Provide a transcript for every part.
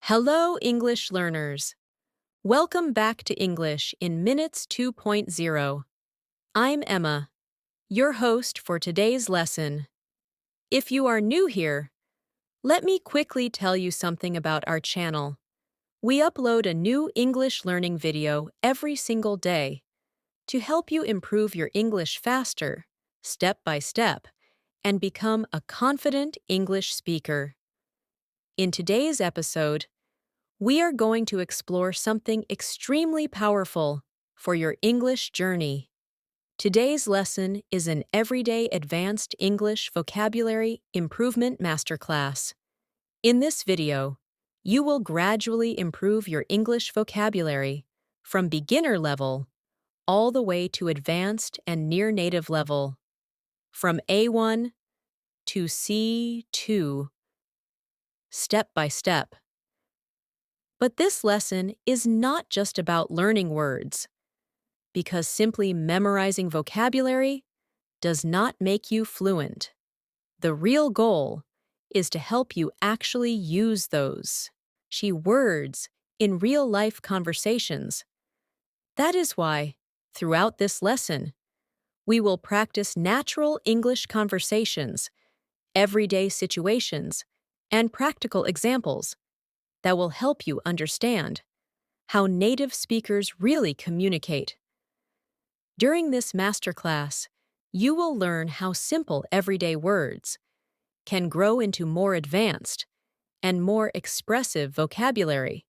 Hello, English learners. Welcome back to English in Minutes 2.0. I'm Emma, your host for today's lesson. If you are new here, let me quickly tell you something about our channel. We upload a new English learning video every single day to help you improve your English faster, step by step, and become a confident English speaker. In today's episode, we are going to explore something extremely powerful for your English journey. Today's lesson is an everyday advanced English vocabulary improvement masterclass. In this video, you will gradually improve your English vocabulary from beginner level all the way to advanced and near native level, from A1 to C2, step by step. But this lesson is not just about learning words, because simply memorizing vocabulary does not make you fluent. The real goal is to help you actually use those words in real-life conversations. That is why, throughout this lesson, we will practice natural English conversations, everyday situations, and practical examples that will help you understand how native speakers really communicate. During this masterclass, you will learn how simple everyday words can grow into more advanced and more expressive vocabulary.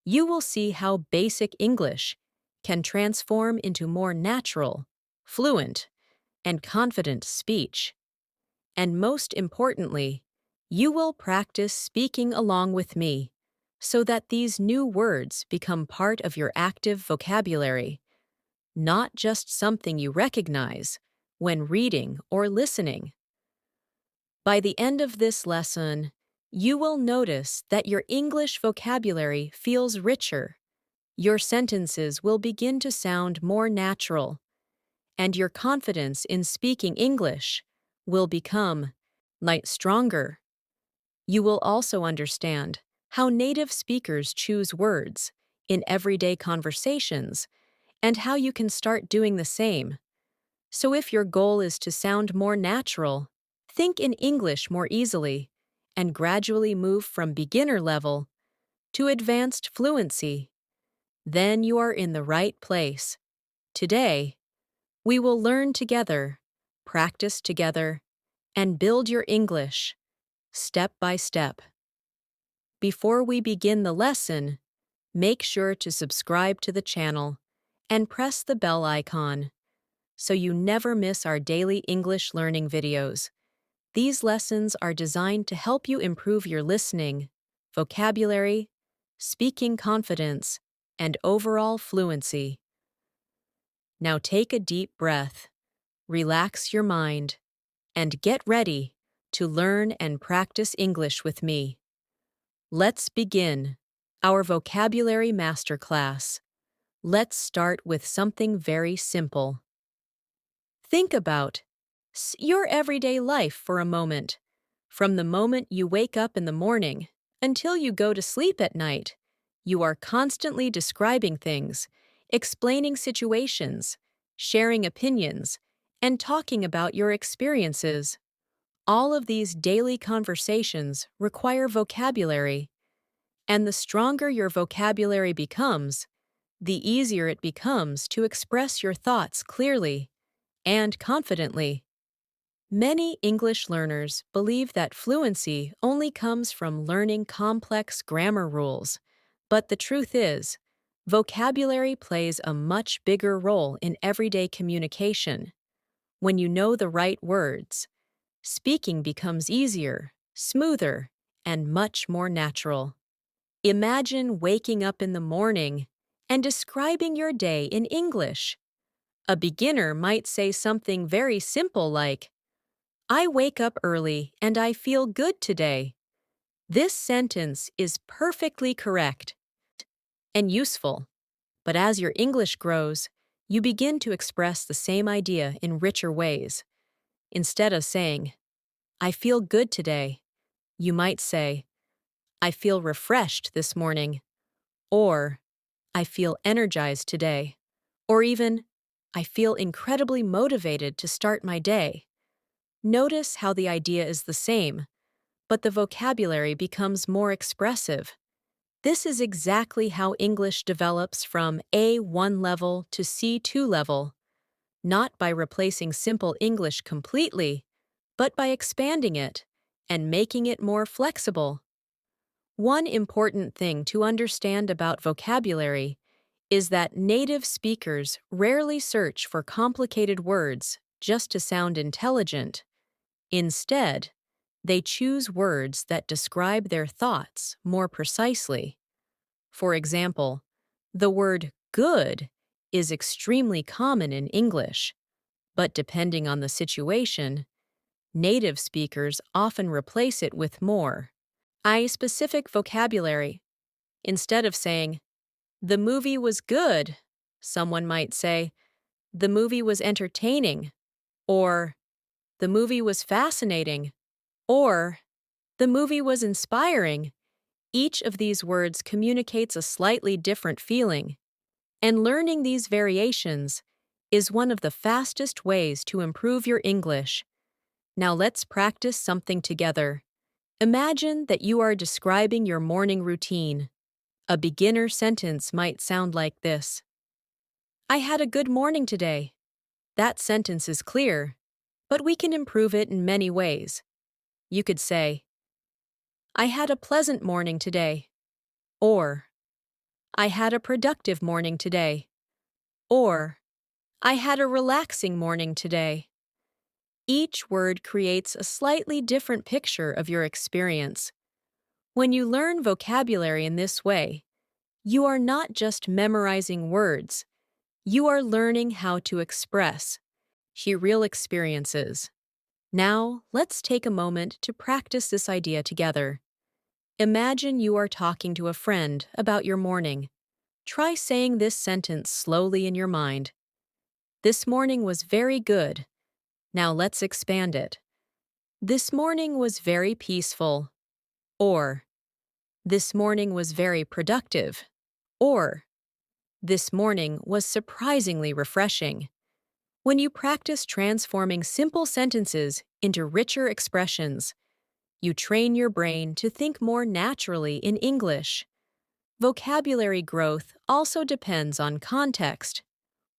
You will see how basic English can transform into more natural, fluent, and confident speech. And most importantly, you will practice speaking along with me so that these new words become part of your active vocabulary, not just something you recognize when reading or listening. By the end of this lesson, you will notice that your English vocabulary feels richer, your sentences will begin to sound more natural, and your confidence in speaking English will become stronger. You will also understand how native speakers choose words in everyday conversations and how you can start doing the same. So if your goal is to sound more natural, think in English more easily, and gradually move from beginner level to advanced fluency, then you are in the right place. Today, we will learn together, practice together, and build your English step by step. Before we begin the lesson, make sure to subscribe to the channel and press the bell icon so you never miss our daily English learning videos. These lessons are designed to help you improve your listening, vocabulary, speaking confidence, and overall fluency. Now take a deep breath, relax your mind, and get ready to learn and practice English with me. Let's begin our vocabulary masterclass. Let's start with something very simple. Think about your everyday life for a moment. From the moment you wake up in the morning until you go to sleep at night, you are constantly describing things, explaining situations, sharing opinions, and talking about your experiences. All of these daily conversations require vocabulary, and the stronger your vocabulary becomes, the easier it becomes to express your thoughts clearly and confidently. Many English learners believe that fluency only comes from learning complex grammar rules, but the truth is, vocabulary plays a much bigger role in everyday communication. When you know the right words, speaking becomes easier, smoother, and much more natural. Imagine waking up in the morning and describing your day in English. A beginner might say something very simple like, "I wake up early and I feel good today." This sentence is perfectly correct and useful, but as your English grows, you begin to express the same idea in richer ways. Instead of saying, "I feel good today," you might say, I feel refreshed this morning. Or, I feel energized today. Or even, I feel incredibly motivated to start my day. Notice how the idea is the same, but the vocabulary becomes more expressive. This is exactly how English develops from A1 level to C2 level, not by replacing simple English completely, but by expanding it and making it more flexible. One important thing to understand about vocabulary is that native speakers rarely search for complicated words just to sound intelligent. Instead, they choose words that describe their thoughts more precisely. For example, the word good is extremely common in English, but depending on the situation, native speakers often replace it with more I-specific vocabulary. Instead of saying, "The movie was good," someone might say, "The movie was entertaining," or "The movie was fascinating," or "The movie was inspiring." Each of these words communicates a slightly different feeling, and learning these variations is one of the fastest ways to improve your English. Now let's practice something together. Imagine that you are describing your morning routine. A beginner sentence might sound like this: I had a good morning today. That sentence is clear, but we can improve it in many ways. You could say, I had a pleasant morning today. Or, I had a productive morning today. Or, I had a relaxing morning today. Each word creates a slightly different picture of your experience. When you learn vocabulary in this way, you are not just memorizing words, you are learning how to express real experiences. Now, let's take a moment to practice this idea together. Imagine you are talking to a friend about your morning. Try saying this sentence slowly in your mind. This morning was very good. Now let's expand it. This morning was very peaceful. Or, this morning was very productive. Or, this morning was surprisingly refreshing. When you practice transforming simple sentences into richer expressions, you train your brain to think more naturally in English. Vocabulary growth also depends on context.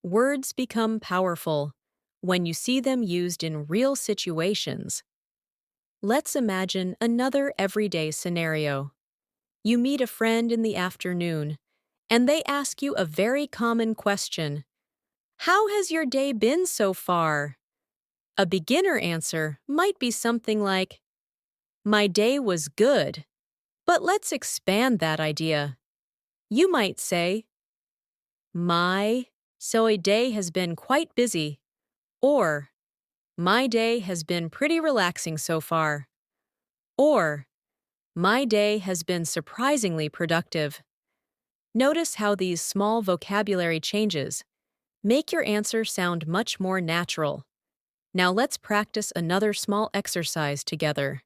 Words become powerful when you see them used in real situations. Let's imagine another everyday scenario. You meet a friend in the afternoon, and they ask you a very common question. How has your day been so far? A beginner answer might be something like, My day was good. But let's expand that idea. You might say, so a day has been quite busy. Or, my day has been pretty relaxing so far. Or, my day has been surprisingly productive. Notice how these small vocabulary changes make your answer sound much more natural. Now let's practice another small exercise together.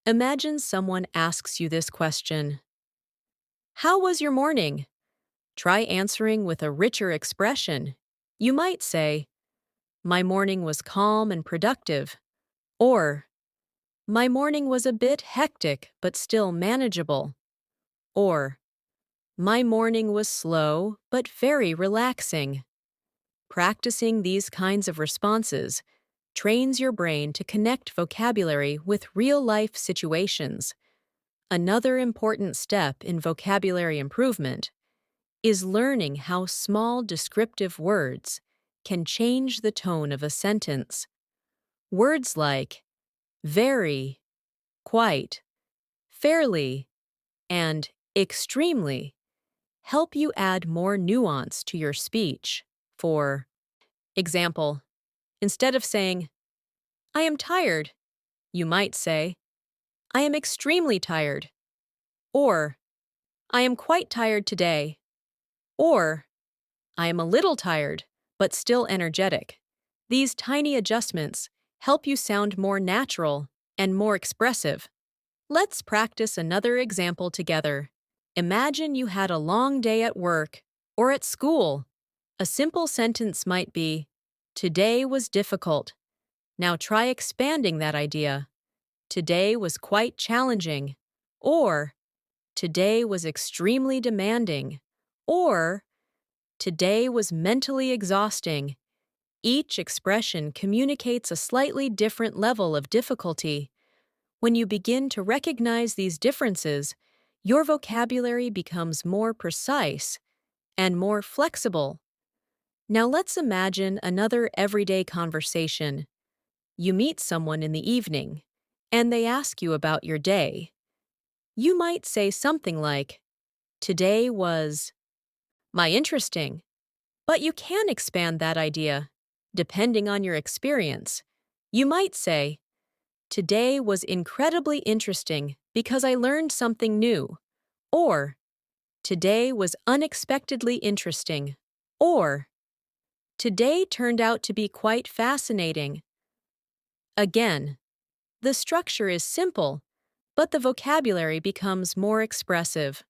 Imagine someone asks you this question. How was your morning? Try answering with a richer expression. You might say, My morning was calm and productive. Or, My morning was a bit hectic but still manageable. Or, My morning was slow but very relaxing. Practicing these kinds of responses trains your brain to connect vocabulary with real-life situations. Another important step in vocabulary improvement is learning how small descriptive words can change the tone of a sentence. Words like very, quite, fairly, and extremely help you add more nuance to your speech. For example, instead of saying, I am tired, you might say, I am extremely tired. Or, I am quite tired today. Or, I am a little tired, but still energetic. These tiny adjustments help you sound more natural and more expressive. Let's practice another example together. Imagine you had a long day at work or at school. A simple sentence might be, "Today was difficult." Now try expanding that idea. "Today was quite challenging." Or, "Today was extremely demanding." Or, "Today was mentally exhausting." Each expression communicates a slightly different level of difficulty. When you begin to recognize these differences, your vocabulary becomes more precise and more flexible. Now let's imagine another everyday conversation. You meet someone in the evening, and they ask you about your day. You might say something like, "Today was my interesting." But you can expand that idea, depending on your experience. You might say, "Today was incredibly interesting because I learned something new." Or, "Today was unexpectedly interesting." Or, "Today turned out to be quite fascinating." Again, the structure is simple, but the vocabulary becomes more expressive.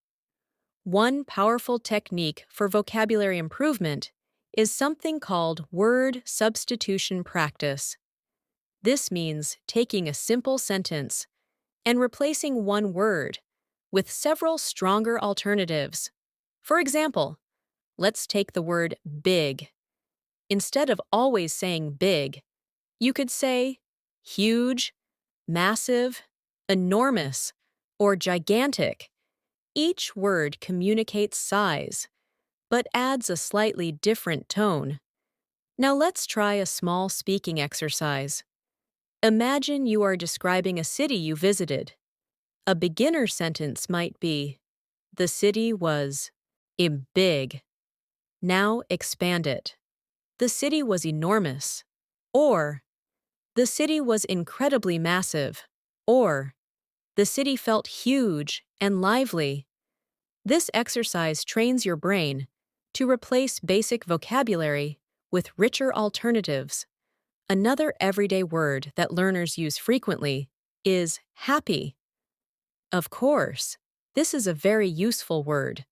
One powerful technique for vocabulary improvement is something called word substitution practice. This means taking a simple sentence and replacing one word with several stronger alternatives. For example, let's take the word big. Instead of always saying big, you could say huge, massive, enormous, or gigantic. Each word communicates size, but adds a slightly different tone. Now let's try a small speaking exercise. Imagine you are describing a city you visited. A beginner sentence might be, "The city was big." Now expand it. "The city was enormous." Or, "The city was incredibly massive." Or, "The city felt huge and lively." This exercise trains your brain to replace basic vocabulary with richer alternatives. Another everyday word that learners use frequently is happy. Of course, this is a very useful word,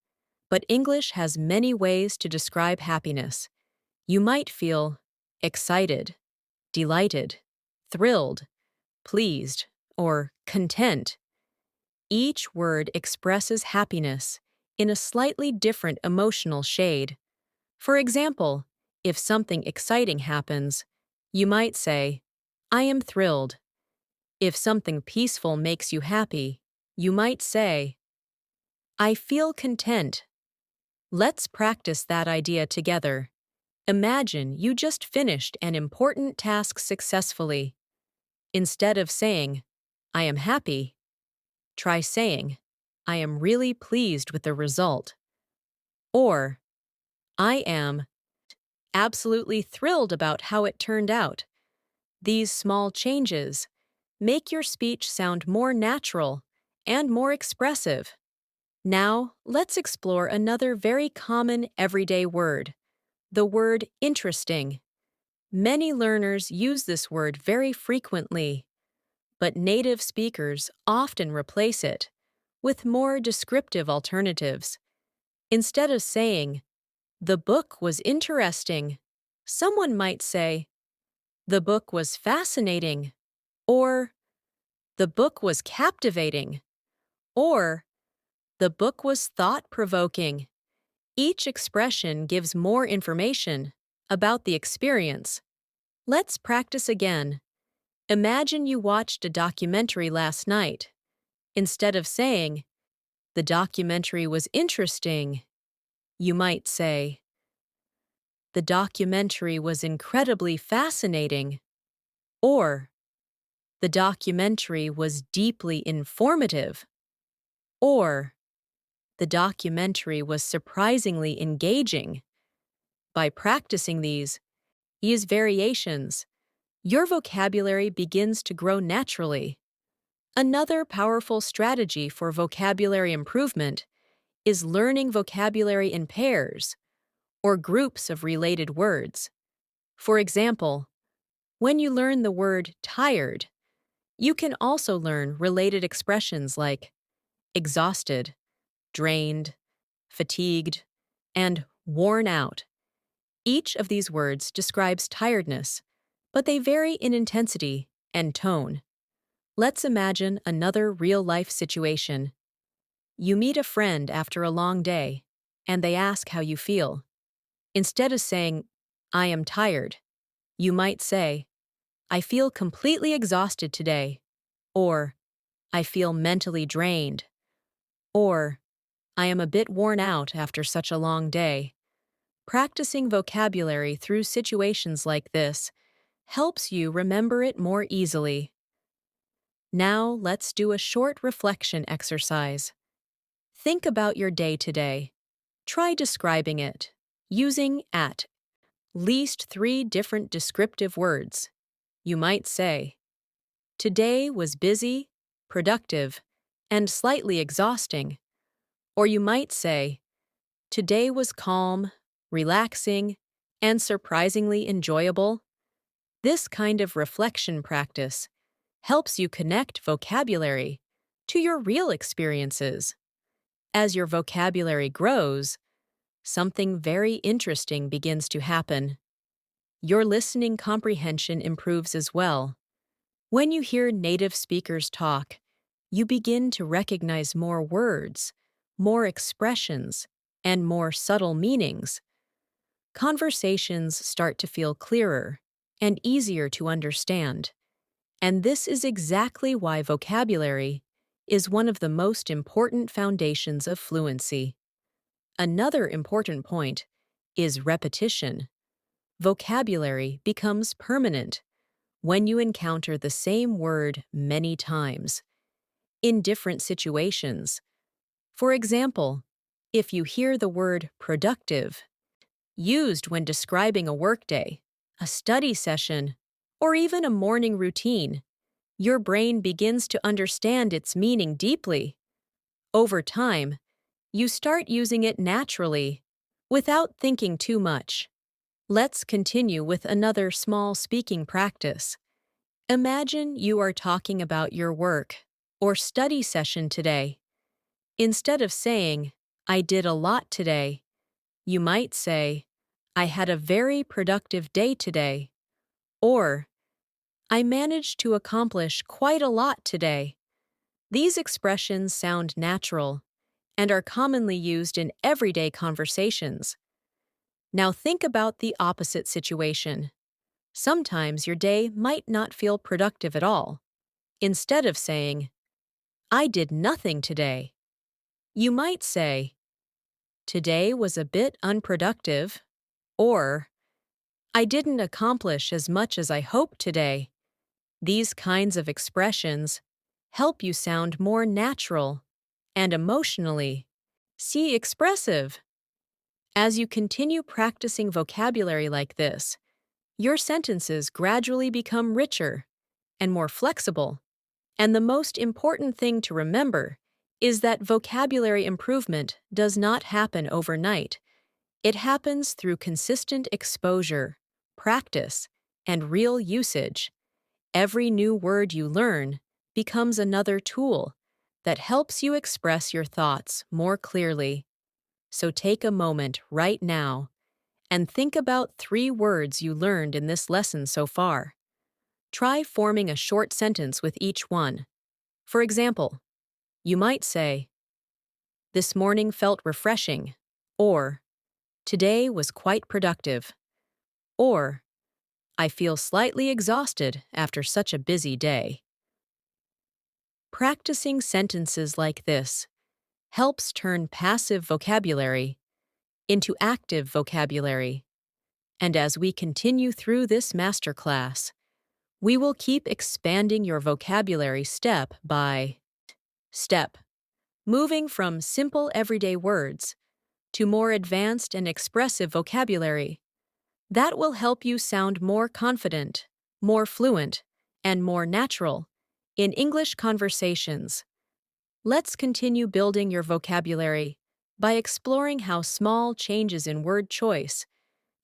but English has many ways to describe happiness. You might feel excited, delighted, thrilled, pleased, or content. Each word expresses happiness in a slightly different emotional shade. For example, if something exciting happens, you might say, "I am thrilled." If something peaceful makes you happy, you might say, "I feel content." Let's practice that idea together. Imagine you just finished an important task successfully. Instead of saying, "I am happy," try saying, "I am really pleased with the result." Or, "I am absolutely thrilled about how it turned out." These small changes make your speech sound more natural and more expressive. Now, let's explore another very common everyday word, the word interesting. Many learners use this word very frequently, but native speakers often replace it with more descriptive alternatives. Instead of saying, "The book was interesting," someone might say, "The book was fascinating," or "The book was captivating," or "The book was thought-provoking." Each expression gives more information about the experience. Let's practice again. Imagine you watched a documentary last night. Instead of saying, "The documentary was interesting," you might say, "The documentary was incredibly fascinating." Or, "The documentary was deeply informative." Or, "The documentary was surprisingly engaging." By practicing these variations, your vocabulary begins to grow naturally. Another powerful strategy for vocabulary improvement is learning vocabulary in pairs or groups of related words. For example, when you learn the word tired, You can also learn related expressions like exhausted, drained, fatigued, and worn out. Each of these words describes tiredness, but they vary in intensity and tone. Let's imagine another real-life situation. You meet a friend after a long day, and they ask how you feel. Instead of saying, "I am tired," you might say, "I feel completely exhausted today," or "I feel mentally drained," or "I am a bit worn out after such a long day." Practicing vocabulary through situations like this helps you remember it more easily. Now let's do a short reflection exercise. Think about your day today. Try describing it, using at least 3 different descriptive words. You might say, "Today was busy, productive, and slightly exhausting." Or you might say, "Today was calm, relaxing, and surprisingly enjoyable." This kind of reflection practice helps you connect vocabulary to your real experiences. As your vocabulary grows, something very interesting begins to happen. Your listening comprehension improves as well. When you hear native speakers talk, you begin to recognize more words, more expressions, and more subtle meanings. Conversations start to feel clearer and easier to understand. And this is exactly why vocabulary is one of the most important foundations of fluency. Another important point is repetition. Vocabulary becomes permanent when you encounter the same word many times, in different situations. For example, if you hear the word productive used when describing a workday, a study session, or even a morning routine, your brain begins to understand its meaning deeply. Over time, you start using it naturally, without thinking too much. Let's continue with another small speaking practice. Imagine you are talking about your work or study session today. Instead of saying, "I did a lot today," you might say, "I had a very productive day today," or "I managed to accomplish quite a lot today." These expressions sound natural and are commonly used in everyday conversations. Now think about the opposite situation. Sometimes your day might not feel productive at all. Instead of saying, "I did nothing today," you might say, "Today was a bit unproductive," or "I didn't accomplish as much as I hoped today." These kinds of expressions help you sound more natural and emotionally expressive. As you continue practicing vocabulary like this, your sentences gradually become richer and more flexible. And the most important thing to remember is that vocabulary improvement does not happen overnight. It happens through consistent exposure, practice, and real usage. Every new word you learn becomes another tool that helps you express your thoughts more clearly. So take a moment right now and think about 3 words you learned in this lesson so far. Try forming a short sentence with each one. For example, you might say, "This morning felt refreshing," or "Today was quite productive," or "I feel slightly exhausted after such a busy day." Practicing sentences like this helps turn passive vocabulary into active vocabulary. And as we continue through this masterclass, we will keep expanding your vocabulary step by step, moving from simple everyday words to more advanced and expressive vocabulary. That will help you sound more confident, more fluent, and more natural in English conversations. Let's continue building your vocabulary by exploring how small changes in word choice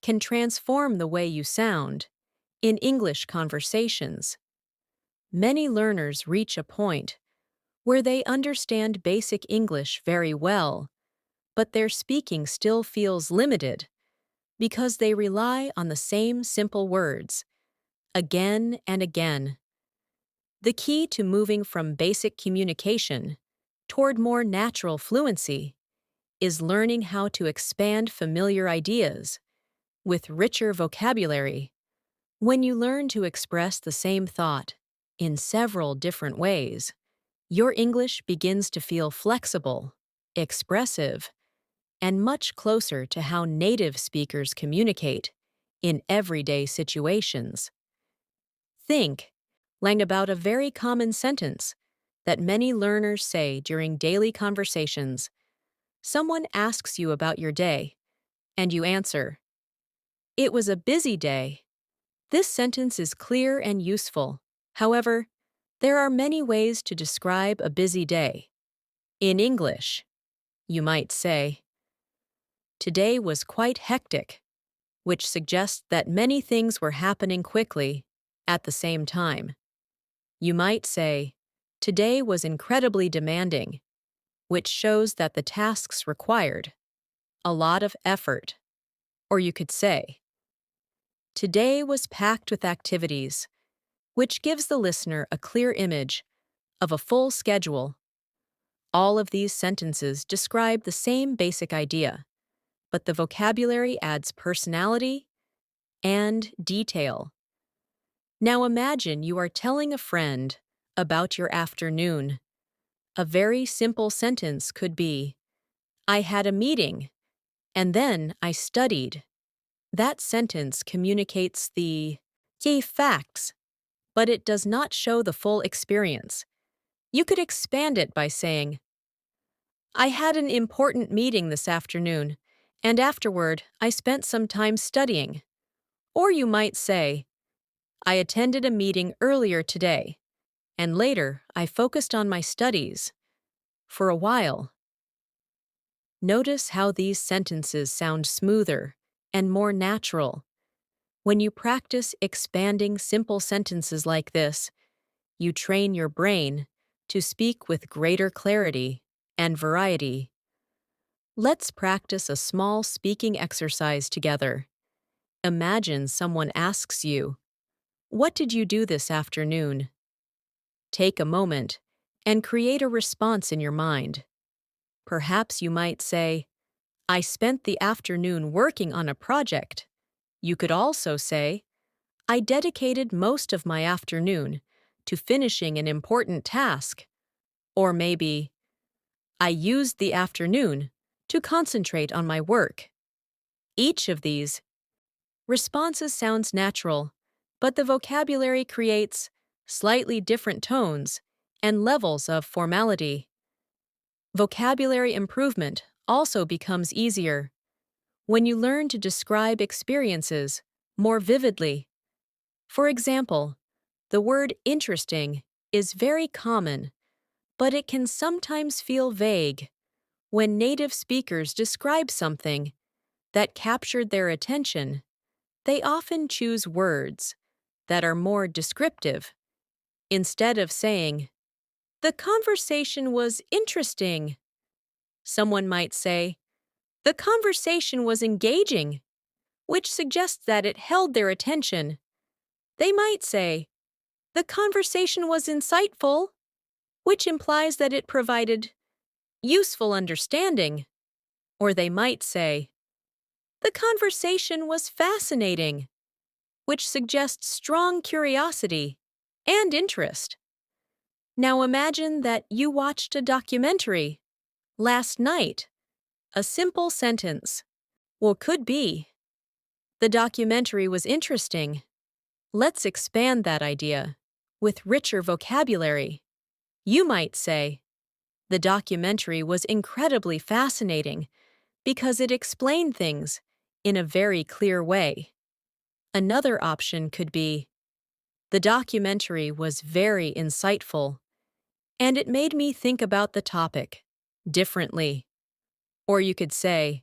can transform the way you sound in English conversations. Many learners reach a point where they understand basic English very well, but their speaking still feels limited because they rely on the same simple words again and again. The key to moving from basic communication toward more natural fluency is learning how to expand familiar ideas with richer vocabulary. When you learn to express the same thought in several different ways, your English begins to feel flexible, expressive, and much closer to how native speakers communicate in everyday situations. Think, Lang, about a very common sentence that many learners say during daily conversations. Someone asks you about your day, and you answer, "It was a busy day." This sentence is clear and useful. However, there are many ways to describe a busy day. In English, you might say, "Today was quite hectic," which suggests that many things were happening quickly at the same time. You might say, "Today was incredibly demanding," which shows that the tasks required a lot of effort. Or you could say, "Today was packed with activities," which gives the listener a clear image of a full schedule. All of these sentences describe the same basic idea, but the vocabulary adds personality and detail. Now imagine you are telling a friend about your afternoon. A very simple sentence could be, "I had a meeting, and then I studied." That sentence communicates the key facts, but it does not show the full experience. You could expand it by saying, "I had an important meeting this afternoon, and afterward I spent some time studying." Or you might say, "I attended a meeting earlier today, and later I focused on my studies for a while." Notice how these sentences sound smoother and more natural. When you practice expanding simple sentences like this, you train your brain to speak with greater clarity and variety. Let's practice a small speaking exercise together. Imagine someone asks you, "What did you do this afternoon?" Take a moment and create a response in your mind. Perhaps you might say, "I spent the afternoon working on a project." You could also say, "I dedicated most of my afternoon to finishing an important task." Or maybe, "I used the afternoon to concentrate on my work." Each of these responses sounds natural, but the vocabulary creates slightly different tones and levels of formality. Vocabulary improvement also becomes easier when you learn to describe experiences more vividly. For example, the word interesting is very common, but it can sometimes feel vague. When native speakers describe something that captured their attention, they often choose words that are more descriptive. Instead of saying, "The conversation was interesting," someone might say, "The conversation was engaging," which suggests that it held their attention. They might say, "The conversation was insightful," which implies that it provided useful understanding. Or they might say, "The conversation was fascinating," which suggests strong curiosity and interest. Now imagine that you watched a documentary last night. A simple sentence, well, could be, "The documentary was interesting." Let's expand that idea with richer vocabulary. You might say, "The documentary was incredibly fascinating because it explained things in a very clear way." Another option could be, "The documentary was very insightful, and it made me think about the topic differently." Or you could say,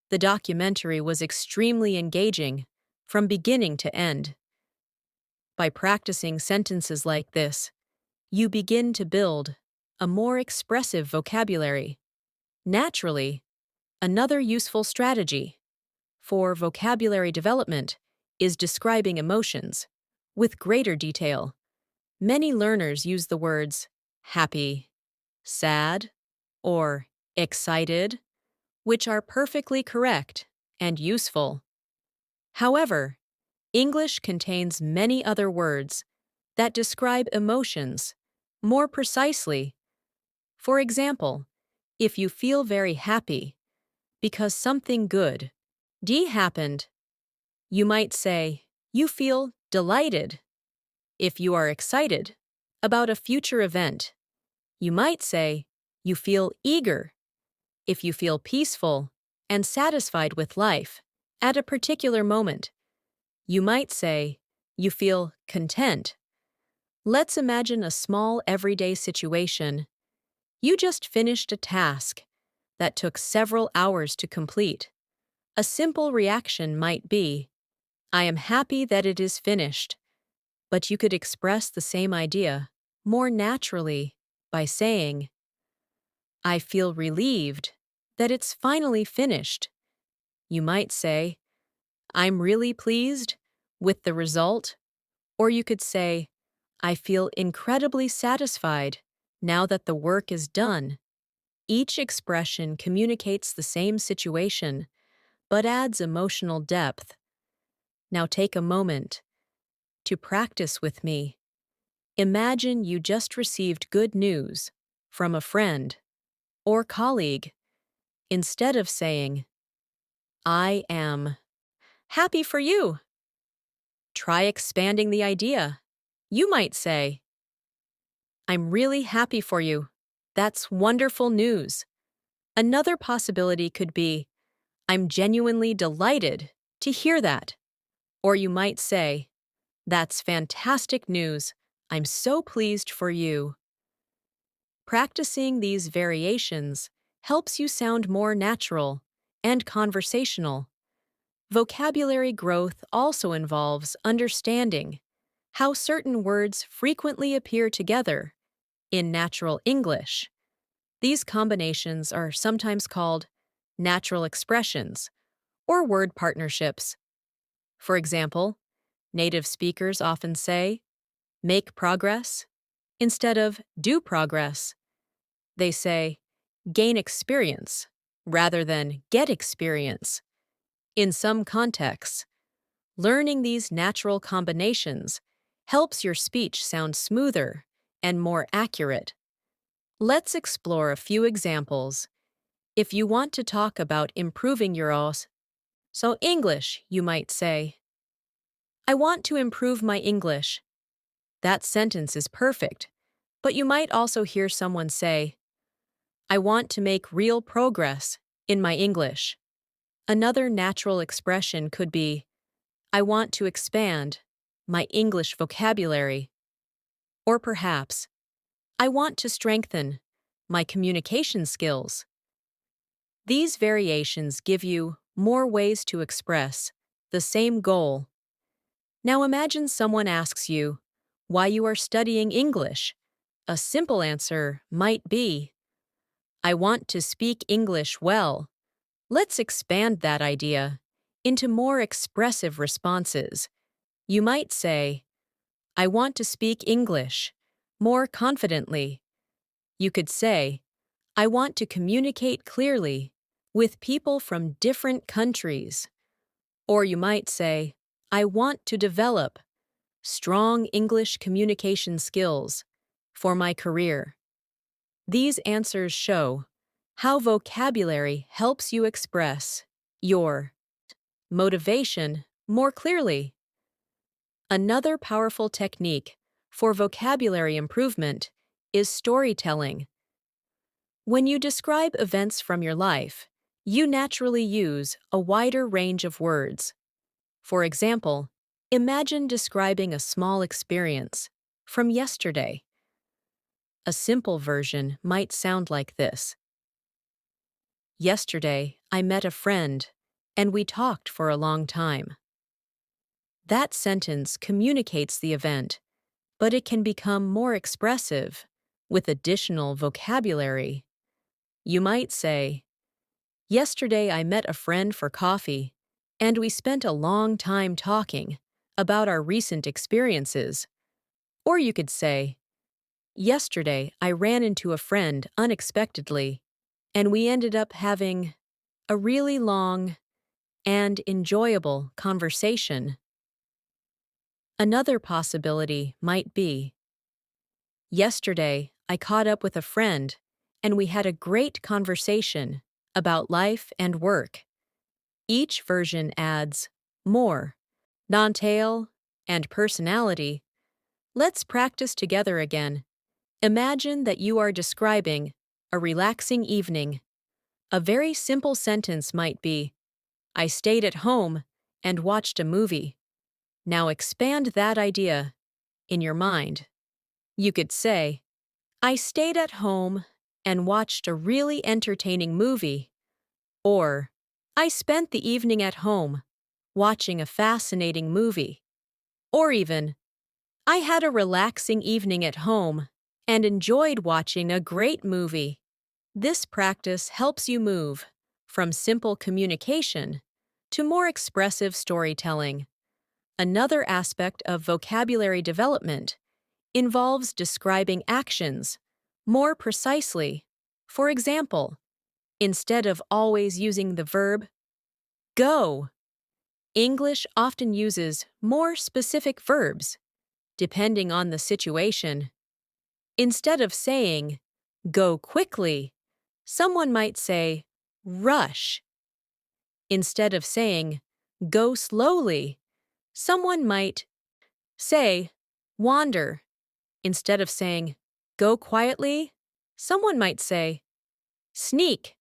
"The documentary was extremely engaging from beginning to end." By practicing sentences like this, you begin to build a more expressive vocabulary. Naturally, another useful strategy for vocabulary development is describing emotions with greater detail. Many learners use the words happy, sad, or excited, which are perfectly correct and useful. However, English contains many other words that describe emotions more precisely. For example, if you feel very happy because something good happened, you might say, you feel delighted. If you are excited about a future event, you might say, you feel eager. If you feel peaceful and satisfied with life at a particular moment, you might say, you feel content. Let's imagine a small everyday situation. You just finished a task that took several hours to complete. A simple reaction might be, I am happy that it is finished. But you could express the same idea more naturally by saying, I feel relieved that it's finally finished. You might say, I'm really pleased with the result. Or you could say, I feel incredibly satisfied now that the work is done. Each expression communicates the same situation, but adds emotional depth. Now take a moment to practice with me. Imagine you just received good news from a friend or colleague. Instead of saying, I am happy for you, try expanding the idea. You might say, I'm really happy for you. That's wonderful news. Another possibility could be, I'm genuinely delighted to hear that. Or you might say, that's fantastic news. I'm so pleased for you. Practicing these variations helps you sound more natural and conversational. Vocabulary growth also involves understanding how certain words frequently appear together in natural English. These combinations are sometimes called natural expressions or word partnerships. For example, native speakers often say, make progress instead of do progress. They say, gain experience rather than get experience. In some contexts, learning these natural combinations helps your speech sound smoother and more accurate. Let's explore a few examples. If you want to talk about improving your English, you might say, I want to improve my English. That sentence is perfect, but you might also hear someone say, I want to make real progress in my English. Another natural expression could be, I want to expand my English vocabulary. Or perhaps, I want to strengthen my communication skills. These variations give you more ways to express the same goal. Now imagine someone asks you why you are studying English. A simple answer might be, I want to speak English well. Let's expand that idea into more expressive responses. You might say, I want to speak English more confidently. You could say, I want to communicate clearly with people from different countries. Or you might say, I want to develop strong English communication skills for my career. These answers show how vocabulary helps you express your motivation more clearly. Another powerful technique for vocabulary improvement is storytelling. When you describe events from your life, you naturally use a wider range of words. For example, imagine describing a small experience from yesterday. A simple version might sound like this. Yesterday, I met a friend, and we talked for a long time. That sentence communicates the event, but it can become more expressive with additional vocabulary. You might say, "Yesterday I met a friend for coffee, and we spent a long time talking about our recent experiences." Or you could say, "Yesterday I ran into a friend unexpectedly, and we ended up having a really long and enjoyable conversation." Another possibility might be, "Yesterday I caught up with a friend, and we had a great conversation about life and work." Each version adds more non-tail and personality. Let's practice together again. Imagine that you are describing a relaxing evening. A very simple sentence might be, "I stayed at home and watched a movie." Now expand that idea in your mind. You could say, "I stayed at home and watched a really entertaining movie." Or, "I spent the evening at home watching a fascinating movie." Or even, "I had a relaxing evening at home and enjoyed watching a great movie." This practice helps you move from simple communication to more expressive storytelling. Another aspect of vocabulary development involves describing actions more precisely. For example, instead of always using the verb go, English often uses more specific verbs, depending on the situation. Instead of saying, "Go quickly," someone might say, "Rush." Instead of saying, "Go slowly," someone might say, "Wander." Instead of saying, "Go quietly," someone might say, "Sneak."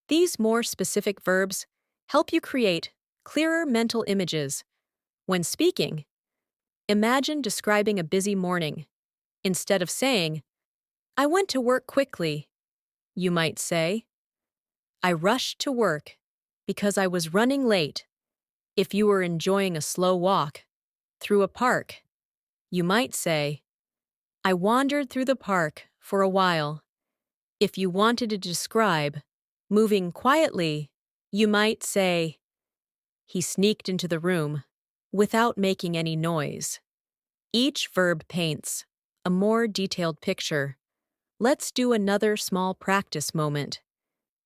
These more specific verbs help you create clearer mental images. When speaking, imagine describing a busy morning. Instead of saying, "I went to work quickly," you might say, "I rushed to work because I was running late." If you were enjoying a slow walk through a park, you might say, "I wandered through the park for a while." If you wanted to describe moving quietly, you might say, "He sneaked into the room without making any noise." Each verb paints a more detailed picture. Let's do another small practice moment.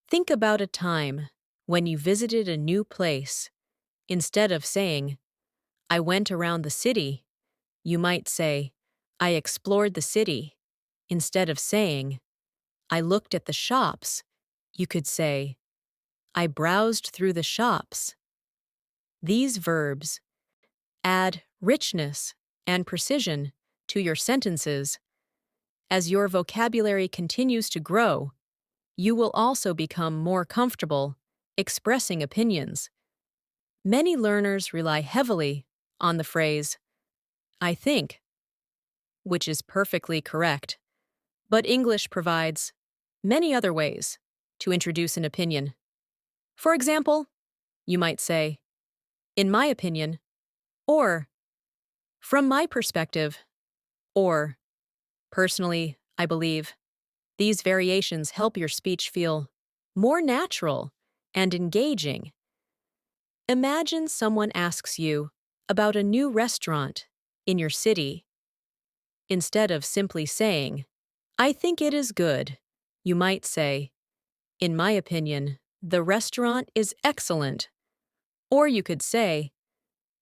Think about a time when you visited a new place. Instead of saying, "I went around the city," you might say, "I explored the city." Instead of saying, "I looked at the shops," you could say, "I browsed through the shops." These verbs add richness and precision to your sentences. As your vocabulary continues to grow, you will also become more comfortable expressing opinions. Many learners rely heavily on the phrase, "I think," which is perfectly correct, but English provides many other ways to introduce an opinion. For example, you might say, "In my opinion," or "From my perspective," or "Personally, I believe." These variations help your speech feel more natural and engaging. Imagine someone asks you about a new restaurant in your city. Instead of simply saying, "I think it is good," you might say, "In my opinion, the restaurant is excellent." Or you could say,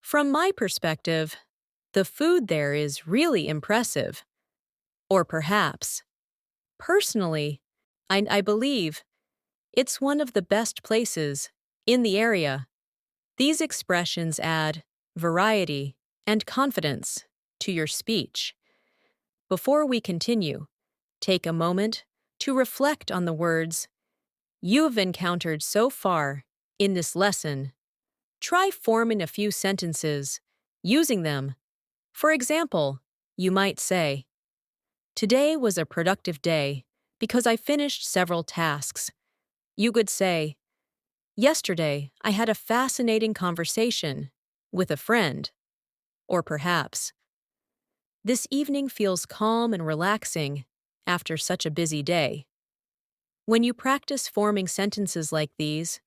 "From my perspective, the food there is really impressive." Or perhaps, "Personally, I believe it's one of the best places in the area." These expressions add variety and confidence to your speech. Before we continue, take a moment to reflect on the words you have encountered so far in this lesson. Try forming a few sentences using them. For example, you might say, "Today was a productive day because I finished several tasks." You could say, "Yesterday I had a fascinating conversation with a friend." Or perhaps, this evening feels calm and relaxing after such a busy day. When you practice forming sentences like these,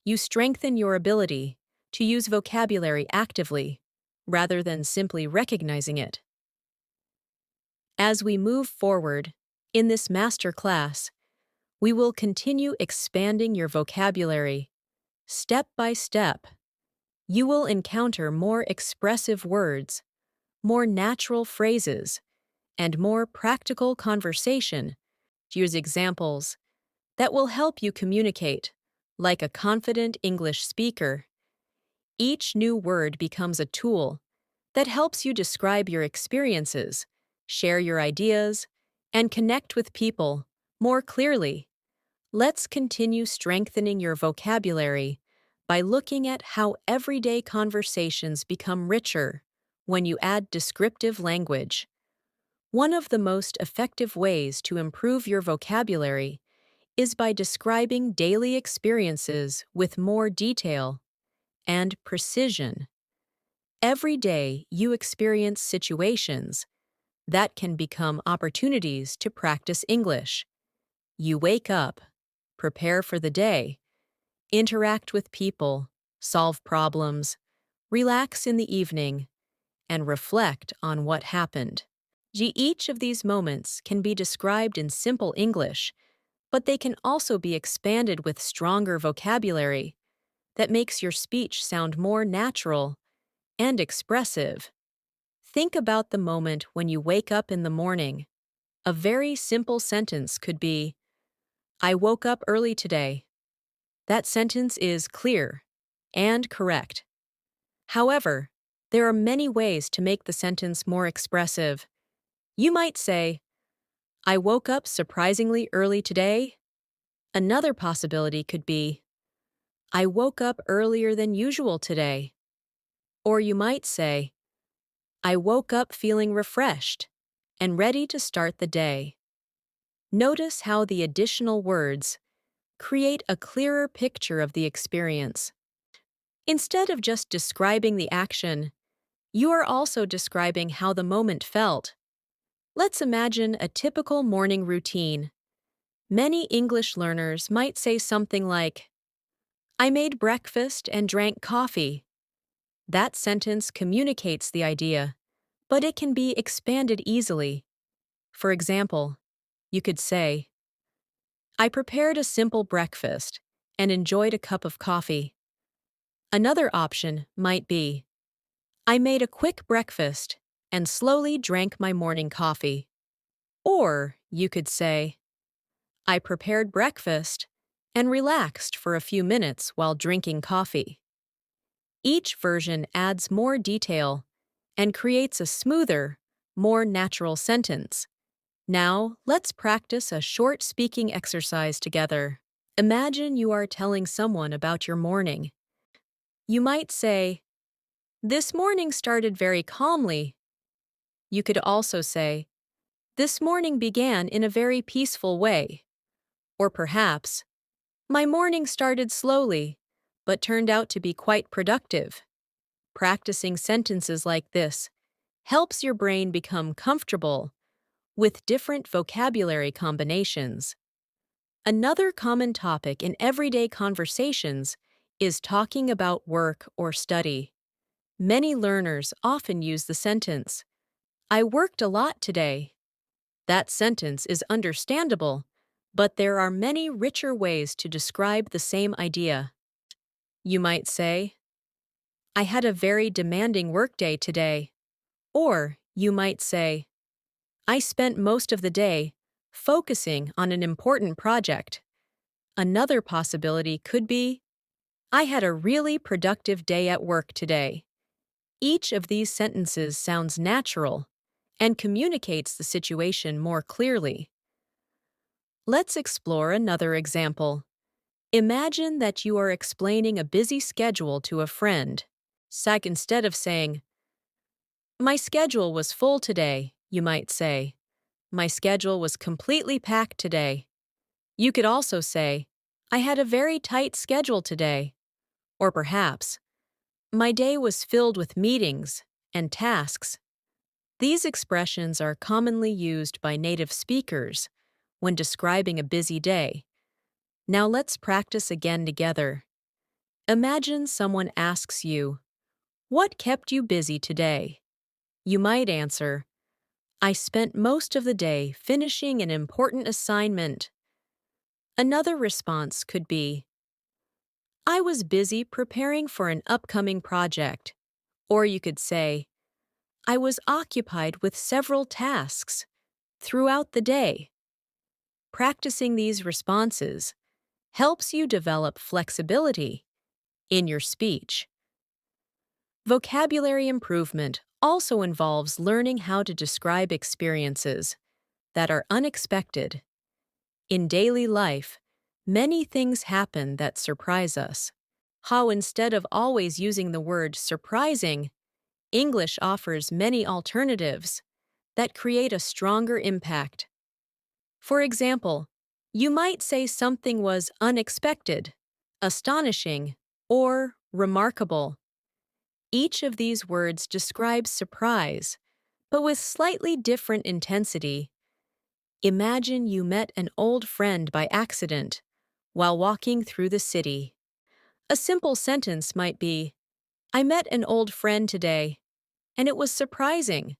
you strengthen your ability to use vocabulary actively rather than simply recognizing it. As we move forward in this master class, we will continue expanding your vocabulary. Step by step, you will encounter more expressive words, more natural phrases, and more practical conversation. Use examples that will help you communicate like a confident English speaker. Each new word becomes a tool that helps you describe your experiences, share your ideas, and connect with people more clearly. Let's continue strengthening your vocabulary by looking at how everyday conversations become richer when you add descriptive language. One of the most effective ways to improve your vocabulary is by describing daily experiences with more detail and precision. Every day you experience situations that can become opportunities to practice English. You wake up, prepare for the day, interact with people, solve problems, relax in the evening, and reflect on what happened. Each of these moments can be described in simple English, but they can also be expanded with stronger vocabulary that makes your speech sound more natural and expressive. Think about the moment when you wake up in the morning. A very simple sentence could be, I woke up early today. That sentence is clear and correct. However, there are many ways to make the sentence more expressive. You might say, I woke up surprisingly early today. Another possibility could be, I woke up earlier than usual today. Or you might say, I woke up feeling refreshed and ready to start the day. Notice how the additional words create a clearer picture of the experience. Instead of just describing the action, you are also describing how the moment felt. Let's imagine a typical morning routine. Many English learners might say something like, I made breakfast and drank coffee. That sentence communicates the idea, but it can be expanded easily. For example, you could say, I prepared a simple breakfast and enjoyed a cup of coffee. Another option might be, I made a quick breakfast and slowly drank my morning coffee. Or you could say, I prepared breakfast and relaxed for a few minutes while drinking coffee. Each version adds more detail and creates a smoother, more natural sentence. Now, let's practice a short speaking exercise together. Imagine you are telling someone about your morning. You might say, This morning started very calmly. You could also say, This morning began in a very peaceful way. Or perhaps, My morning started slowly, but turned out to be quite productive. Practicing sentences like this helps your brain become comfortable with different vocabulary combinations. Another common topic in everyday conversations is talking about work or study. Many learners often use the sentence, I worked a lot today. That sentence is understandable, but there are many richer ways to describe the same idea. You might say, I had a very demanding workday today. Or you might say, I spent most of the day focusing on an important project. Another possibility could be, I had a really productive day at work today. Each of these sentences sounds natural and communicates the situation more clearly. Let's explore another example. Imagine that you are explaining a busy schedule to a friend. Instead of saying, My schedule was full today, you might say, My schedule was completely packed today. You could also say, I had a very tight schedule today. Or perhaps, My day was filled with meetings and tasks. These expressions are commonly used by native speakers when describing a busy day. Now let's practice again together. Imagine someone asks you, "What kept you busy today?" You might answer, "I spent most of the day finishing an important assignment." Another response could be, "I was busy preparing for an upcoming project." Or you could say, "I was occupied with several tasks throughout the day." Practicing these responses helps you develop flexibility in your speech. Vocabulary improvement also involves learning how to describe experiences that are unexpected. In daily life, many things happen that surprise us. How instead of always using the word surprising, English offers many alternatives that create a stronger impact. For example, you might say something was unexpected, astonishing, or remarkable. Each of these words describes surprise, but with slightly different intensity. Imagine you met an old friend by accident while walking through the city. A simple sentence might be, "I met an old friend today, and it was surprising."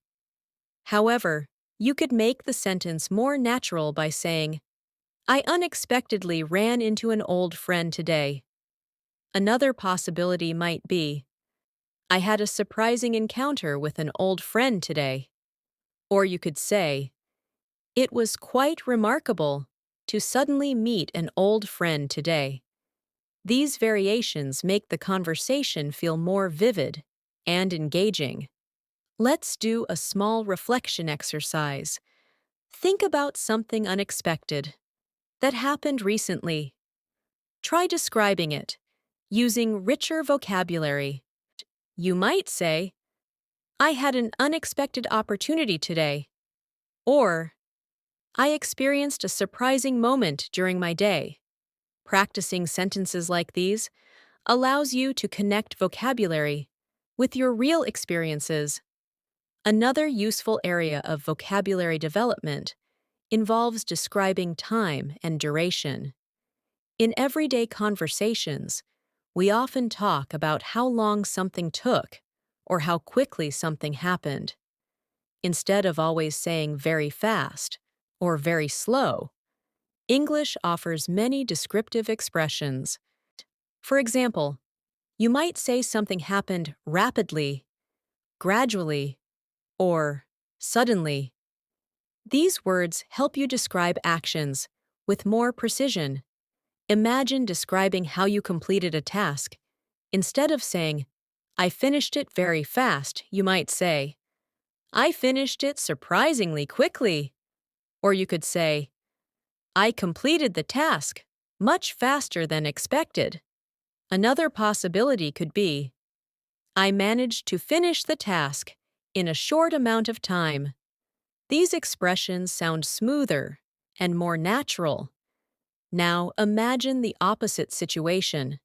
However, you could make the sentence more natural by saying, "I unexpectedly ran into an old friend today." Another possibility might be, "I had a surprising encounter with an old friend today." Or you could say, "It was quite remarkable to suddenly meet an old friend today." These variations make the conversation feel more vivid and engaging. Let's do a small reflection exercise. Think about something unexpected that happened recently. Try describing it using richer vocabulary. You might say, "I had an unexpected opportunity today," or "I experienced a surprising moment during my day." Practicing sentences like these allows you to connect vocabulary with your real experiences. Another useful area of vocabulary development involves describing time and duration. In everyday conversations, we often talk about how long something took or how quickly something happened. Instead of always saying very fast or very slow, English offers many descriptive expressions. For example, you might say something happened rapidly, gradually, or suddenly. These words help you describe actions with more precision. Imagine describing how you completed a task. Instead of saying, "I finished it very fast," you might say, "I finished it surprisingly quickly." Or you could say, "I completed the task much faster than expected." Another possibility could be, "I managed to finish the task in a short amount of time." These expressions sound smoother and more natural. Now imagine the opposite situation.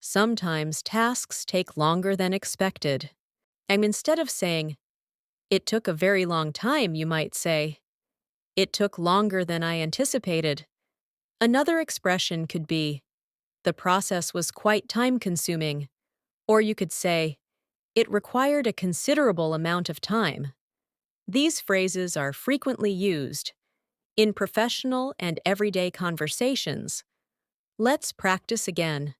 Sometimes tasks take longer than expected. And instead of saying, "It took a very long time," you might say, "It took longer than I anticipated." Another expression could be, "The process was quite time-consuming." Or you could say, "It required a considerable amount of time." These phrases are frequently used in professional and everyday conversations. Let's practice again.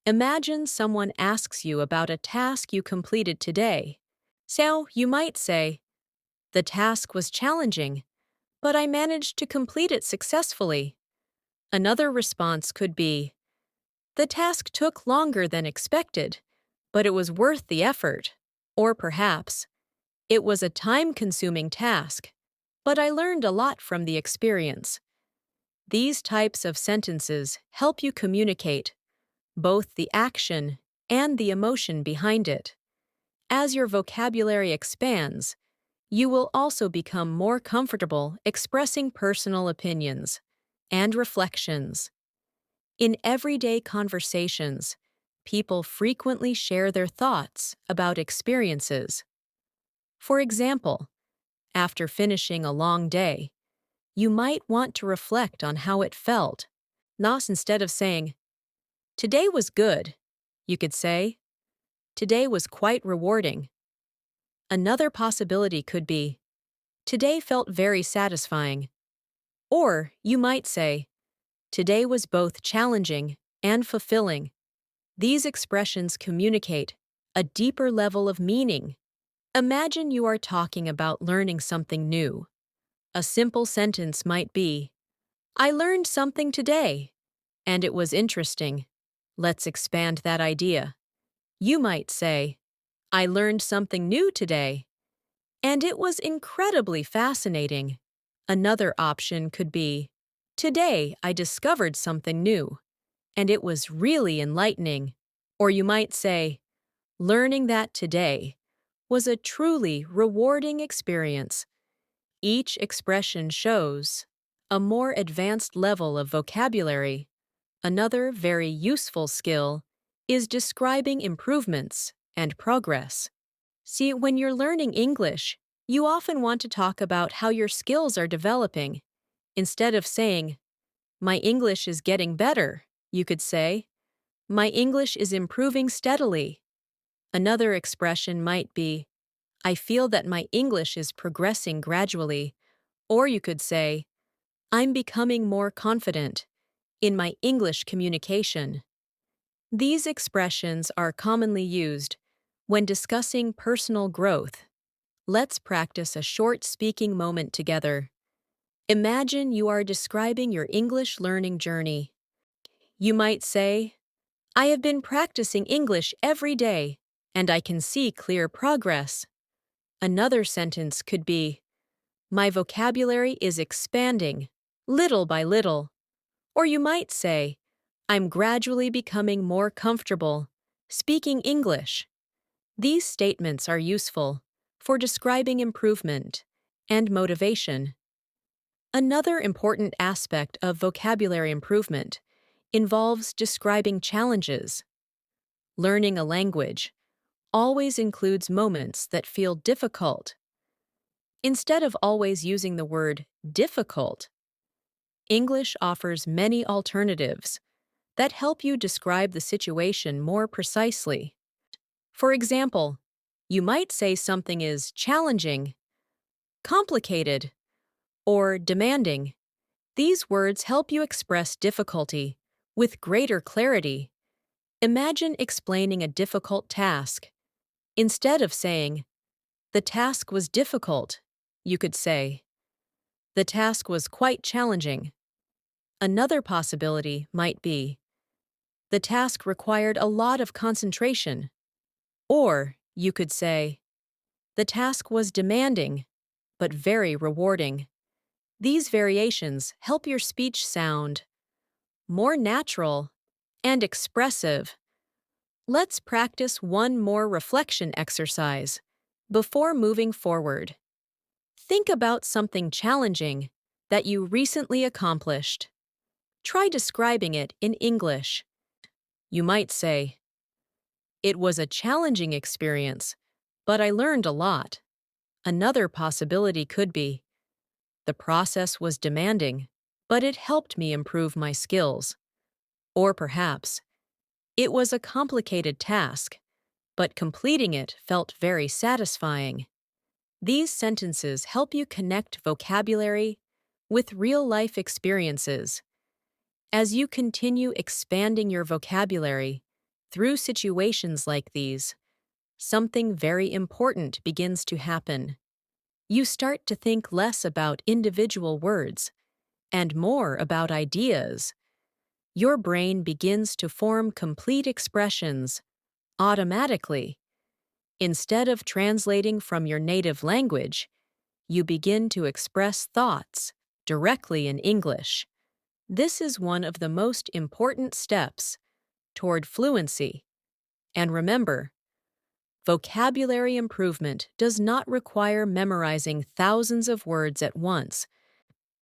Imagine someone asks you about a task you completed today. So you might say, "The task was challenging, but I managed to complete it successfully." Another response could be, "The task took longer than expected, but it was worth the effort." Or perhaps, "It was a time-consuming task, but I learned a lot from the experience." These types of sentences help you communicate both the action and the emotion behind it. As your vocabulary expands, you will also become more comfortable expressing personal opinions and reflections. In everyday conversations, people frequently share their thoughts about experiences. For example, after finishing a long day, you might want to reflect on how it felt. Thus, instead of saying, "Today was good," you could say, "Today was quite rewarding." Another possibility could be, "Today felt very satisfying." Or you might say, "Today was both challenging and fulfilling." These expressions communicate a deeper level of meaning. Imagine you are talking about learning something new. A simple sentence might be, "I learned something today, and it was interesting." Let's expand that idea. You might say, "I learned something new today, and it was incredibly fascinating." Another option could be, "Today I discovered something new, and it was really enlightening." Or you might say, "Learning that today was a truly rewarding experience." Each expression shows a more advanced level of vocabulary. Another very useful skill is describing improvements and progress. See, when you're learning English, you often want to talk about how your skills are developing. Instead of saying, "My English is getting better," you could say, "My English is improving steadily." Another expression might be, "I feel that my English is progressing gradually." Or you could say, "I'm becoming more confident in my English communication." These expressions are commonly used when discussing personal growth. Let's practice a short speaking moment together. Imagine you are describing your English learning journey. You might say, "I have been practicing English every day, and I can see clear progress." Another sentence could be, "My vocabulary is expanding, little by little." Or you might say, "I'm gradually becoming more comfortable speaking English." These statements are useful for describing improvement and motivation. Another important aspect of vocabulary improvement involves describing challenges. Learning a language always includes moments that feel difficult. Instead of always using the word difficult, English offers many alternatives that help you describe the situation more precisely. For example, you might say something is challenging, complicated, or demanding. These words help you express difficulty with greater clarity. Imagine explaining a difficult task. Instead of saying, "The task was difficult," you could say, "The task was quite challenging." Another possibility might be, "The task required a lot of concentration." Or you could say, "The task was demanding, but very rewarding." These variations help your speech sound more natural and expressive. Let's practice one more reflection exercise before moving forward. Think about something challenging that you recently accomplished. Try describing it in English. You might say, "It was a challenging experience, but I learned a lot." Another possibility could be, "The process was demanding, but it helped me improve my skills." Or perhaps, "It was a complicated task, but completing it felt very satisfying." These sentences help you connect vocabulary with real-life experiences. As you continue expanding your vocabulary through situations like these, something very important begins to happen. You start to think less about individual words and more about ideas. Your brain begins to form complete expressions automatically. Instead of translating from your native language, you begin to express thoughts directly in English. This is one of the most important steps toward fluency. And remember, vocabulary improvement does not require memorizing thousands of words at once.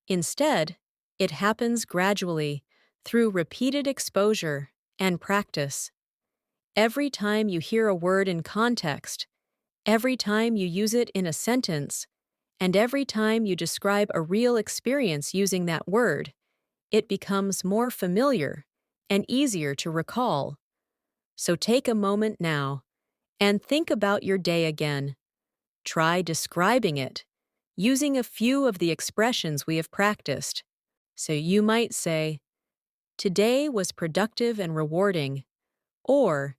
Instead, it happens gradually through repeated exposure and practice. Every time you hear a word in context Every time you use it in a sentence, and every time you describe a real experience using that word, it becomes more familiar and easier to recall. So take a moment now and think about your day again. Try describing it using a few of the expressions we have practiced. So you might say, "Today was productive and rewarding," or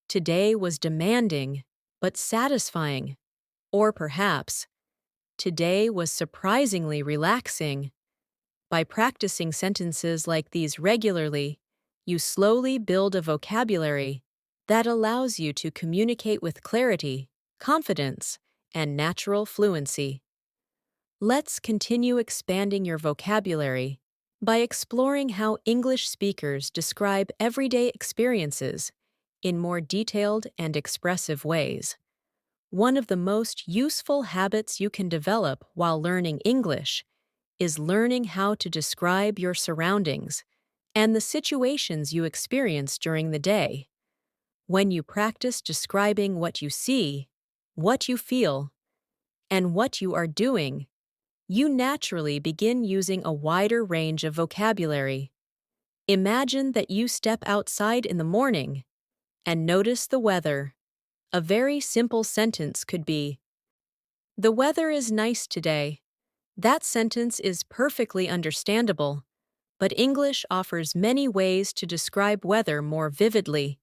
"Today was demanding but satisfying," or perhaps, "Today was surprisingly relaxing." By practicing sentences like these regularly, you slowly build a vocabulary that allows you to communicate with clarity, confidence, and natural fluency. Let's continue expanding your vocabulary by exploring how English speakers describe everyday experiences in more detailed and expressive ways. One of the most useful habits you can develop while learning English is learning how to describe your surroundings and the situations you experience during the day. When you practice describing what you see, what you feel, and what you are doing, you naturally begin using a wider range of vocabulary. Imagine that you step outside in the morning and notice the weather. A very simple sentence could be, "The weather is nice today." That sentence is perfectly understandable, but English offers many ways to describe weather more vividly.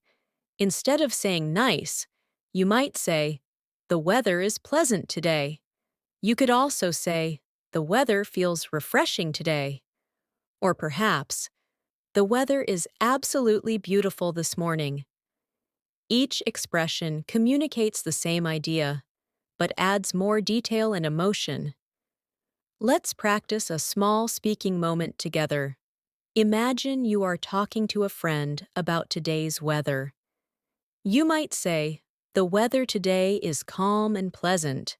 Instead of saying nice, you might say, "The weather is pleasant today." You could also say, "The weather feels refreshing today." Or perhaps, "The weather is absolutely beautiful this morning." Each expression communicates the same idea, but adds more detail and emotion. Let's practice a small speaking moment together. Imagine you are talking to a friend about today's weather. You might say, "The weather today is calm and pleasant."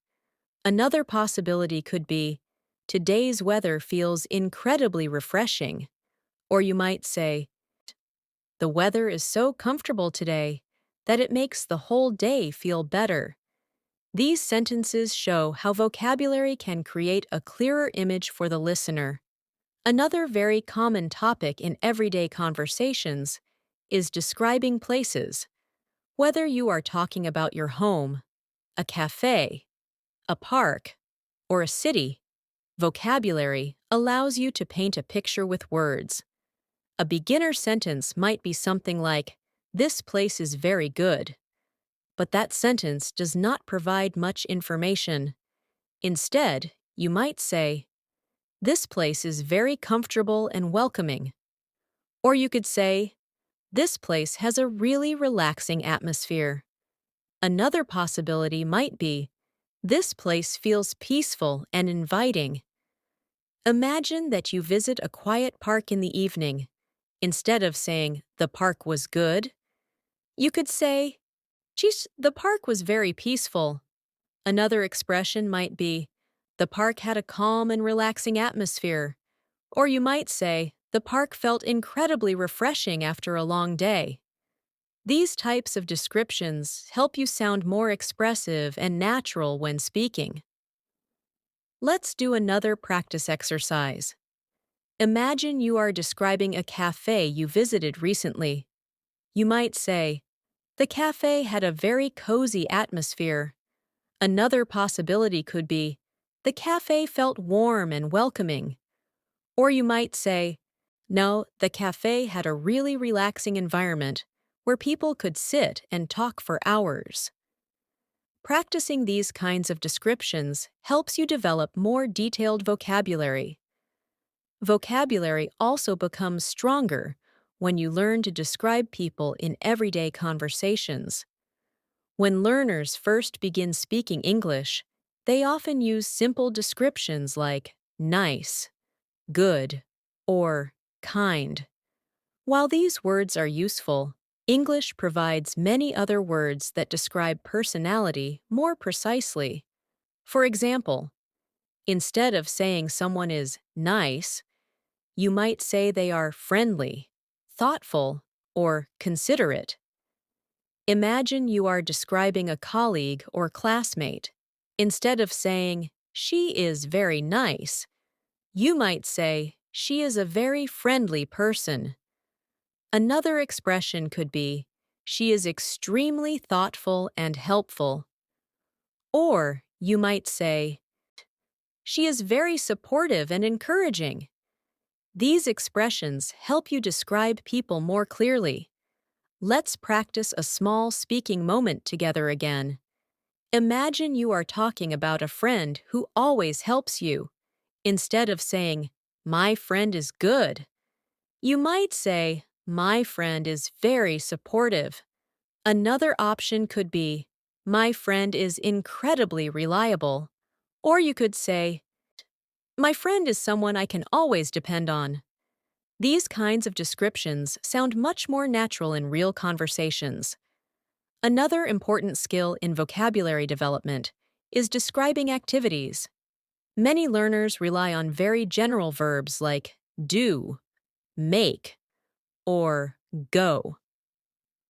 Another possibility could be, "Today's weather feels incredibly refreshing." Or you might say, "The weather is so comfortable today that it makes the whole day feel better." These sentences show how vocabulary can create a clearer image for the listener. Another very common topic in everyday conversations is describing places. Whether you are talking about your home, a cafe, a park, or a city, vocabulary allows you to paint a picture with words. A beginner sentence might be something like, "This place is very good." But that sentence does not provide much information. Instead, you might say, "This place is very comfortable and welcoming." Or you could say, "This place has a really relaxing atmosphere." Another possibility might be, "This place feels peaceful and inviting." Imagine that you visit a quiet park in the evening. Instead of saying, "The park was good," you could say, "Geez, the park was very peaceful." Another expression might be, "The park had a calm and relaxing atmosphere." Or you might say, "The park felt incredibly refreshing after a long day." These types of descriptions help you sound more expressive and natural when speaking. Let's do another practice exercise. Imagine you are describing a cafe you visited recently. You might say, "The cafe had a very cozy atmosphere." Another possibility could be, "The cafe felt warm and welcoming." Or you might say, "No, the cafe had a really relaxing environment where people could sit and talk for hours." Practicing these kinds of descriptions helps you develop more detailed vocabulary. Vocabulary also becomes stronger when you learn to describe people in everyday conversations. When learners first begin speaking English, they often use simple descriptions like nice, good, or kind. While these words are useful, English provides many other words that describe personality more precisely. For example, instead of saying someone is nice, you might say they are friendly, thoughtful, or considerate. Imagine you are describing a colleague or classmate. Instead of saying, she is very nice, you might say, she is a very friendly person. Another expression could be, she is extremely thoughtful and helpful. Or you might say, she is very supportive and encouraging. These expressions help you describe people more clearly. Let's practice a small speaking moment together again. Imagine you are talking about a friend who always helps you. Instead of saying, my friend is good, you might say, my friend is very supportive. Another option could be, my friend is incredibly reliable. Or you could say, my friend is someone I can always depend on. These kinds of descriptions sound much more natural in real conversations. Another important skill in vocabulary development is describing activities. Many learners rely on very general verbs like do, make, or go.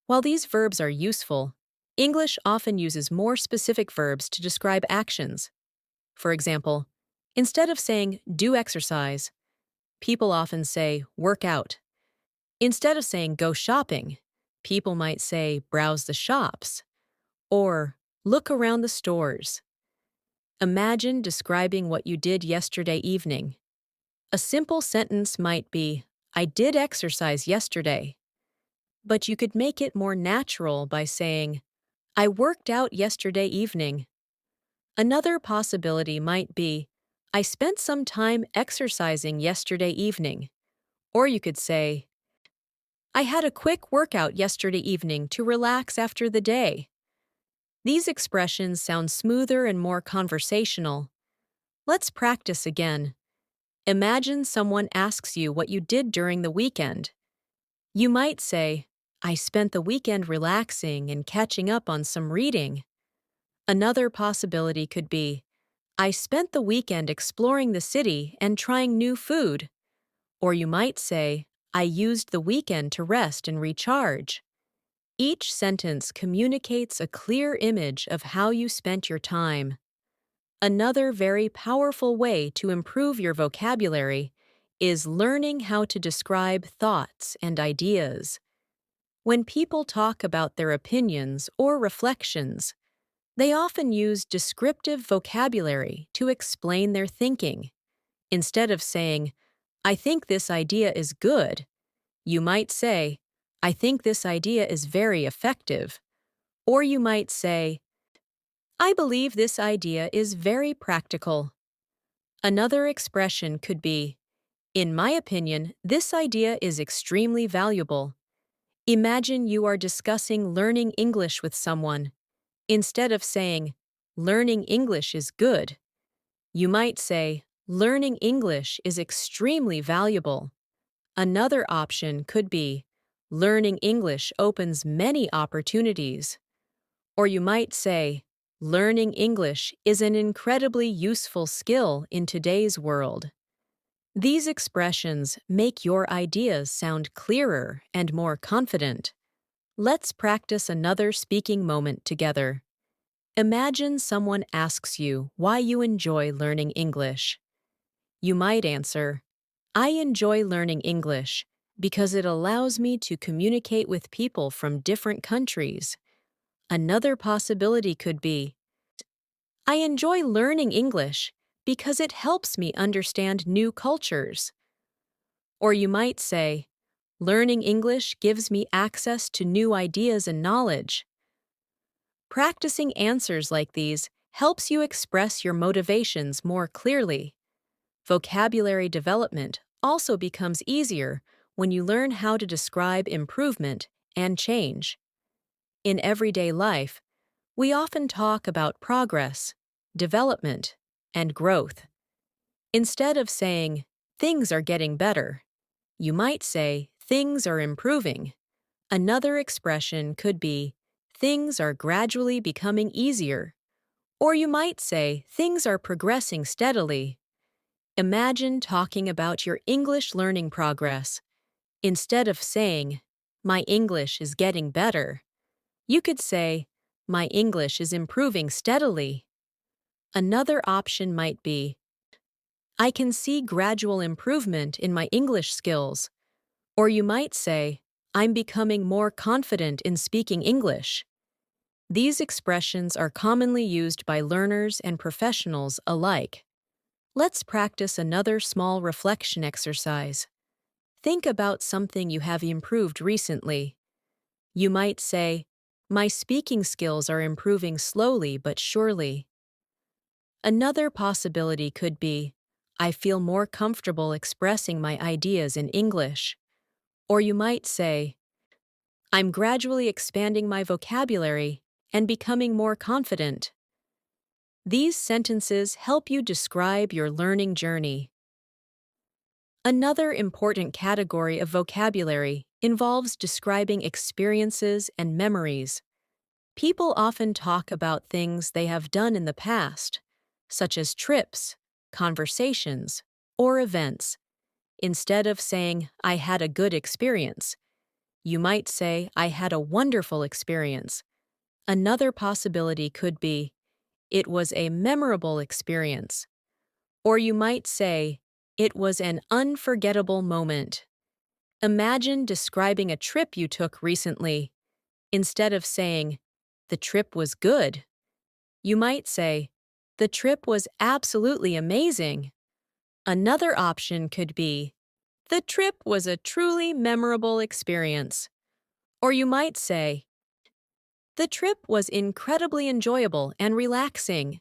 While these verbs are useful, English often uses more specific verbs to describe actions. For example, instead of saying do exercise, people often say work out. Instead of saying go shopping, people might say browse the shops or look around the stores. Imagine describing what you did yesterday evening. A simple sentence might be, I did exercise yesterday. But you could make it more natural by saying, I worked out yesterday evening. Another possibility might be, I spent some time exercising yesterday evening. Or you could say, I had a quick workout yesterday evening to relax after the day. These expressions sound smoother and more conversational. Let's practice again. Imagine someone asks you what you did during the weekend. You might say, I spent the weekend relaxing and catching up on some reading. Another possibility could be, I spent the weekend exploring the city and trying new food. Or you might say, I used the weekend to rest and recharge. Each sentence communicates a clear image of how you spent your time. Another very powerful way to improve your vocabulary is learning how to describe thoughts and ideas. When people talk about their opinions or reflections, they often use descriptive vocabulary to explain their thinking. Instead of saying, I think this idea is good, you might say, I think this idea is very effective. Or you might say, I believe this idea is very practical. Another expression could be, in my opinion, this idea is extremely valuable. Imagine you are discussing learning English with someone. Instead of saying, learning English is good, you might say, learning English is extremely valuable. Another option could be, learning English opens many opportunities. Or you might say, learning English is an incredibly useful skill in today's world. These expressions make your ideas sound clearer and more confident. Let's practice another speaking moment together. Imagine someone asks you why you enjoy learning English. You might answer, I enjoy learning English because it allows me to communicate with people from different countries. Another possibility could be, I enjoy learning English because it helps me understand new cultures. Or you might say, learning English gives me access to new ideas and knowledge. Practicing answers like these helps you express your motivations more clearly. Vocabulary development also becomes easier when you learn how to describe improvement and change. In everyday life, we often talk about progress, development, and growth. Instead of saying, things are getting better, you might say, things are improving. Another expression could be, things are gradually becoming easier. Or you might say, things are progressing steadily. Imagine talking about your English learning progress. Instead of saying, my English is getting better, You could say, my English is improving steadily. Another option might be, I can see gradual improvement in my English skills. Or you might say, I'm becoming more confident in speaking English. These expressions are commonly used by learners and professionals alike. Let's practice another small reflection exercise. Think about something you have improved recently. You might say, my speaking skills are improving slowly but surely. Another possibility could be, I feel more comfortable expressing my ideas in English. Or you might say, I'm gradually expanding my vocabulary and becoming more confident. These sentences help you describe your learning journey. Another important category of vocabulary involves describing experiences and memories. People often talk about things they have done in the past, such as trips, conversations, or events. Instead of saying, I had a good experience, you might say, I had a wonderful experience. Another possibility could be, it was a memorable experience. Or you might say, it was an unforgettable moment. Imagine describing a trip you took recently. Instead of saying, the trip was good, you might say, the trip was absolutely amazing. Another option could be, the trip was a truly memorable experience. Or you might say, the trip was incredibly enjoyable and relaxing.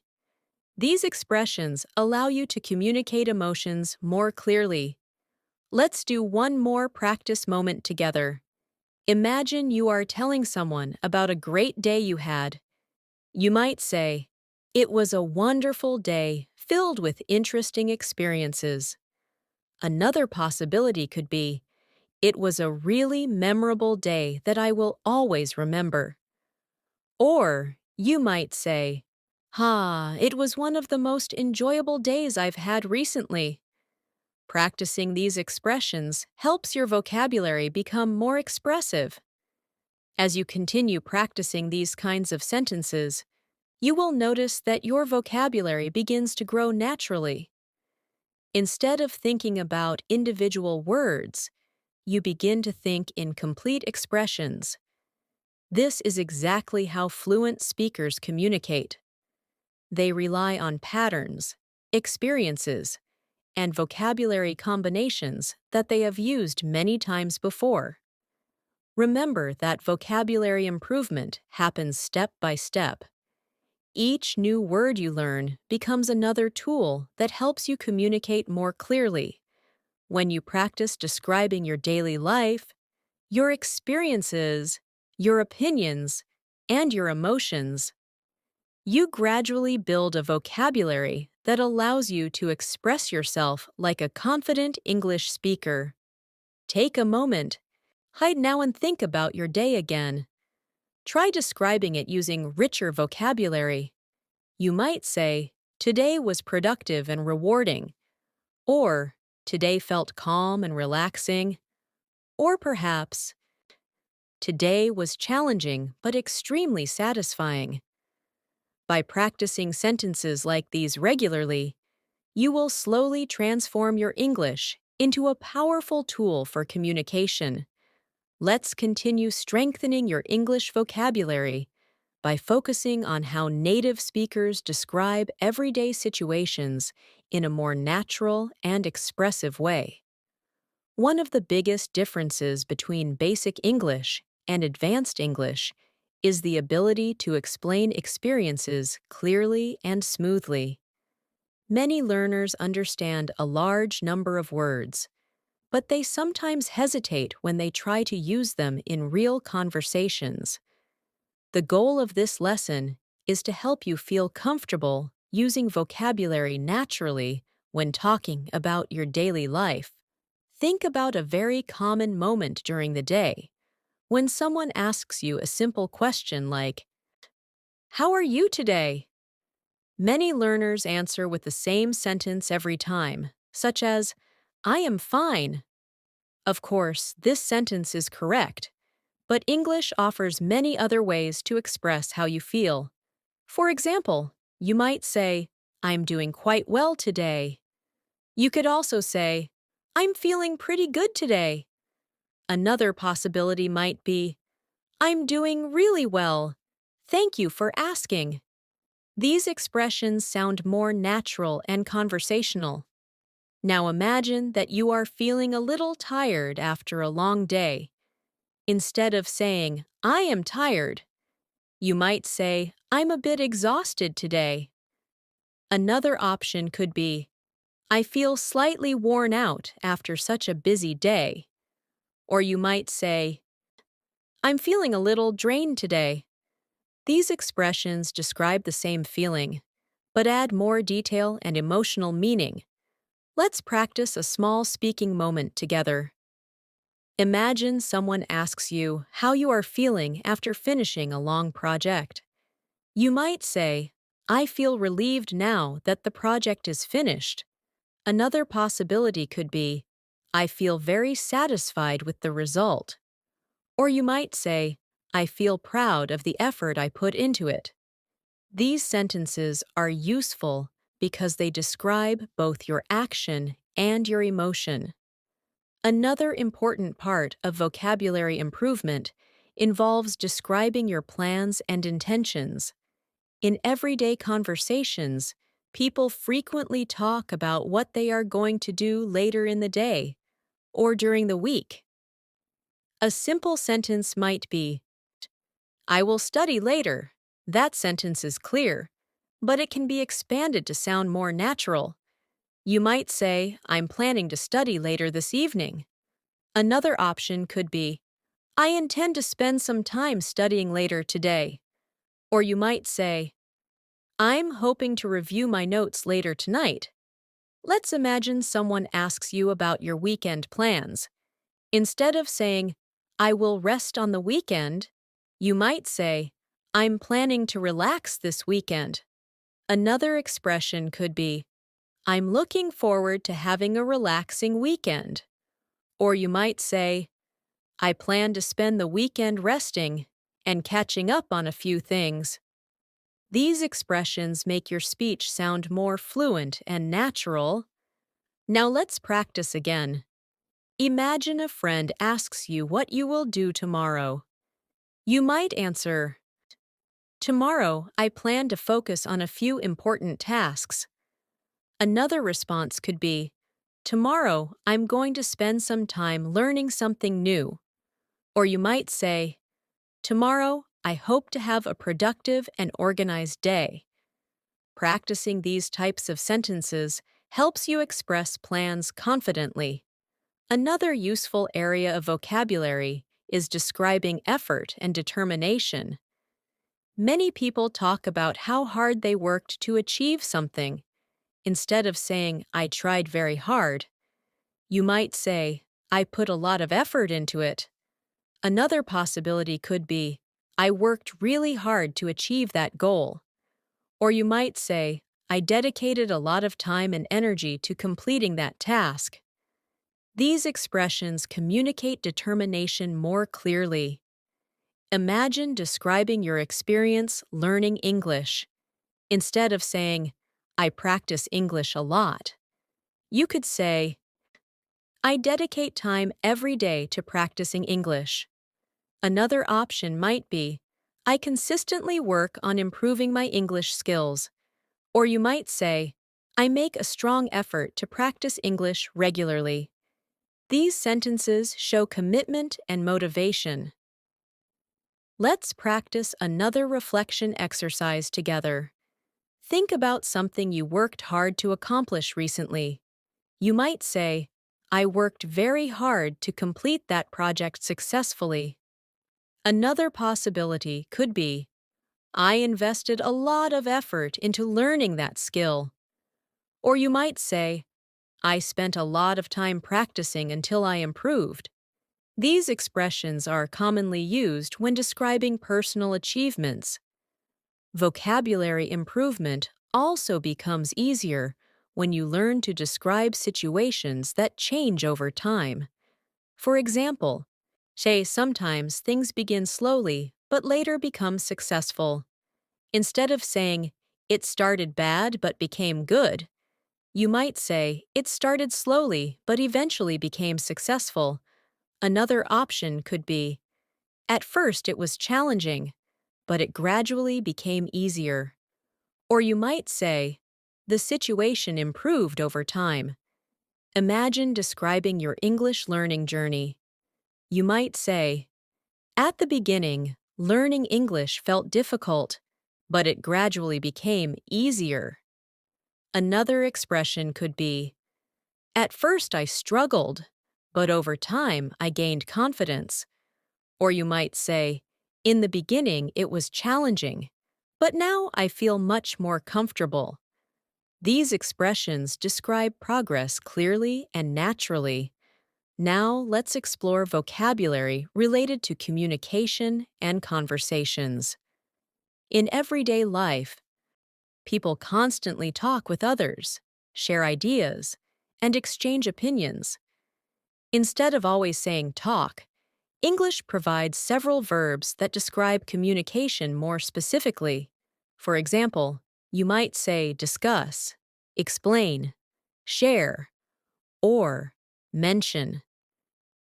These expressions allow you to communicate emotions more clearly. Let's do one more practice moment together. Imagine you are telling someone about a great day you had. You might say, it was a wonderful day filled with interesting experiences. Another possibility could be, it was a really memorable day that I will always remember. Or you might say, it was one of the most enjoyable days I've had recently. Practicing these expressions helps your vocabulary become more expressive. As you continue practicing these kinds of sentences, you will notice that your vocabulary begins to grow naturally. Instead of thinking about individual words, you begin to think in complete expressions. This is exactly how fluent speakers communicate. They rely on patterns, experiences, and vocabulary combinations that they have used many times before. Remember that vocabulary improvement happens step by step. Each new word you learn becomes another tool that helps you communicate more clearly. When you practice describing your daily life, your experiences, your opinions, and your emotions, you gradually build a vocabulary that allows you to express yourself like a confident English speaker. Take a moment, hide now and think about your day again. Try describing it using richer vocabulary. You might say, today was productive and rewarding, or today felt calm and relaxing, or perhaps, today was challenging but extremely satisfying. By practicing sentences like these regularly, you will slowly transform your English into a powerful tool for communication. Let's continue strengthening your English vocabulary by focusing on how native speakers describe everyday situations in a more natural and expressive way. One of the biggest differences between basic English and advanced English is the ability to explain experiences clearly and smoothly. Many learners understand a large number of words, but they sometimes hesitate when they try to use them in real conversations. The goal of this lesson is to help you feel comfortable using vocabulary naturally when talking about your daily life. Think about a very common moment during the day when someone asks you a simple question like, how are you today? Many learners answer with the same sentence every time, such as, I am fine. Of course, this sentence is correct, But English offers many other ways to express how you feel. For example, you might say, I'm doing quite well today. You could also say, I'm feeling pretty good today. Another possibility might be, I'm doing really well. Thank you for asking. These expressions sound more natural and conversational. Now imagine that you are feeling a little tired after a long day. Instead of saying, I am tired, you might say, I'm a bit exhausted today. Another option could be, I feel slightly worn out after such a busy day. Or you might say, I'm feeling a little drained today. These expressions describe the same feeling, but add more detail and emotional meaning. Let's practice a small speaking moment together. Imagine someone asks you how you are feeling after finishing a long project. You might say, I feel relieved now that the project is finished. Another possibility could be, I feel very satisfied with the result. Or you might say, I feel proud of the effort I put into it. These sentences are useful because they describe both your action and your emotion. Another important part of vocabulary improvement involves describing your plans and intentions. In everyday conversations, people frequently talk about what they are going to do later in the day or during the week. A simple sentence might be, I will study later. That sentence is clear, but it can be expanded to sound more natural. You might say, I'm planning to study later this evening. Another option could be, I intend to spend some time studying later today. Or you might say, I'm hoping to review my notes later tonight. Let's imagine someone asks you about your weekend plans. Instead of saying, I will rest on the weekend, you might say, I'm planning to relax this weekend. Another expression could be, I'm looking forward to having a relaxing weekend. Or you might say, I plan to spend the weekend resting and catching up on a few things. These expressions make your speech sound more fluent and natural. Now let's practice again. Imagine a friend asks you what you will do tomorrow. You might answer, Tomorrow, I plan to focus on a few important tasks. Another response could be, Tomorrow, I'm going to spend some time learning something new. Or you might say, Tomorrow, I hope to have a productive and organized day. Practicing these types of sentences helps you express plans confidently. Another useful area of vocabulary is describing effort and determination. Many people talk about how hard they worked to achieve something. Instead of saying, I tried very hard, you might say, I put a lot of effort into it. Another possibility could be, I worked really hard to achieve that goal. Or you might say, I dedicated a lot of time and energy to completing that task. These expressions communicate determination more clearly. Imagine describing your experience learning English. Instead of saying, I practice English a lot, you could say, I dedicate time every day to practicing English. Another option might be, I consistently work on improving my English skills. Or you might say, I make a strong effort to practice English regularly. These sentences show commitment and motivation. Let's practice another reflection exercise together. Think about something you worked hard to accomplish recently. You might say, I worked very hard to complete that project successfully. Another possibility could be, I invested a lot of effort into learning that skill. Or you might say, I spent a lot of time practicing until I improved. These expressions are commonly used when describing personal achievements. Vocabulary improvement also becomes easier when you learn to describe situations that change over time. For example, Say sometimes things begin slowly, but later become successful. Instead of saying, it started bad but became good, you might say, it started slowly but eventually became successful. Another option could be, at first it was challenging, but it gradually became easier. Or you might say, the situation improved over time. Imagine describing your English learning journey. You might say, at the beginning, learning English felt difficult, but it gradually became easier. Another expression could be, at first I struggled, but over time I gained confidence. Or you might say, in the beginning it was challenging, but now I feel much more comfortable. These expressions describe progress clearly and naturally. Now let's explore vocabulary related to communication and conversations. In everyday life, people constantly talk with others, share ideas, and exchange opinions. Instead of always saying talk, English provides several verbs that describe communication more specifically. For example, you might say discuss, explain, share, or mention.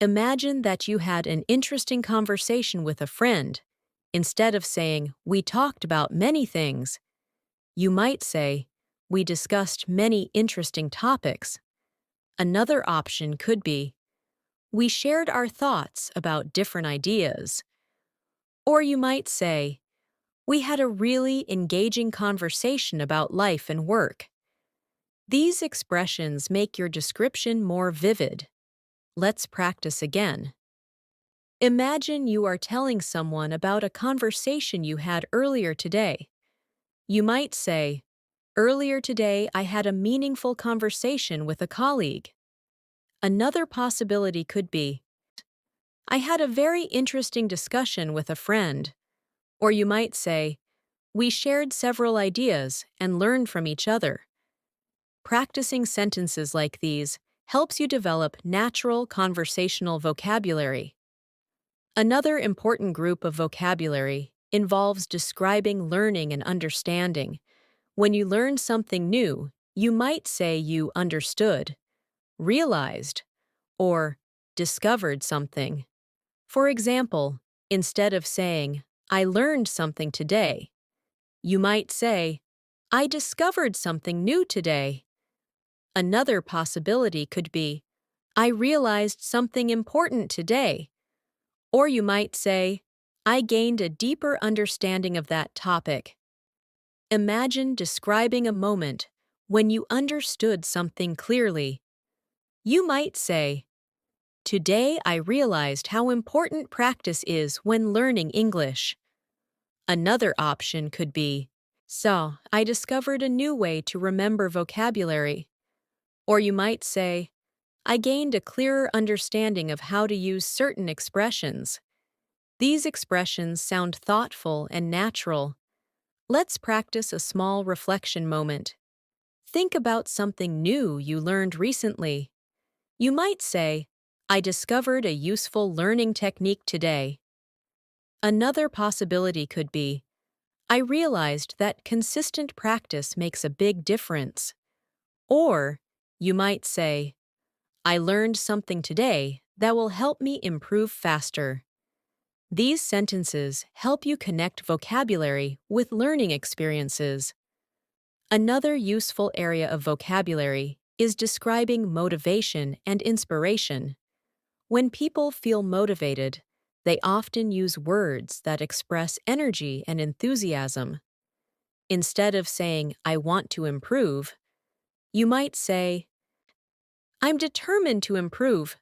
Imagine that you had an interesting conversation with a friend. Instead of saying, we talked about many things, you might say, we discussed many interesting topics. Another option could be, we shared our thoughts about different ideas. Or you might say, we had a really engaging conversation about life and work. These expressions make your description more vivid. Let's practice again. Imagine you are telling someone about a conversation you had earlier today. You might say, earlier today I had a meaningful conversation with a colleague. Another possibility could be, I had a very interesting discussion with a friend. Or you might say, we shared several ideas and learned from each other. Practicing sentences like these helps you develop natural conversational vocabulary. Another important group of vocabulary involves describing learning and understanding. When you learn something new, you might say you understood, realized, or discovered something. For example, instead of saying, I learned something today, you might say, I discovered something new today. Another possibility could be, I realized something important today. Or you might say, I gained a deeper understanding of that topic. Imagine describing a moment when you understood something clearly. You might say, today I realized how important practice is when learning English. Another option could be, so I discovered a new way to remember vocabulary. Or you might say, I gained a clearer understanding of how to use certain expressions. These expressions sound thoughtful and natural. Let's practice a small reflection moment. Think about something new you learned recently. You might say, I discovered a useful learning technique today. Another possibility could be, I realized that consistent practice makes a big difference. Or, you might say, I learned something today that will help me improve faster. These sentences help you connect vocabulary with learning experiences. Another useful area of vocabulary is describing motivation and inspiration. When people feel motivated, they often use words that express energy and enthusiasm. Instead of saying, I want to improve, you might say, I'm determined to improve.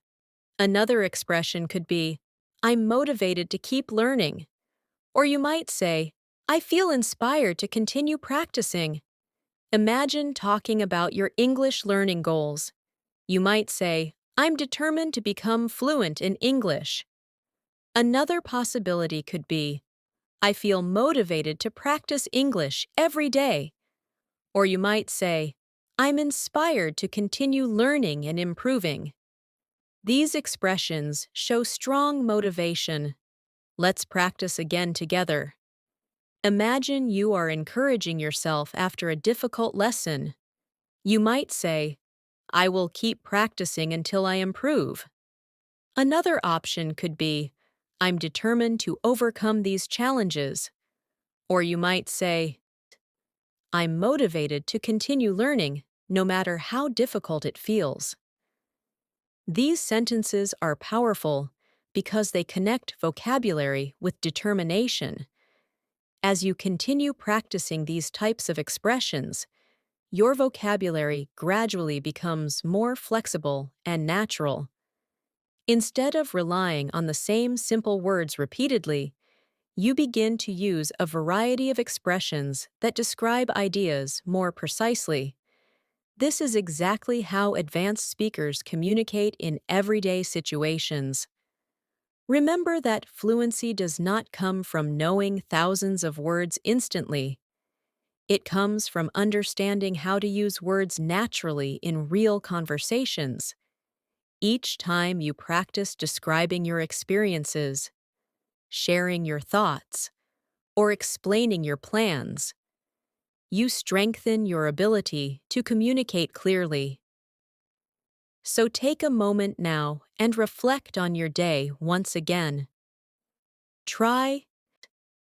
Another expression could be, I'm motivated to keep learning. Or you might say, I feel inspired to continue practicing. Imagine talking about your English learning goals. You might say, I'm determined to become fluent in English. Another possibility could be, I feel motivated to practice English every day. Or you might say, I'm inspired to continue learning and improving. These expressions show strong motivation. Let's practice again together. Imagine you are encouraging yourself after a difficult lesson. You might say, I will keep practicing until I improve. Another option could be, I'm determined to overcome these challenges. Or you might say, I'm motivated to continue learning, no matter how difficult it feels. These sentences are powerful because they connect vocabulary with determination. As you continue practicing these types of expressions, your vocabulary gradually becomes more flexible and natural. Instead of relying on the same simple words repeatedly, you begin to use a variety of expressions that describe ideas more precisely. This is exactly how advanced speakers communicate in everyday situations. Remember that fluency does not come from knowing thousands of words instantly. It comes from understanding how to use words naturally in real conversations. Each time you practice describing your experiences, sharing your thoughts, or explaining your plans, you strengthen your ability to communicate clearly. So take a moment now and reflect on your day once again. Try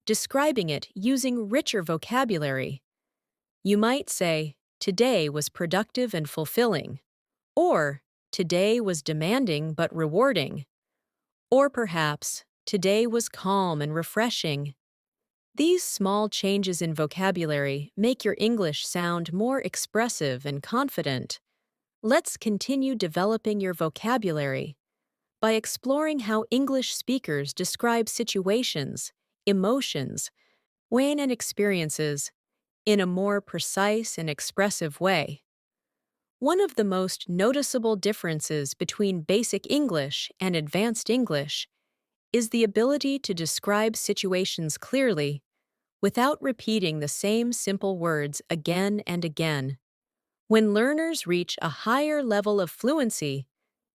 describing it using richer vocabulary. You might say, today was productive and fulfilling, or today was demanding but rewarding, or perhaps today was calm and refreshing. These small changes in vocabulary make your English sound more expressive and confident. Let's continue developing your vocabulary by exploring how English speakers describe situations, emotions, and experiences in a more precise and expressive way. One of the most noticeable differences between basic English and advanced English is the ability to describe situations clearly without repeating the same simple words again and again. When learners reach a higher level of fluency,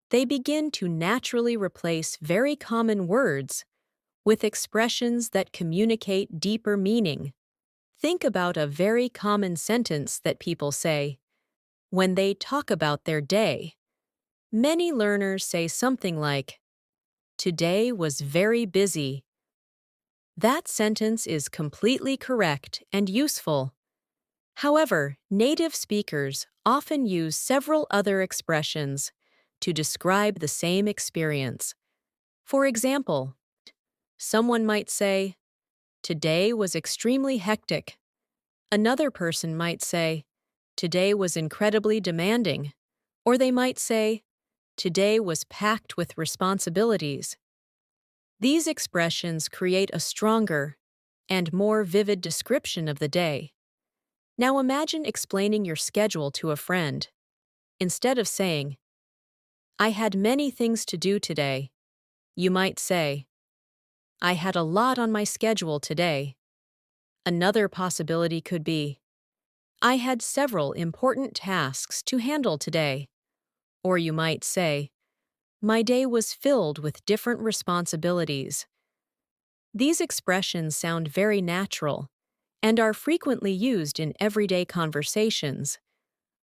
they begin to naturally replace very common words with expressions that communicate deeper meaning. Think about a very common sentence that people say when they talk about their day. Many learners say something like, "Today was very busy." That sentence is completely correct and useful. However, native speakers often use several other expressions to describe the same experience. For example, someone might say, "Today was extremely hectic." Another person might say, "Today was incredibly demanding." Or they might say, "Today was packed with responsibilities." These expressions create a stronger and more vivid description of the day. Now imagine explaining your schedule to a friend. Instead of saying, "I had many things to do today," you might say, "I had a lot on my schedule today." Another possibility could be, "I had several important tasks to handle today." Or you might say, "My day was filled with different responsibilities." These expressions sound very natural and are frequently used in everyday conversations.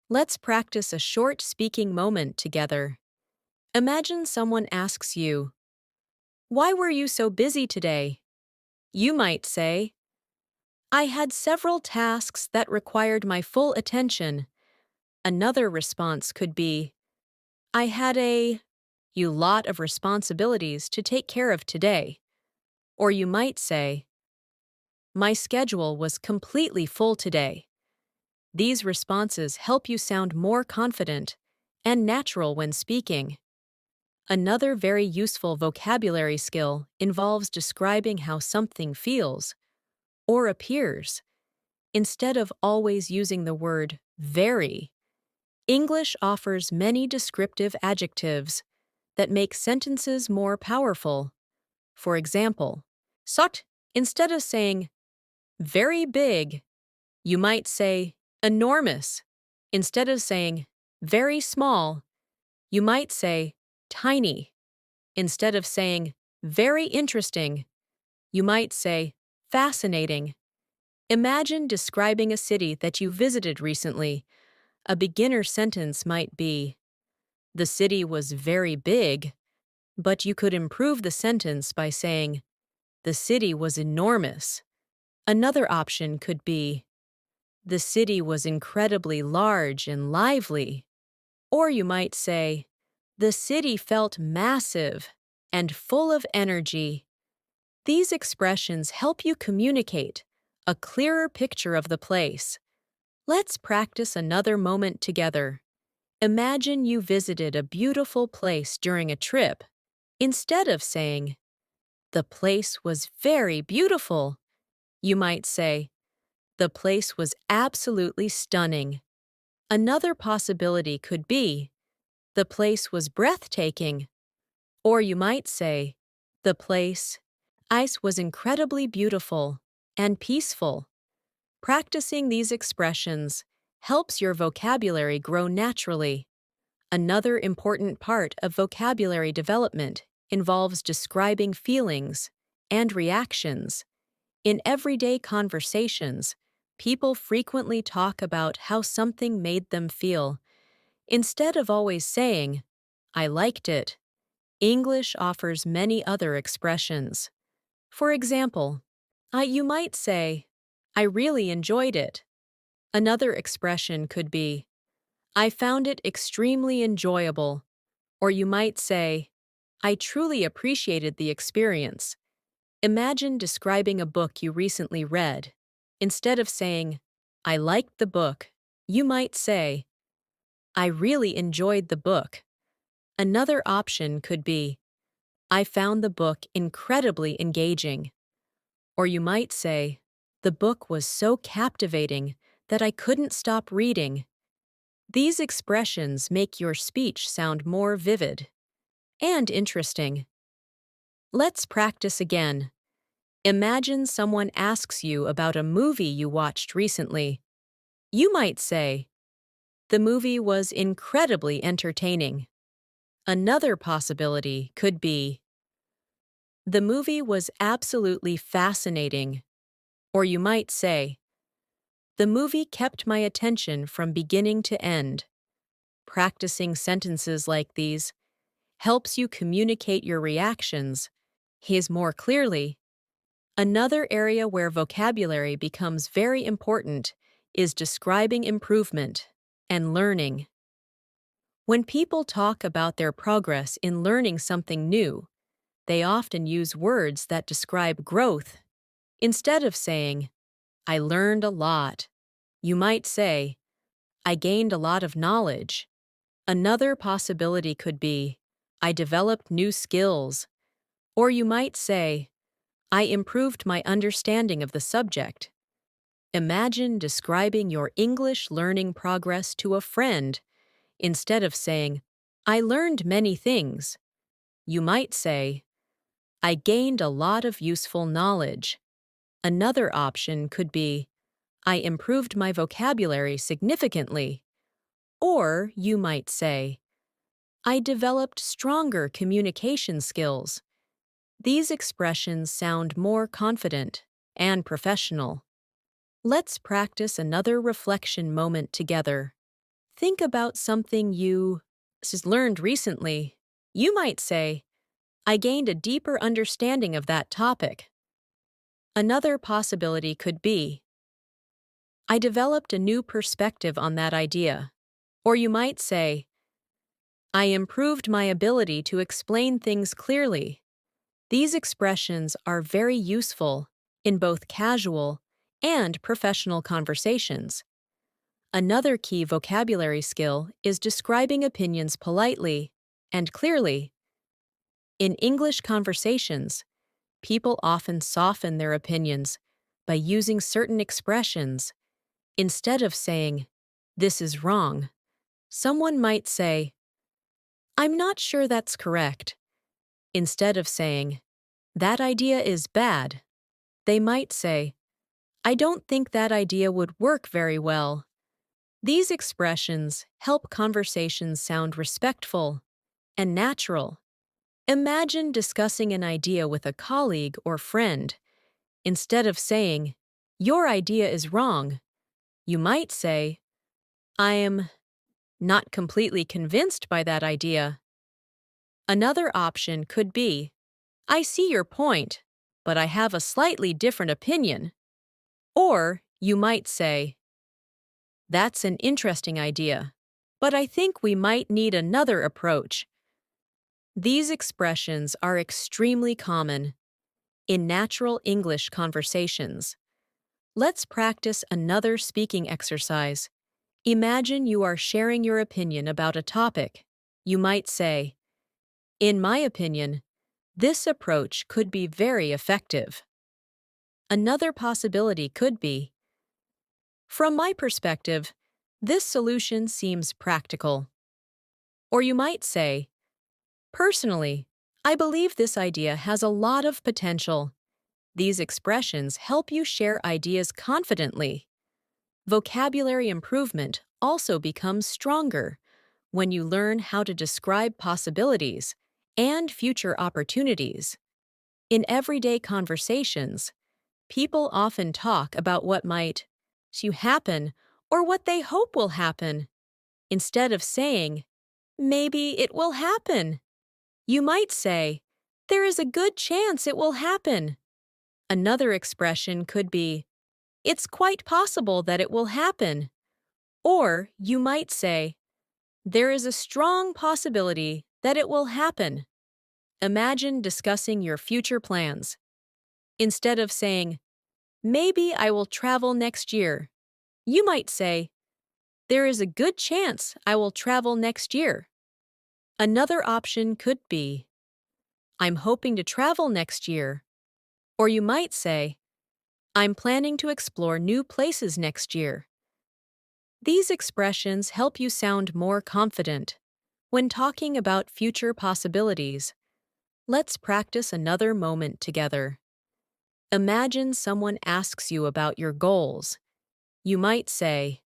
Let's practice a short speaking moment together. Imagine someone asks you, "Why were you so busy today?" You might say, "I had several tasks that required my full attention." Another response could be, "I had a lot of responsibilities to take care of today." Or you might say, "My schedule was completely full today." These responses help you sound more confident and natural when speaking. Another very useful vocabulary skill involves describing how something feels or appears. Instead of always using the word very, English offers many descriptive adjectives that make sentences more powerful. For example, "Sot," instead of saying very big, you might say enormous. Instead of saying very small, you might say tiny. Instead of saying, very interesting, you might say, fascinating. Imagine describing a city that you visited recently. A beginner sentence might be, the city was very big, but you could improve the sentence by saying, the city was enormous. Another option could be, the city was incredibly large and lively. Or you might say, the city felt massive and full of energy. These expressions help you communicate a clearer picture of the place. Let's practice another moment together. Imagine you visited a beautiful place during a trip. Instead of saying, the place was very beautiful, you might say, the place was absolutely stunning. Another possibility could be, the place was breathtaking. Or you might say, the place, ice was incredibly beautiful and peaceful. Practicing these expressions helps your vocabulary grow naturally. Another important part of vocabulary development involves describing feelings and reactions. In everyday conversations, people frequently talk about how something made them feel. Instead of always saying, I liked it, English offers many other expressions. For example, you might say, I really enjoyed it. Another expression could be, I found it extremely enjoyable. Or you might say, I truly appreciated the experience. Imagine describing a book you recently read. Instead of saying, I liked the book, you might say, I really enjoyed the book. Another option could be, I found the book incredibly engaging. Or you might say, the book was so captivating that I couldn't stop reading. These expressions make your speech sound more vivid and interesting. Let's practice again. Imagine someone asks you about a movie you watched recently. You might say, the movie was incredibly entertaining. Another possibility could be, the movie was absolutely fascinating. Or you might say, the movie kept my attention from beginning to end. Practicing sentences like these helps you communicate your reactions more clearly. Another area where vocabulary becomes very important is describing improvement and learning. When people talk about their progress in learning something new, they often use words that describe growth. Instead of saying, I learned a lot, you might say, I gained a lot of knowledge. Another possibility could be, I developed new skills. Or you might say, I improved my understanding of the subject. Imagine describing your English learning progress to a friend. Instead of saying, I learned many things, you might say, I gained a lot of useful knowledge. Another option could be, I improved my vocabulary significantly. Or you might say, I developed stronger communication skills. These expressions sound more confident and professional. Let's practice another reflection moment together. Think about something you learned recently. You might say, I gained a deeper understanding of that topic. Another possibility could be, I developed a new perspective on that idea. Or you might say, I improved my ability to explain things clearly. These expressions are very useful in both casual and professional conversations. Another key vocabulary skill is describing opinions politely and clearly. In English conversations, people often soften their opinions by using certain expressions. Instead of saying, this is wrong, someone might say, I'm not sure that's correct. Instead of saying, that idea is bad, they might say, I don't think that idea would work very well. These expressions help conversations sound respectful and natural. Imagine discussing an idea with a colleague or friend. Instead of saying, "Your idea is wrong," you might say, "I am not completely convinced by that idea." Another option could be, "I see your point, but I have a slightly different opinion." Or you might say, "That's an interesting idea, but I think we might need another approach." These expressions are extremely common in natural English conversations. Let's practice another speaking exercise. Imagine you are sharing your opinion about a topic. You might say, "In my opinion, this approach could be very effective." Another possibility could be, "From my perspective, this solution seems practical." Or you might say, "Personally, I believe this idea has a lot of potential." These expressions help you share ideas confidently. Vocabulary improvement also becomes stronger when you learn how to describe possibilities and future opportunities. In everyday conversations, people often talk about what might to happen or what they hope will happen. Instead of saying, "Maybe it will happen," you might say, "There is a good chance it will happen." Another expression could be, "It's quite possible that it will happen." Or you might say, "There is a strong possibility that it will happen." Imagine discussing your future plans. Instead of saying, "Maybe I will travel next year," you might say, "There is a good chance I will travel next year." Another option could be, "I'm hoping to travel next year." Or you might say, "I'm planning to explore new places next year." These expressions help you sound more confident when talking about future possibilities. Let's practice another moment together. Imagine someone asks you about your goals. You might say,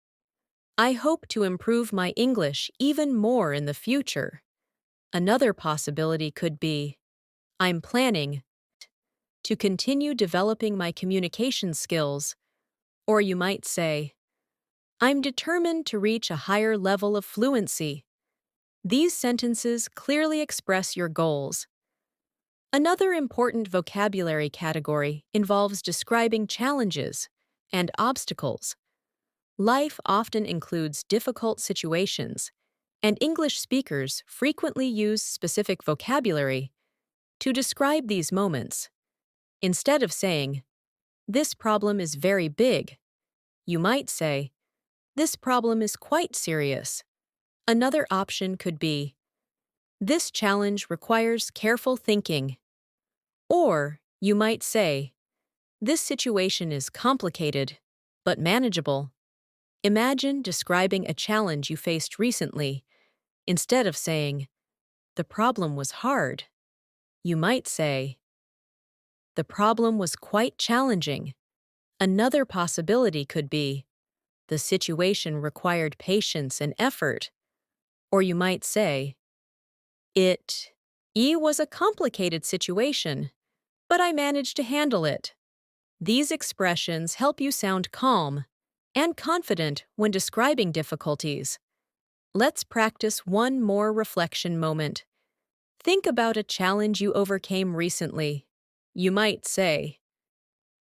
"I hope to improve my English even more in the future." Another possibility could be, "I'm planning to continue developing my communication skills." Or you might say, "I'm determined to reach a higher level of fluency." These sentences clearly express your goals. Another important vocabulary category involves describing challenges and obstacles. Life often includes difficult situations, and English speakers frequently use specific vocabulary to describe these moments. Instead of saying, "This problem is very big," you might say, "This problem is quite serious." Another option could be, "This challenge requires careful thinking." Or you might say, "This situation is complicated, but manageable." Imagine describing a challenge you faced recently. Instead of saying, "The problem was hard," you might say, "The problem was quite challenging." Another possibility could be, "The situation required patience and effort." Or you might say, "It was a complicated situation, but I managed to handle it." These expressions help you sound calm and confident when describing difficulties. Let's practice one more reflection moment. Think about a challenge you overcame recently. You might say,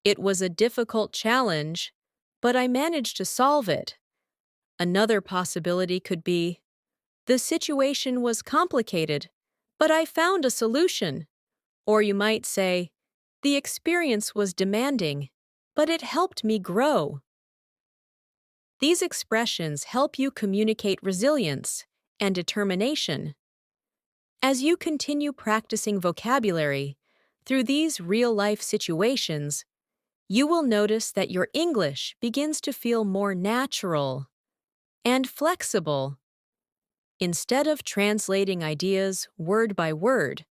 "It was a difficult challenge, but I managed to solve it." Another possibility could be, "The situation was complicated, but I found a solution." Or you might say, "The experience was demanding, but it helped me grow." These expressions help you communicate resilience and determination. As you continue practicing vocabulary through these real-life situations, you will notice that your English begins to feel more natural and flexible. Instead of translating ideas word by word,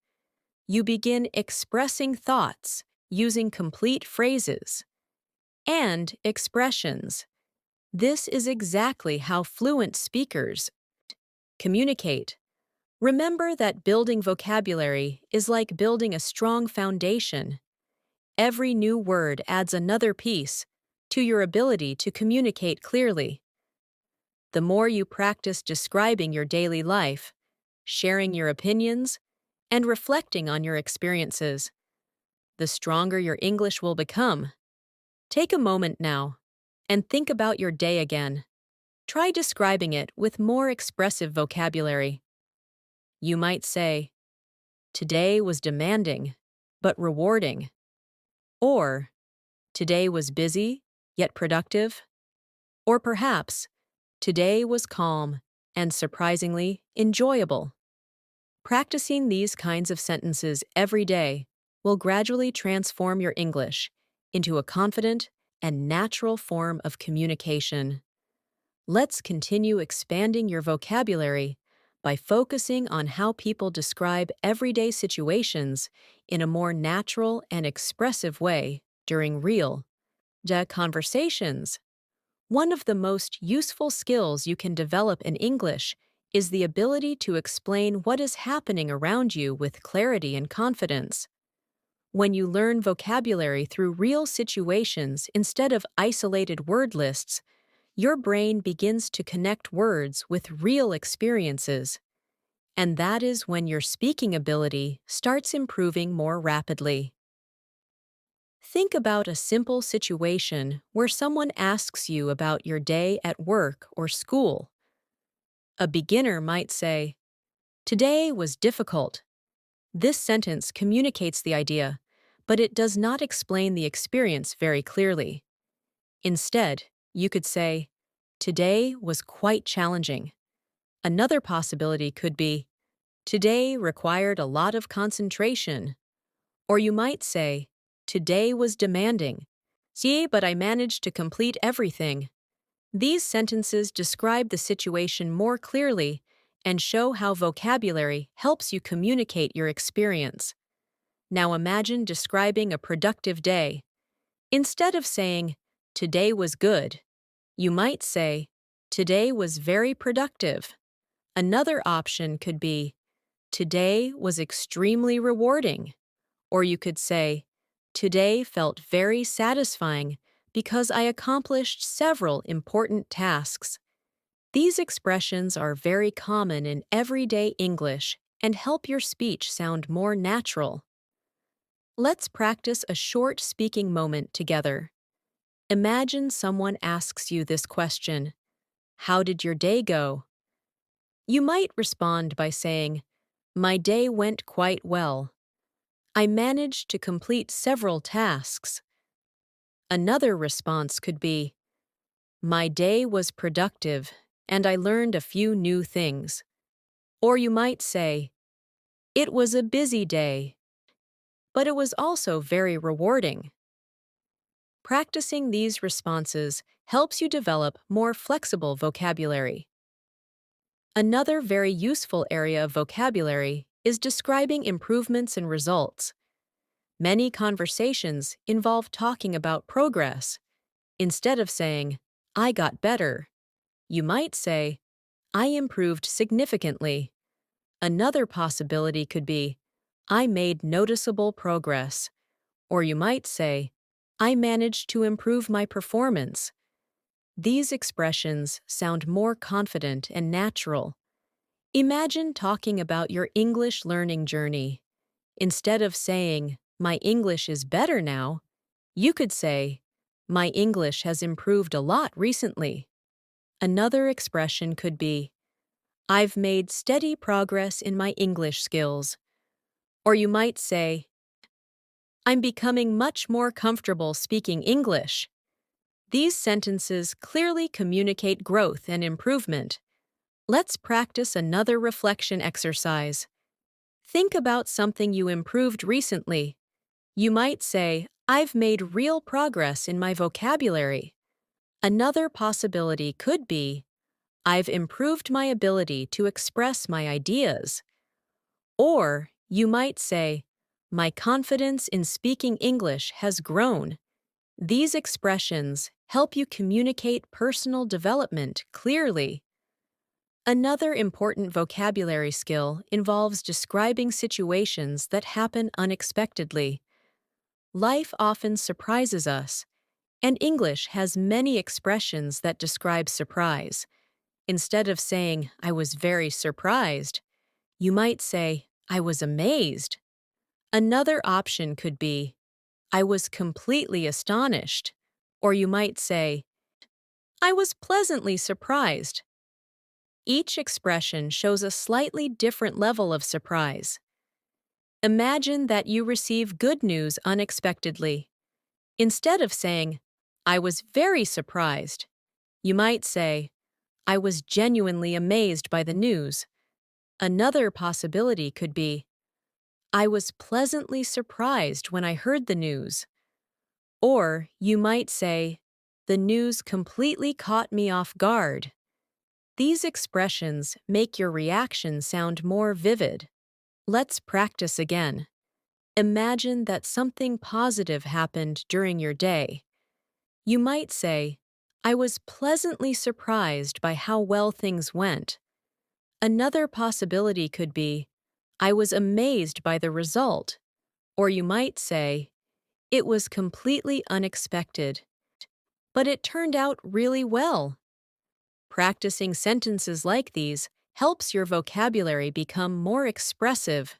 you begin expressing thoughts using complete phrases and expressions. This is exactly how fluent speakers communicate. Remember that building vocabulary is like building a strong foundation. Every new word adds another piece to your ability to communicate clearly. The more you practice describing your daily life, sharing your opinions, and reflecting on your experiences, the stronger your English will become. Take a moment now and think about your day again. Try describing it with more expressive vocabulary. You might say, "Today was demanding, but rewarding." Or, "Today was busy, yet productive." Or perhaps, "Today was calm and surprisingly enjoyable." Practicing these kinds of sentences every day will gradually transform your English into a confident and natural form of communication. Let's continue expanding your vocabulary by focusing on how people describe everyday situations in a more natural and expressive way during real conversations. One of the most useful skills you can develop in English is the ability to explain what is happening around you with clarity and confidence. When you learn vocabulary through real situations instead of isolated word lists, your brain begins to connect words with real experiences. And that is when your speaking ability starts improving more rapidly. Think about a simple situation where someone asks you about your day at work or school. A beginner might say, "Today was difficult." This sentence communicates the idea, but it does not explain the experience very clearly. Instead, you could say, "Today was quite challenging." Another possibility could be, "Today required a lot of concentration." Or you might say, "Today was demanding. See, but I managed to complete everything." These sentences describe the situation more clearly and show how vocabulary helps you communicate your experience. Now imagine describing a productive day. Instead of saying, "Today was good," you might say, "Today was very productive." Another option could be, "Today was extremely rewarding." Or you could say, "Today felt very satisfying because I accomplished several important tasks." These expressions are very common in everyday English and help your speech sound more natural. Let's practice a short speaking moment together. Imagine someone asks you this question, "How did your day go?" You might respond by saying, "My day went quite well. I managed to complete several tasks." Another response could be, "My day was productive and I learned a few new things." Or you might say, "It was a busy day, but it was also very rewarding." Practicing these responses helps you develop more flexible vocabulary. Another very useful area of vocabulary is describing improvements and results. Many conversations involve talking about progress. Instead of saying, "I got better," you might say, "I improved significantly." Another possibility could be, "I made noticeable progress." Or you might say, "I managed to improve my performance." These expressions sound more confident and natural. Imagine talking about your English learning journey. Instead of saying, "My English is better now," you could say, "My English has improved a lot recently." Another expression could be, "I've made steady progress in my English skills." Or you might say, "I'm becoming much more comfortable speaking English." These sentences clearly communicate growth and improvement. Let's practice another reflection exercise. Think about something you improved recently. You might say, "I've made real progress in my vocabulary." Another possibility could be, "I've improved my ability to express my ideas." Or you might say, "My confidence in speaking English has grown." These expressions help you communicate personal development clearly. Another important vocabulary skill involves describing situations that happen unexpectedly. Life often surprises us, and English has many expressions that describe surprise. Instead of saying, I was very surprised, you might say, I was amazed. Another option could be, I was completely astonished. Or you might say, I was pleasantly surprised. Each expression shows a slightly different level of surprise. Imagine that you receive good news unexpectedly. Instead of saying, I was very surprised, you might say, I was genuinely amazed by the news. Another possibility could be, I was pleasantly surprised when I heard the news. Or you might say, the news completely caught me off guard. These expressions make your reaction sound more vivid. Let's practice again. Imagine that something positive happened during your day. You might say, I was pleasantly surprised by how well things went. Another possibility could be, I was amazed by the result. Or you might say, it was completely unexpected, but it turned out really well. Practicing sentences like these helps your vocabulary become more expressive.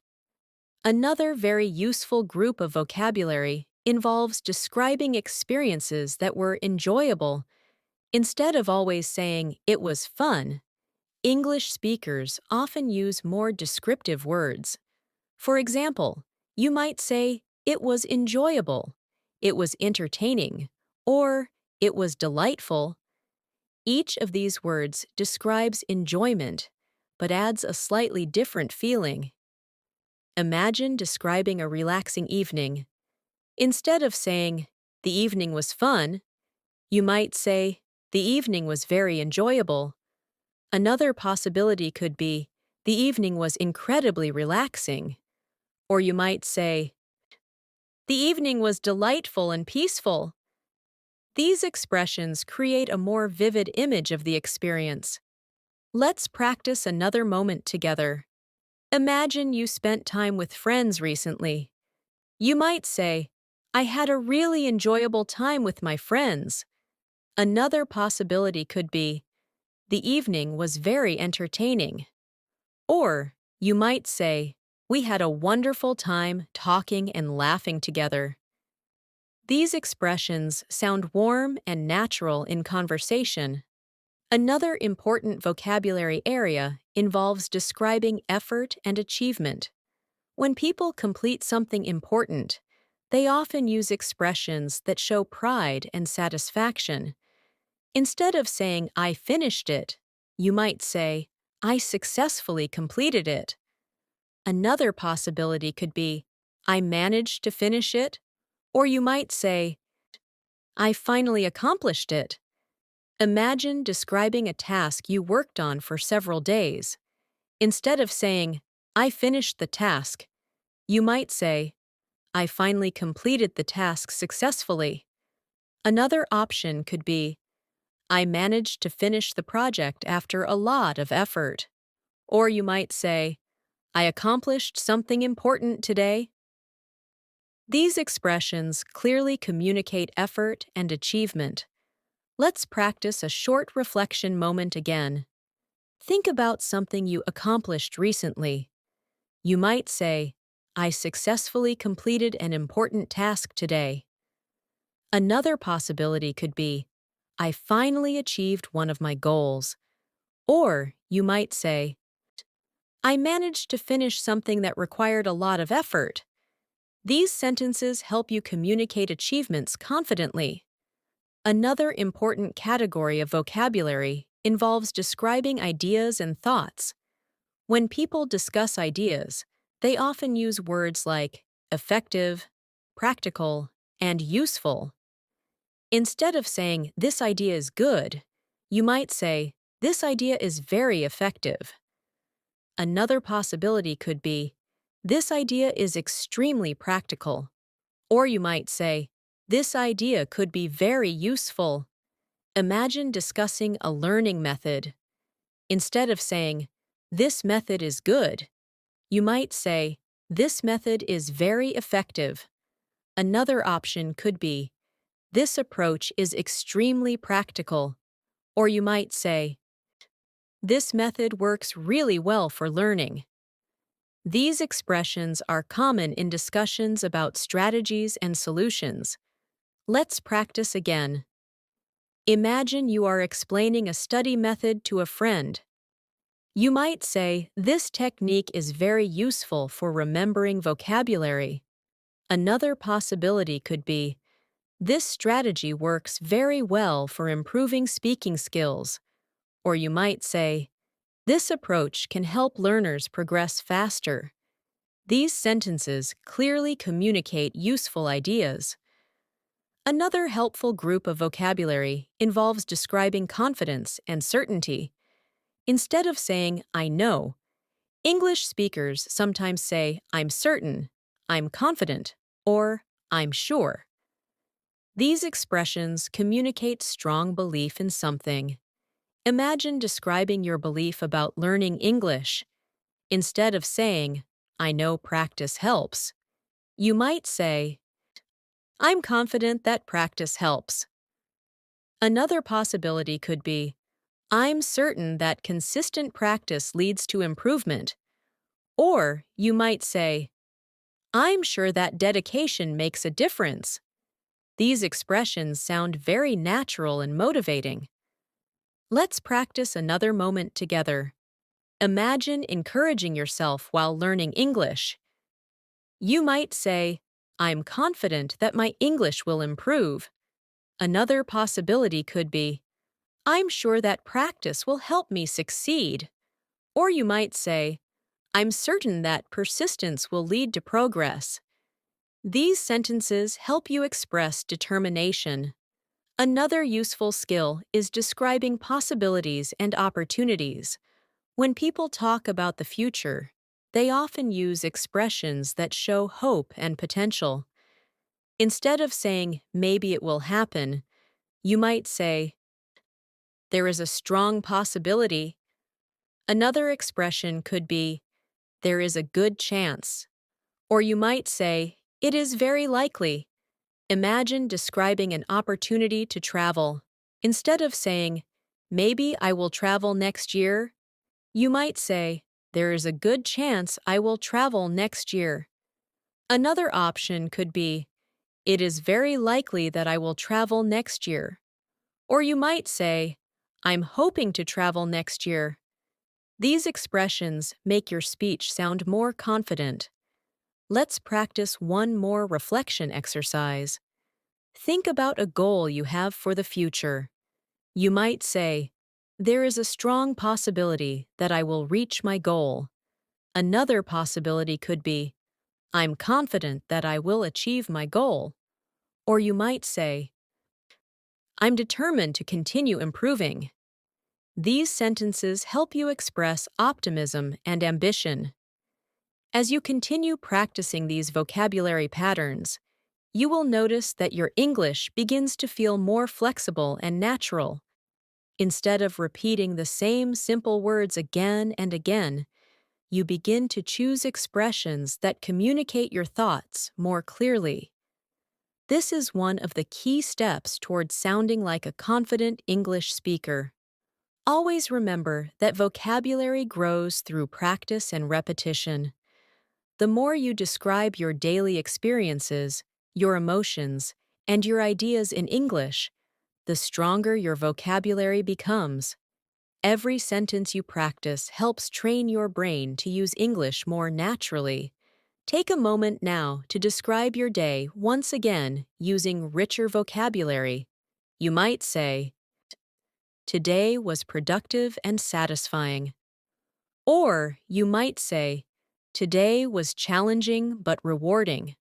Another very useful group of vocabulary involves describing experiences that were enjoyable. Instead of always saying, it was fun, English speakers often use more descriptive words. For example, you might say, it was enjoyable, it was entertaining, or it was delightful. Each of these words describes enjoyment, but adds a slightly different feeling. Imagine describing a relaxing evening. Instead of saying, the evening was fun, you might say, the evening was very enjoyable. Another possibility could be, the evening was incredibly relaxing. Or you might say, the evening was delightful and peaceful. These expressions create a more vivid image of the experience. Let's practice another moment together. Imagine you spent time with friends recently. You might say, I had a really enjoyable time with my friends. Another possibility could be, the evening was very entertaining. Or you might say, we had a wonderful time talking and laughing together. These expressions sound warm and natural in conversation. Another important vocabulary area involves describing effort and achievement. When people complete something important, they often use expressions that show pride and satisfaction. Instead of saying, I finished it, you might say, I successfully completed it. Another possibility could be, I managed to finish it, or you might say, I finally accomplished it. Imagine describing a task you worked on for several days. Instead of saying, I finished the task, you might say, I finally completed the task successfully. Another option could be, I managed to finish the project after a lot of effort. Or you might say, I accomplished something important today. These expressions clearly communicate effort and achievement. Let's practice a short reflection moment again. Think about something you accomplished recently. You might say, I successfully completed an important task today. Another possibility could be, I finally achieved one of my goals. Or you might say, I managed to finish something that required a lot of effort. These sentences help you communicate achievements confidently. Another important category of vocabulary involves describing ideas and thoughts. When people discuss ideas, they often use words like effective, practical, and useful. Instead of saying, this idea is good, you might say, this idea is very effective. Another possibility could be, this idea is extremely practical. Or you might say, this idea could be very useful. Imagine discussing a learning method. Instead of saying, "This method is good," you might say, "This method is very effective." Another option could be, "This approach is extremely practical." Or you might say, "This method works really well for learning." These expressions are common in discussions about strategies and solutions. Let's practice again. Imagine you are explaining a study method to a friend. You might say, "This technique is very useful for remembering vocabulary." Another possibility could be, "This strategy works very well for improving speaking skills." Or you might say, "This approach can help learners progress faster." These sentences clearly communicate useful ideas. Another helpful group of vocabulary involves describing confidence and certainty. Instead of saying, "I know," English speakers sometimes say, "I'm certain," "I'm confident," or "I'm sure." These expressions communicate strong belief in something. Imagine describing your belief about learning English. Instead of saying, "I know practice helps," you might say, "I'm confident that practice helps." Another possibility could be, "I'm certain that consistent practice leads to improvement." Or you might say, "I'm sure that dedication makes a difference." These expressions sound very natural and motivating. Let's practice another moment together. Imagine encouraging yourself while learning English. You might say, "I'm confident that my English will improve." Another possibility could be, "I'm sure that practice will help me succeed." Or you might say, "I'm certain that persistence will lead to progress." These sentences help you express determination. Another useful skill is describing possibilities and opportunities. When people talk about the future, they often use expressions that show hope and potential. Instead of saying, "Maybe it will happen," you might say, "There is a strong possibility." Another expression could be, "There is a good chance." Or you might say, "It is very likely." Imagine describing an opportunity to travel. Instead of saying, "Maybe I will travel next year," you might say, "There is a good chance I will travel next year." Another option could be, "It is very likely that I will travel next year." Or you might say, "I'm hoping to travel next year." These expressions make your speech sound more confident. Let's practice one more reflection exercise. Think about a goal you have for the future. You might say, "There is a strong possibility that I will reach my goal." Another possibility could be, "I'm confident that I will achieve my goal." Or you might say, "I'm determined to continue improving." These sentences help you express optimism and ambition. As you continue practicing these vocabulary patterns, you will notice that your English begins to feel more flexible and natural. Instead of repeating the same simple words again and again, you begin to choose expressions that communicate your thoughts more clearly. This is one of the key steps towards sounding like a confident English speaker. Always remember that vocabulary grows through practice and repetition. The more you describe your daily experiences, your emotions, and your ideas in English, the stronger your vocabulary becomes. Every sentence you practice helps train your brain to use English more naturally. Take a moment now to describe your day once again using richer vocabulary. You might say, "Today was productive and satisfying." Or you might say, "Today was challenging but rewarding."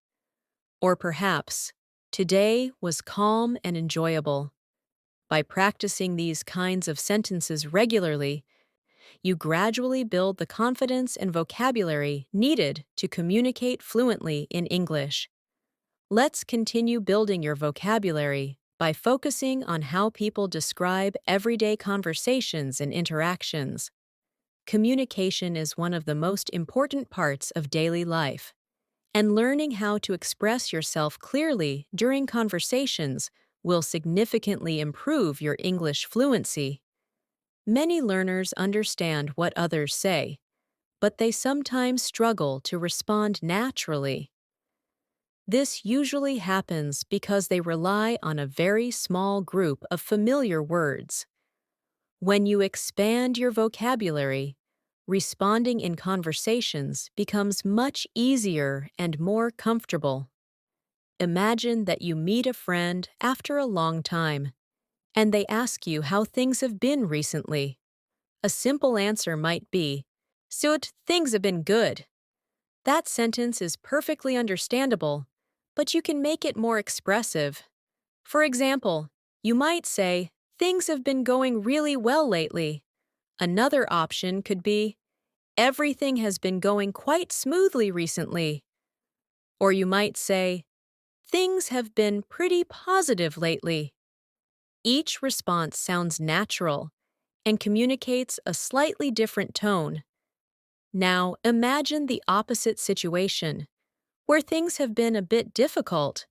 Or perhaps, "Today was calm and enjoyable." By practicing these kinds of sentences regularly, you gradually build the confidence and vocabulary needed to communicate fluently in English. Let's continue building your vocabulary by focusing on how people describe everyday conversations and interactions. Communication is one of the most important parts of daily life, and learning how to express yourself clearly during conversations will significantly improve your English fluency. Many learners understand what others say, but they sometimes struggle to respond naturally. This usually happens because they rely on a very small group of familiar words. When you expand your vocabulary, responding in conversations becomes much easier and more comfortable. Imagine that you meet a friend after a long time, and they ask you how things have been recently. A simple answer might be, "So things have been good." That sentence is perfectly understandable, but you can make it more expressive. For example, you might say, "Things have been going really well lately." Another option could be, "Everything has been going quite smoothly recently." Or you might say, "Things have been pretty positive lately." Each response sounds natural and communicates a slightly different tone. Now, imagine the opposite situation, where things have been a bit difficult.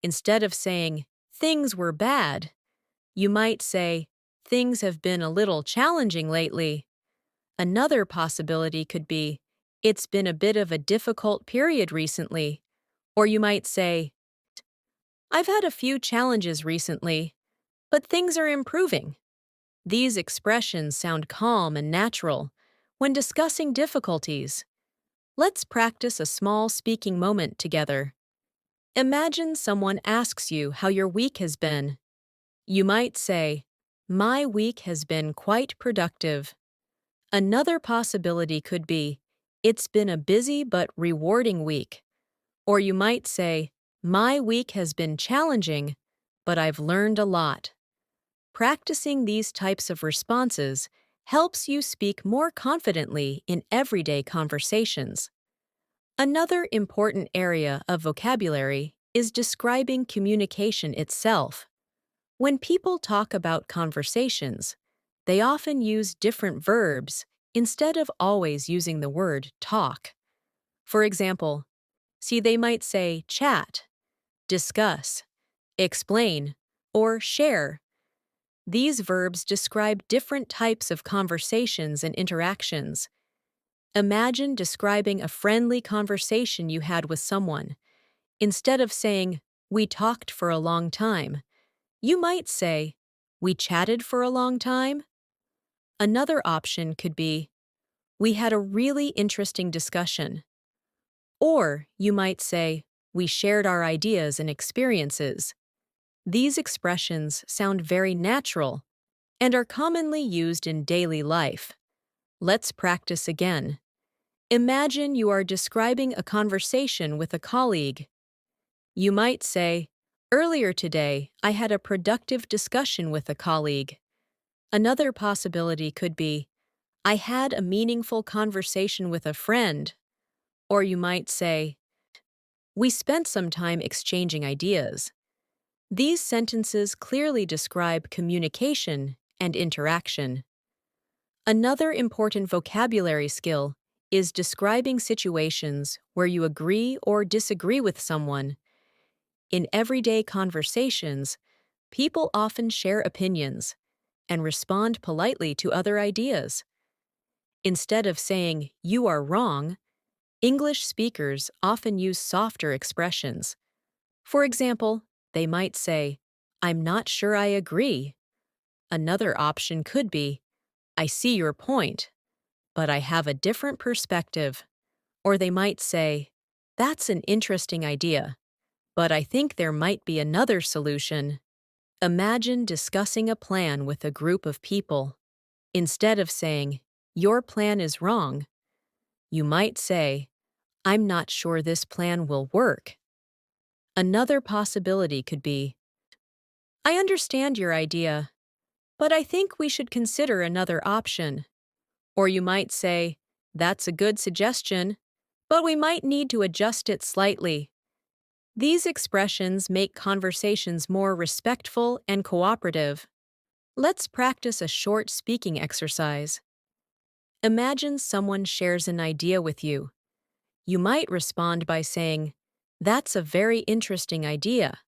Instead of saying, "Things were bad," you might say, "Things have been a little challenging lately." Another possibility could be, "It's been a bit of a difficult period recently." Or you might say, "I've had a few challenges recently, but things are improving." These expressions sound calm and natural when discussing difficulties. Let's practice a small speaking moment together. Imagine someone asks you how your week has been. You might say, "My week has been quite productive." Another possibility could be, "It's been a busy but rewarding week." Or you might say, "My week has been challenging, but I've learned a lot." Practicing these types of responses helps you speak more confidently in everyday conversations. Another important area of vocabulary is describing communication itself. When people talk about conversations, they often use different verbs instead of always using the word talk. For example, they might say chat, discuss, explain, or share. These verbs describe different types of conversations and interactions. Imagine describing a friendly conversation you had with someone. Instead of saying, "We talked for a long time," you might say, "We chatted for a long time." Another option could be, "We had a really interesting discussion." Or you might say, "We shared our ideas and experiences." These expressions sound very natural and are commonly used in daily life. Let's practice again. Imagine you are describing a conversation with a colleague. You might say, "Earlier today, I had a productive discussion with a colleague." Another possibility could be, "I had a meaningful conversation with a friend." Or you might say, "We spent some time exchanging ideas." These sentences clearly describe communication and interaction. Another important vocabulary skill is describing situations where you agree or disagree with someone. In everyday conversations, people often share opinions and respond politely to other ideas. Instead of saying, "You are wrong," English speakers often use softer expressions. For example, they might say, "I'm not sure I agree." Another option could be, "I see your point, but I have a different perspective." Or they might say, "That's an interesting idea, but I think there might be another solution." Imagine discussing a plan with a group of people. Instead of saying, "Your plan is wrong," you might say, "I'm not sure this plan will work." Another possibility could be, "I understand your idea, but I think we should consider another option." Or you might say, "That's a good suggestion, but we might need to adjust it slightly." These expressions make conversations more respectful and cooperative. Let's practice a short speaking exercise. Imagine someone shares an idea with you. You might respond by saying, "That's a very interesting idea."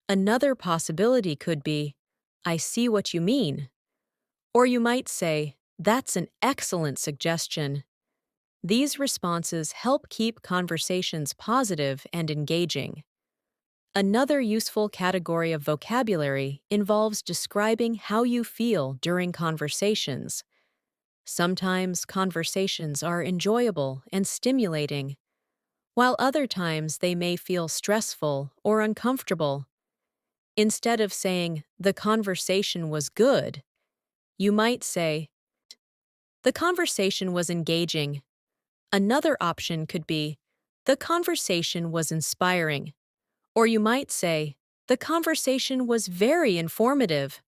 Another possibility could be, "I see what you mean." Or you might say, "That's an excellent suggestion." These responses help keep conversations positive and engaging. Another useful category of vocabulary involves describing how you feel during conversations. Sometimes conversations are enjoyable and stimulating, while other times they may feel stressful or uncomfortable. Instead of saying, "The conversation was good," you might say, "The conversation was engaging." Another option could be, "The conversation was inspiring." Or you might say, "The conversation was very informative."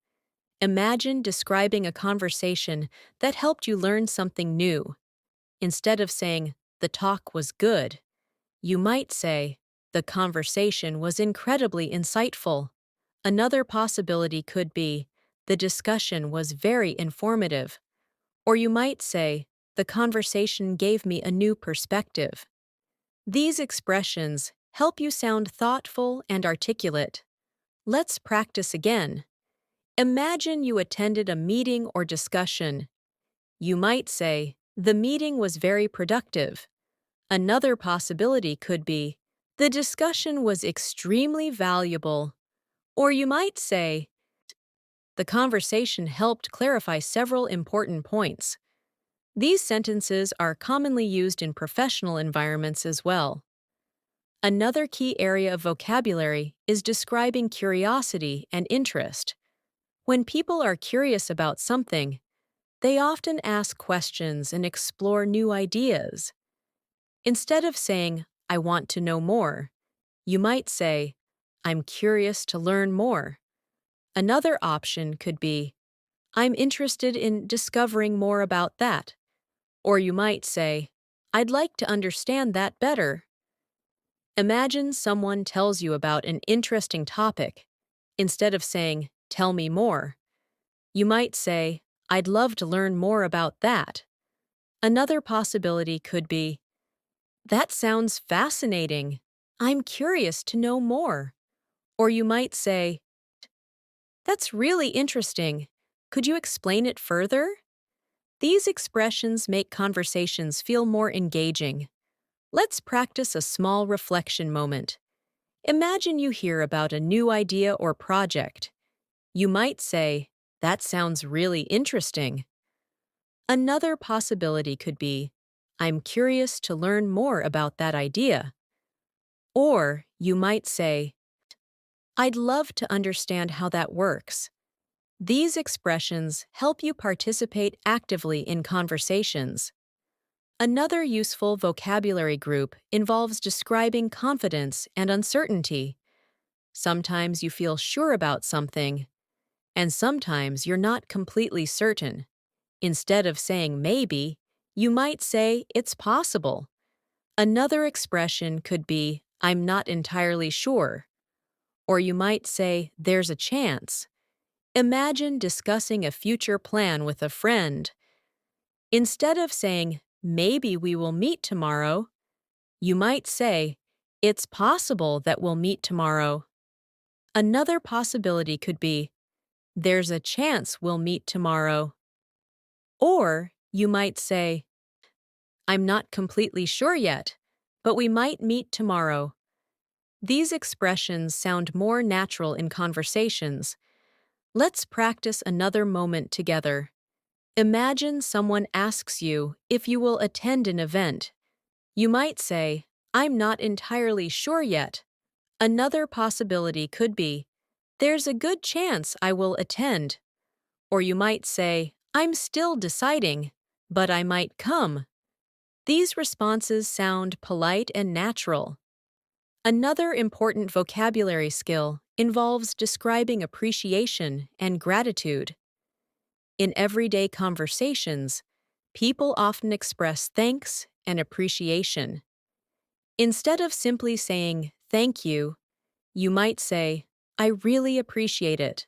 Imagine describing a conversation that helped you learn something new. Instead of saying, "The talk was good," you might say, "The conversation was incredibly insightful." Another possibility could be, "The discussion was very informative." Or you might say, "The conversation gave me a new perspective." These expressions help you sound thoughtful and articulate. Let's practice again. Imagine you attended a meeting or discussion. You might say, "The meeting was very productive." Another possibility could be, "The discussion was extremely valuable." Or you might say, "The conversation helped clarify several important points." These sentences are commonly used in professional environments as well. Another key area of vocabulary is describing curiosity and interest. When people are curious about something, they often ask questions and explore new ideas. Instead of saying, "I want to know more," you might say, "I'm curious to learn more." Another option could be, "I'm interested in discovering more about that." Or you might say, "I'd like to understand that better." Imagine someone tells you about an interesting topic. Instead of saying, "Tell me more," you might say, "I'd love to learn more about that." Another possibility could be, "That sounds fascinating. I'm curious to know more." Or you might say, "That's really interesting. Could you explain it further?" These expressions make conversations feel more engaging. Let's practice a small reflection moment. Imagine you hear about a new idea or project. You might say, "That sounds really interesting." Another possibility could be, "I'm curious to learn more about that idea." Or you might say, "I'd love to understand how that works." These expressions help you participate actively in conversations. Another useful vocabulary group involves describing confidence and uncertainty. Sometimes you feel sure about something, and sometimes you're not completely certain. Instead of saying maybe, you might say it's possible. Another expression could be, "I'm not entirely sure." Or you might say, "There's a chance." Imagine discussing a future plan with a friend. Instead of saying, "Maybe we will meet tomorrow," you might say, "It's possible that we'll meet tomorrow." Another possibility could be, "There's a chance we'll meet tomorrow." Or you might say, "I'm not completely sure yet, but we might meet tomorrow." These expressions sound more natural in conversations. Let's practice another moment together. Imagine someone asks you if you will attend an event. You might say, "I'm not entirely sure yet." Another possibility could be, "There's a good chance I will attend." Or you might say, "I'm still deciding, but I might come." These responses sound polite and natural. Another important vocabulary skill involves describing appreciation and gratitude. In everyday conversations, people often express thanks and appreciation. Instead of simply saying, "Thank you," you might say, "I really appreciate it."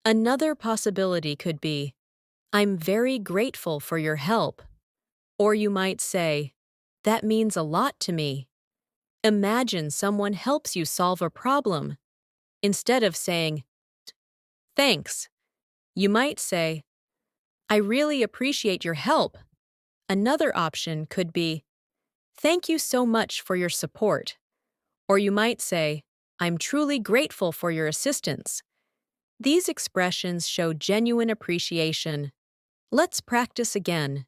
Another possibility could be, I'm very grateful for your help. Or you might say, that means a lot to me. Imagine someone helps you solve a problem. Instead of saying, thanks, you might say, I really appreciate your help. Another option could be, thank you so much for your support. Or you might say, I'm truly grateful for your assistance. These expressions show genuine appreciation. Let's practice again.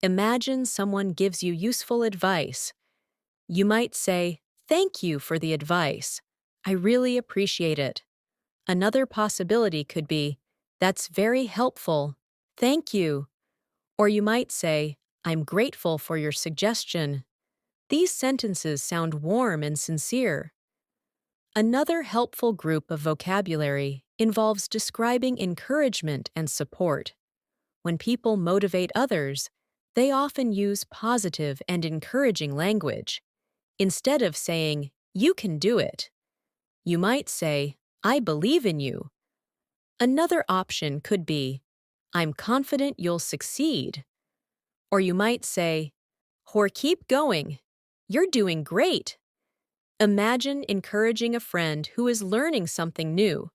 Imagine someone gives you useful advice. You might say, thank you for the advice. I really appreciate it. Another possibility could be, that's very helpful. Thank you. Or you might say, I'm grateful for your suggestion. These sentences sound warm and sincere. Another helpful group of vocabulary involves describing encouragement and support. When people motivate others, they often use positive and encouraging language. Instead of saying, you can do it, you might say, I believe in you. Another option could be, I'm confident you'll succeed. Or you might say, or keep going. You're doing great. Imagine encouraging a friend who is learning something new.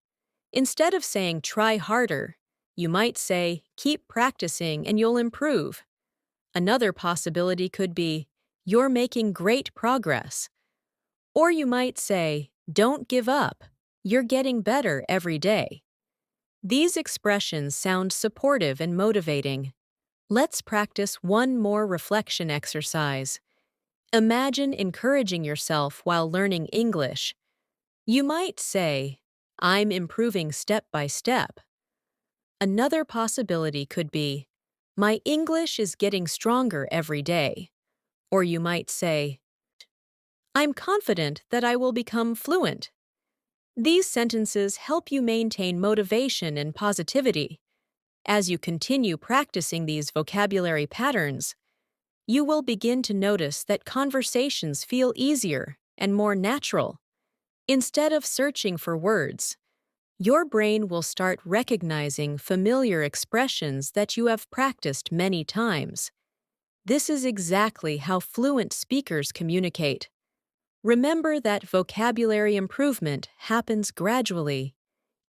Instead of saying try harder, you might say keep practicing and you'll improve. Another possibility could be you're making great progress. Or you might say don't give up. You're getting better every day. These expressions sound supportive and motivating. Let's practice one more reflection exercise. Imagine encouraging yourself while learning English. You might say, I'm improving step by step. Another possibility could be, my English is getting stronger every day. Or you might say, I'm confident that I will become fluent. These sentences help you maintain motivation and positivity. As you continue practicing these vocabulary patterns, you will begin to notice that conversations feel easier and more natural. Instead of searching for words, your brain will start recognizing familiar expressions that you have practiced many times. This is exactly how fluent speakers communicate. Remember that vocabulary improvement happens gradually.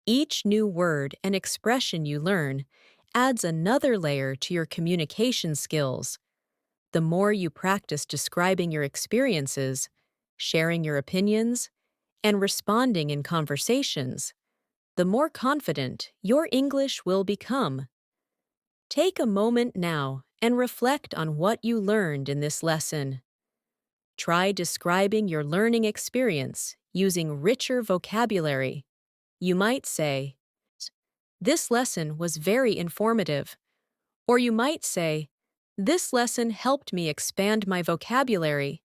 Each new word and expression you learn adds another layer to your communication skills. The more you practice describing your experiences, sharing your opinions, and responding in conversations, the more confident your English will become. Take a moment now and reflect on what you learned in this lesson. Try describing your learning experience using richer vocabulary. You might say, this lesson was very informative. Or you might say, this lesson helped me expand my vocabulary.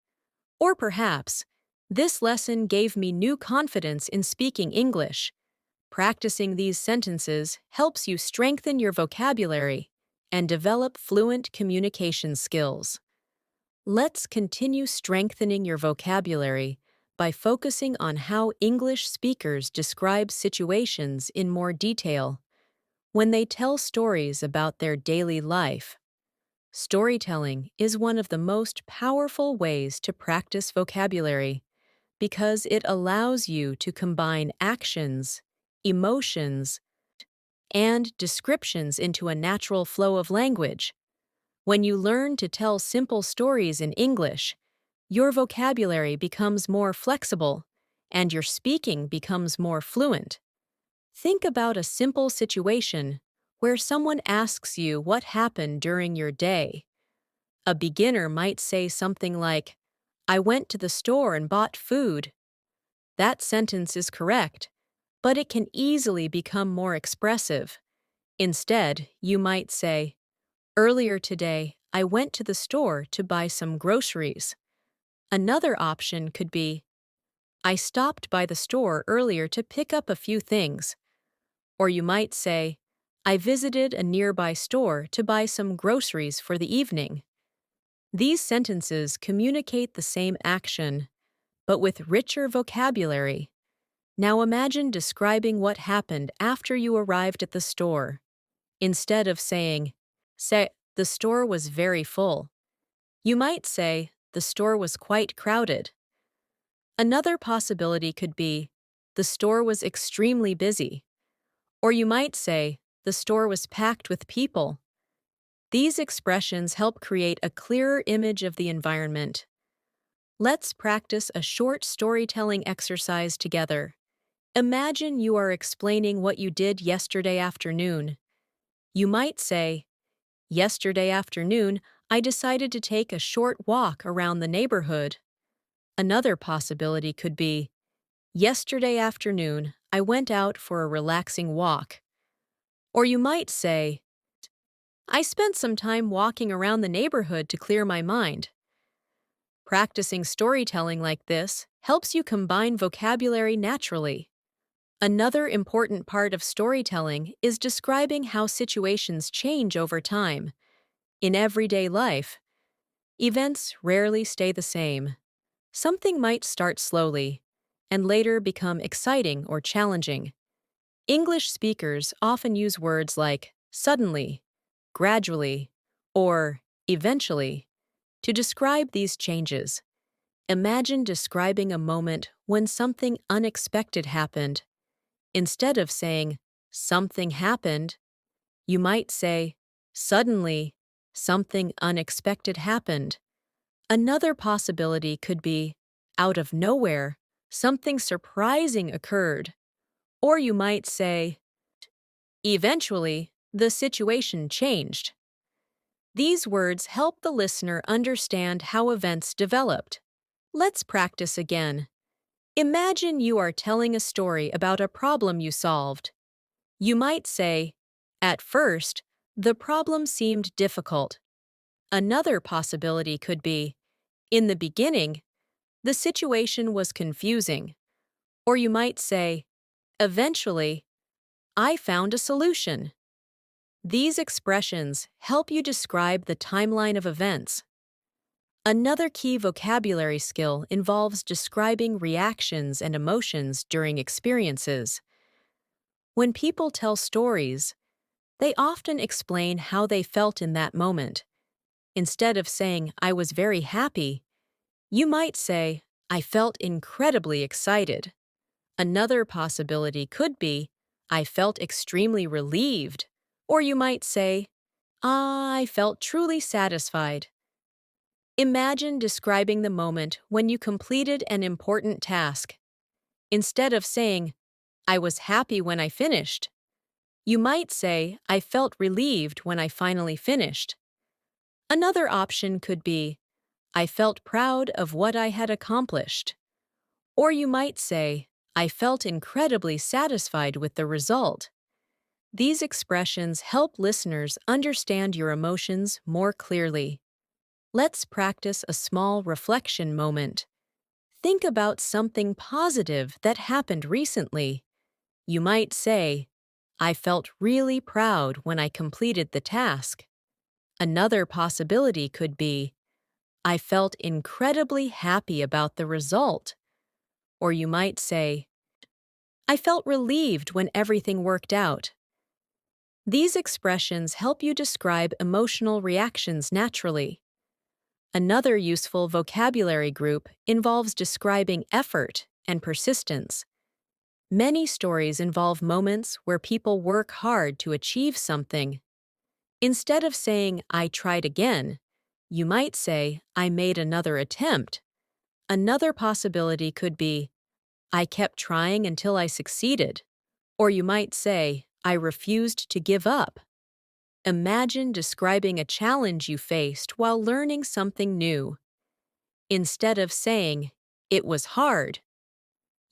Or perhaps, this lesson gave me new confidence in speaking English. Practicing these sentences helps you strengthen your vocabulary and develop fluent communication skills. Let's continue strengthening your vocabulary by focusing on how English speakers describe situations in more detail. When they tell stories about their daily life, storytelling is one of the most powerful ways to practice vocabulary because it allows you to combine actions, emotions, and descriptions into a natural flow of language. When you learn to tell simple stories in English, your vocabulary becomes more flexible and your speaking becomes more fluent. Think about a simple situation where someone asks you what happened during your day. A beginner might say something like, I went to the store and bought food. That sentence is correct, but it can easily become more expressive. Instead, you might say, earlier today, I went to the store to buy some groceries. Another option could be, I stopped by the store earlier to pick up a few things. Or you might say, I visited a nearby store to buy some groceries for the evening. These sentences communicate the same action, but with richer vocabulary. Now imagine describing what happened after you arrived at the store. Instead of say, the store was very full, you might say, the store was quite crowded. Another possibility could be, the store was extremely busy. Or you might say, the store was packed with people. These expressions help create a clearer image of the environment. Let's practice a short storytelling exercise together. Imagine you are explaining what you did yesterday afternoon. You might say, yesterday afternoon, I decided to take a short walk around the neighborhood. Another possibility could be, yesterday afternoon, I went out for a relaxing walk. Or you might say, I spent some time walking around the neighborhood to clear my mind. Practicing storytelling like this helps you combine vocabulary naturally. Another important part of storytelling is describing how situations change over time. In everyday life, events rarely stay the same. Something might start slowly and later become exciting or challenging. English speakers often use words like suddenly, gradually, or eventually to describe these changes. Imagine describing a moment when something unexpected happened. Instead of saying, something happened, you might say, suddenly, something unexpected happened. Another possibility could be, out of nowhere, something surprising occurred. Or you might say, eventually, the situation changed. These words help the listener understand how events developed. Let's practice again. Imagine you are telling a story about a problem you solved. You might say, at first, the problem seemed difficult. Another possibility could be, in the beginning, the situation was confusing. Or you might say, eventually, I found a solution. These expressions help you describe the timeline of events. Another key vocabulary skill involves describing reactions and emotions during experiences. When people tell stories, they often explain how they felt in that moment. Instead of saying, I was very happy, you might say, I felt incredibly excited. Another possibility could be, I felt extremely relieved. Or you might say, I felt truly satisfied. Imagine describing the moment when you completed an important task. Instead of saying, I was happy when I finished, you might say, I felt relieved when I finally finished. Another option could be, I felt proud of what I had accomplished. Or you might say, I felt incredibly satisfied with the result. These expressions help listeners understand your emotions more clearly. Let's practice a small reflection moment. Think about something positive that happened recently. You might say, I felt really proud when I completed the task. Another possibility could be, I felt incredibly happy about the result. Or you might say, I felt relieved when everything worked out. These expressions help you describe emotional reactions naturally. Another useful vocabulary group involves describing effort and persistence. Many stories involve moments where people work hard to achieve something. Instead of saying, I tried again, you might say, I made another attempt. Another possibility could be, I kept trying until I succeeded. Or you might say, I refused to give up. Imagine describing a challenge you faced while learning something new. Instead of saying, it was hard,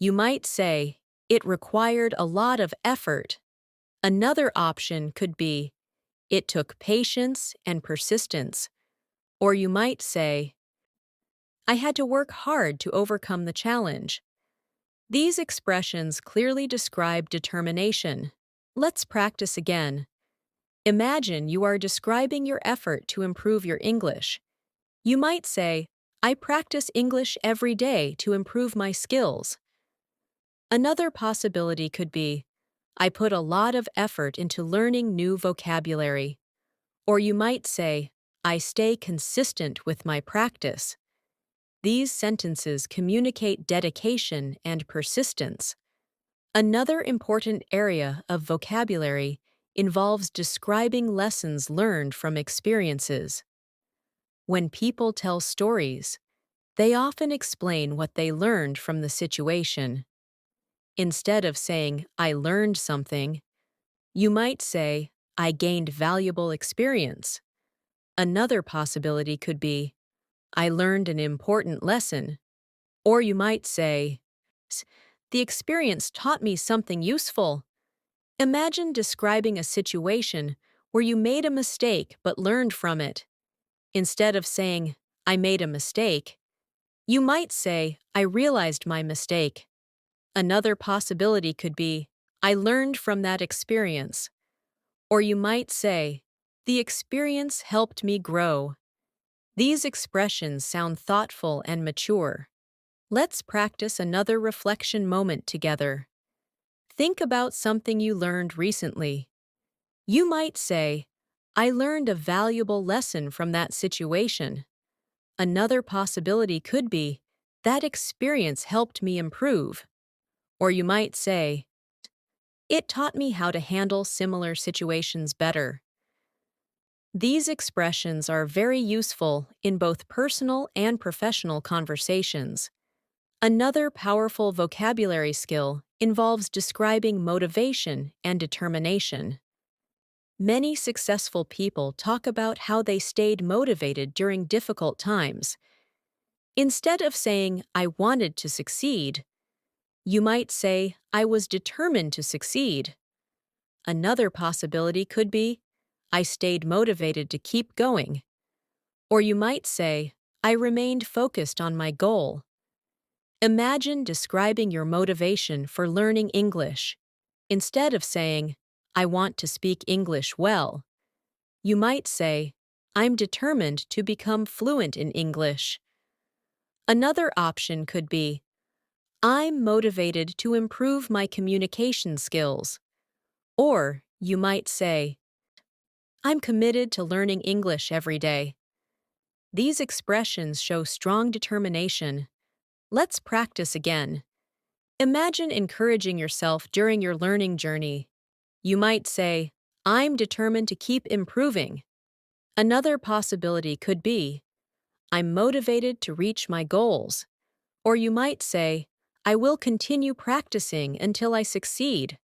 you might say, it required a lot of effort. Another option could be, it took patience and persistence. Or you might say, I had to work hard to overcome the challenge. These expressions clearly describe determination. Let's practice again. Imagine you are describing your effort to improve your English. You might say, I practice English every day to improve my skills. Another possibility could be, I put a lot of effort into learning new vocabulary. Or you might say, I stay consistent with my practice. These sentences communicate dedication and persistence. Another important area of vocabulary involves describing lessons learned from experiences. When people tell stories, they often explain what they learned from the situation. Instead of saying, I learned something, you might say, I gained valuable experience. Another possibility could be, I learned an important lesson. Or you might say, the experience taught me something useful. Imagine describing a situation where you made a mistake but learned from it. Instead of saying, I made a mistake, you might say, I realized my mistake. Another possibility could be, I learned from that experience. Or you might say, the experience helped me grow. These expressions sound thoughtful and mature. Let's practice another reflection moment together. Think about something you learned recently. You might say, I learned a valuable lesson from that situation. Another possibility could be, that experience helped me improve. Or you might say, it taught me how to handle similar situations better. These expressions are very useful in both personal and professional conversations. Another powerful vocabulary skill involves describing motivation and determination. Many successful people talk about how they stayed motivated during difficult times. Instead of saying, I wanted to succeed, you might say, I was determined to succeed. Another possibility could be, I stayed motivated to keep going. Or you might say, I remained focused on my goal. Imagine describing your motivation for learning English. Instead of saying, I want to speak English well, you might say, I'm determined to become fluent in English. Another option could be, I'm motivated to improve my communication skills. Or you might say, I'm committed to learning English every day. These expressions show strong determination. Let's practice again. Imagine encouraging yourself during your learning journey. You might say, I'm determined to keep improving. Another possibility could be, I'm motivated to reach my goals. Or you might say, I will continue practicing until I succeed.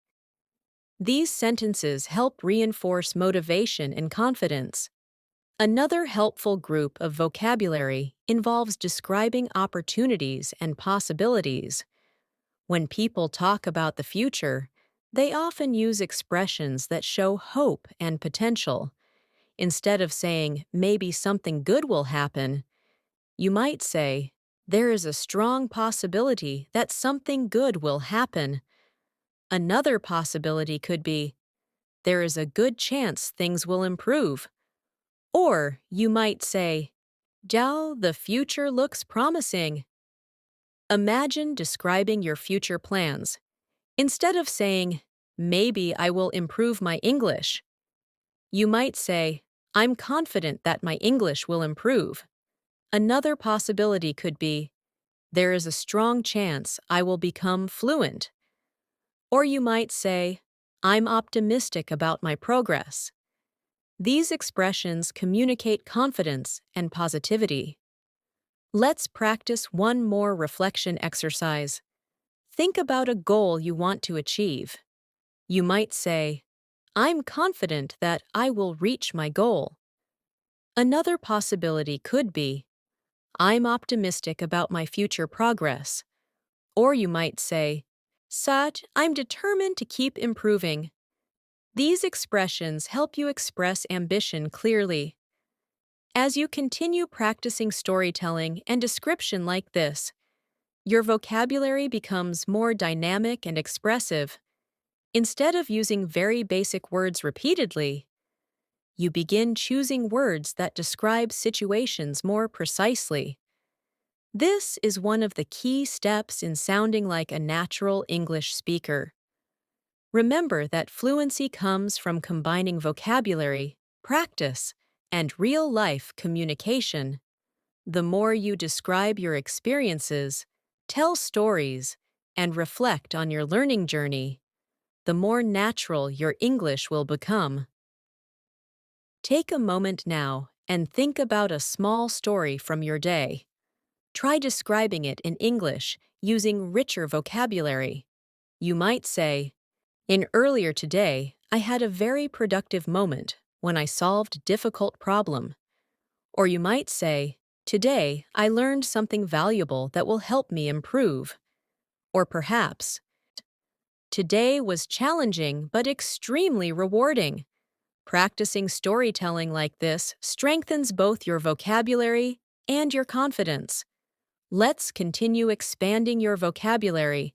These sentences help reinforce motivation and confidence. Another helpful group of vocabulary involves describing opportunities and possibilities. When people talk about the future, they often use expressions that show hope and potential. Instead of saying, maybe something good will happen, you might say, there is a strong possibility that something good will happen. Another possibility could be, there is a good chance things will improve. Or you might say, Zhao, the future looks promising. Imagine describing your future plans. Instead of saying, maybe I will improve my English, you might say, I'm confident that my English will improve. Another possibility could be, there is a strong chance I will become fluent. Or you might say, I'm optimistic about my progress. These expressions communicate confidence and positivity. Let's practice one more reflection exercise. Think about a goal you want to achieve. You might say, I'm confident that I will reach my goal. Another possibility could be, I'm optimistic about my future progress. Or you might say, Sat, I'm determined to keep improving. These expressions help you express ambition clearly. As you continue practicing storytelling and description like this, your vocabulary becomes more dynamic and expressive. Instead of using very basic words repeatedly, you begin choosing words that describe situations more precisely. This is one of the key steps in sounding like a natural English speaker. Remember that fluency comes from combining vocabulary, practice, and real-life communication. The more you describe your experiences, tell stories, and reflect on your learning journey, the more natural your English will become. Take a moment now and think about a small story from your day. Try describing it in English using richer vocabulary. You might say, "In earlier today, I had a very productive moment when I solved a difficult problem." Or you might say, "Today, I learned something valuable that will help me improve." Or perhaps, "Today was challenging but extremely rewarding." Practicing storytelling like this strengthens both your vocabulary and your confidence. Let's continue expanding your vocabulary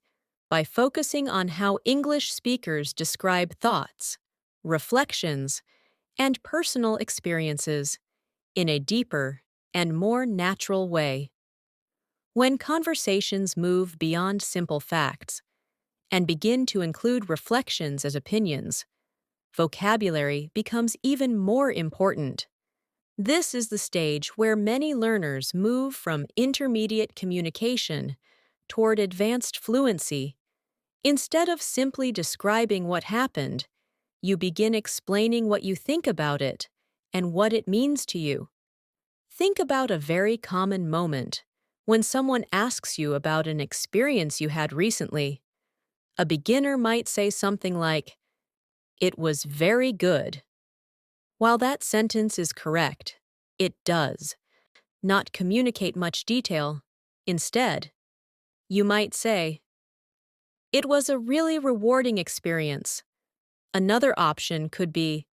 by focusing on how English speakers describe thoughts, reflections, and personal experiences in a deeper and more natural way. When conversations move beyond simple facts and begin to include reflections as opinions, vocabulary becomes even more important. This is the stage where many learners move from intermediate communication toward advanced fluency. Instead of simply describing what happened, you begin explaining what you think about it and what it means to you. Think about a very common moment when someone asks you about an experience you had recently. A beginner might say something like, "It was very good." While that sentence is correct, it does not communicate much detail. Instead, you might say, "It was a really rewarding experience." Another option could be,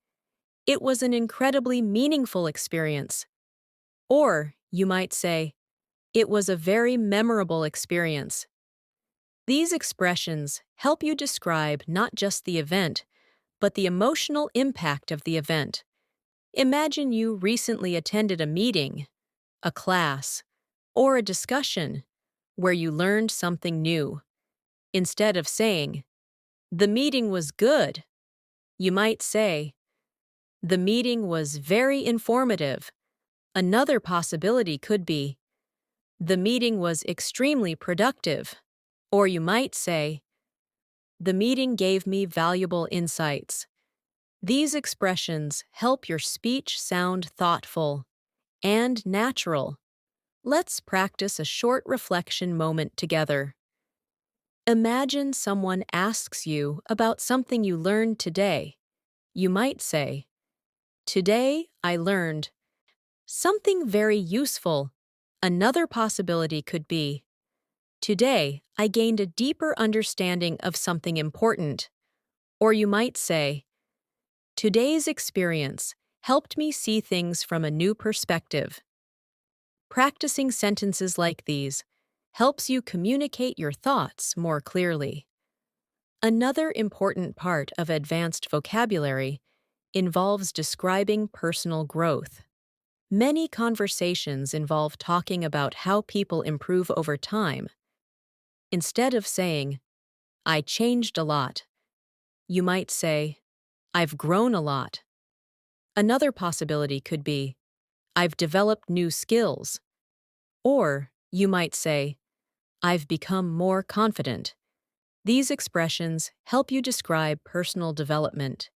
"It was an incredibly meaningful experience." Or you might say, "It was a very memorable experience." These expressions help you describe not just the event, but the emotional impact of the event. Imagine you recently attended a meeting, a class, or a discussion where you learned something new. Instead of saying, "The meeting was good," you might say, "The meeting was very informative." Another possibility could be, "The meeting was extremely productive." Or you might say, "The meeting gave me valuable insights." These expressions help your speech sound thoughtful and natural. Let's practice a short reflection moment together. Imagine someone asks you about something you learned today. You might say, "Today I learned something very useful." Another possibility could be, "Today I gained a deeper understanding of something important." Or you might say, "Today's experience helped me see things from a new perspective." Practicing sentences like these helps you communicate your thoughts more clearly. Another important part of advanced vocabulary involves describing personal growth. Many conversations involve talking about how people improve over time. Instead of saying, "I changed a lot," you might say, "I've grown a lot." Another possibility could be, "I've developed new skills." Or you might say, "I've become more confident." These expressions help you describe personal development.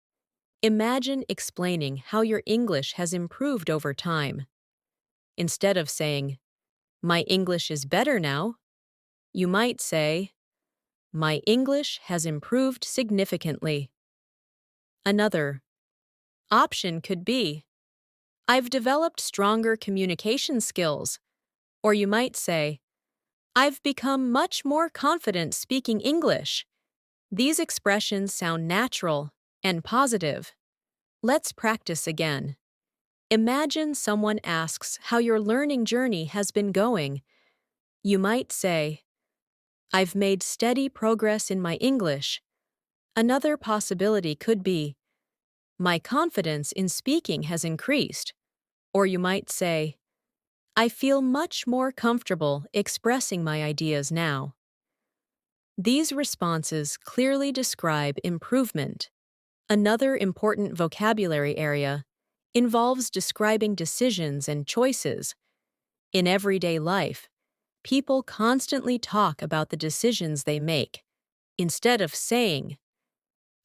Imagine explaining how your English has improved over time. Instead of saying, "My English is better now," you might say, "My English has improved significantly." Another option could be, "I've developed stronger communication skills." Or you might say, "I've become much more confident speaking English." These expressions sound natural and positive. Let's practice again. Imagine someone asks how your learning journey has been going. You might say, "I've made steady progress in my English." Another possibility could be, "My confidence in speaking has increased." Or you might say, "I feel much more comfortable expressing my ideas now." These responses clearly describe improvement. Another important vocabulary area involves describing decisions and choices. In everyday life, people constantly talk about the decisions they make. Instead of saying,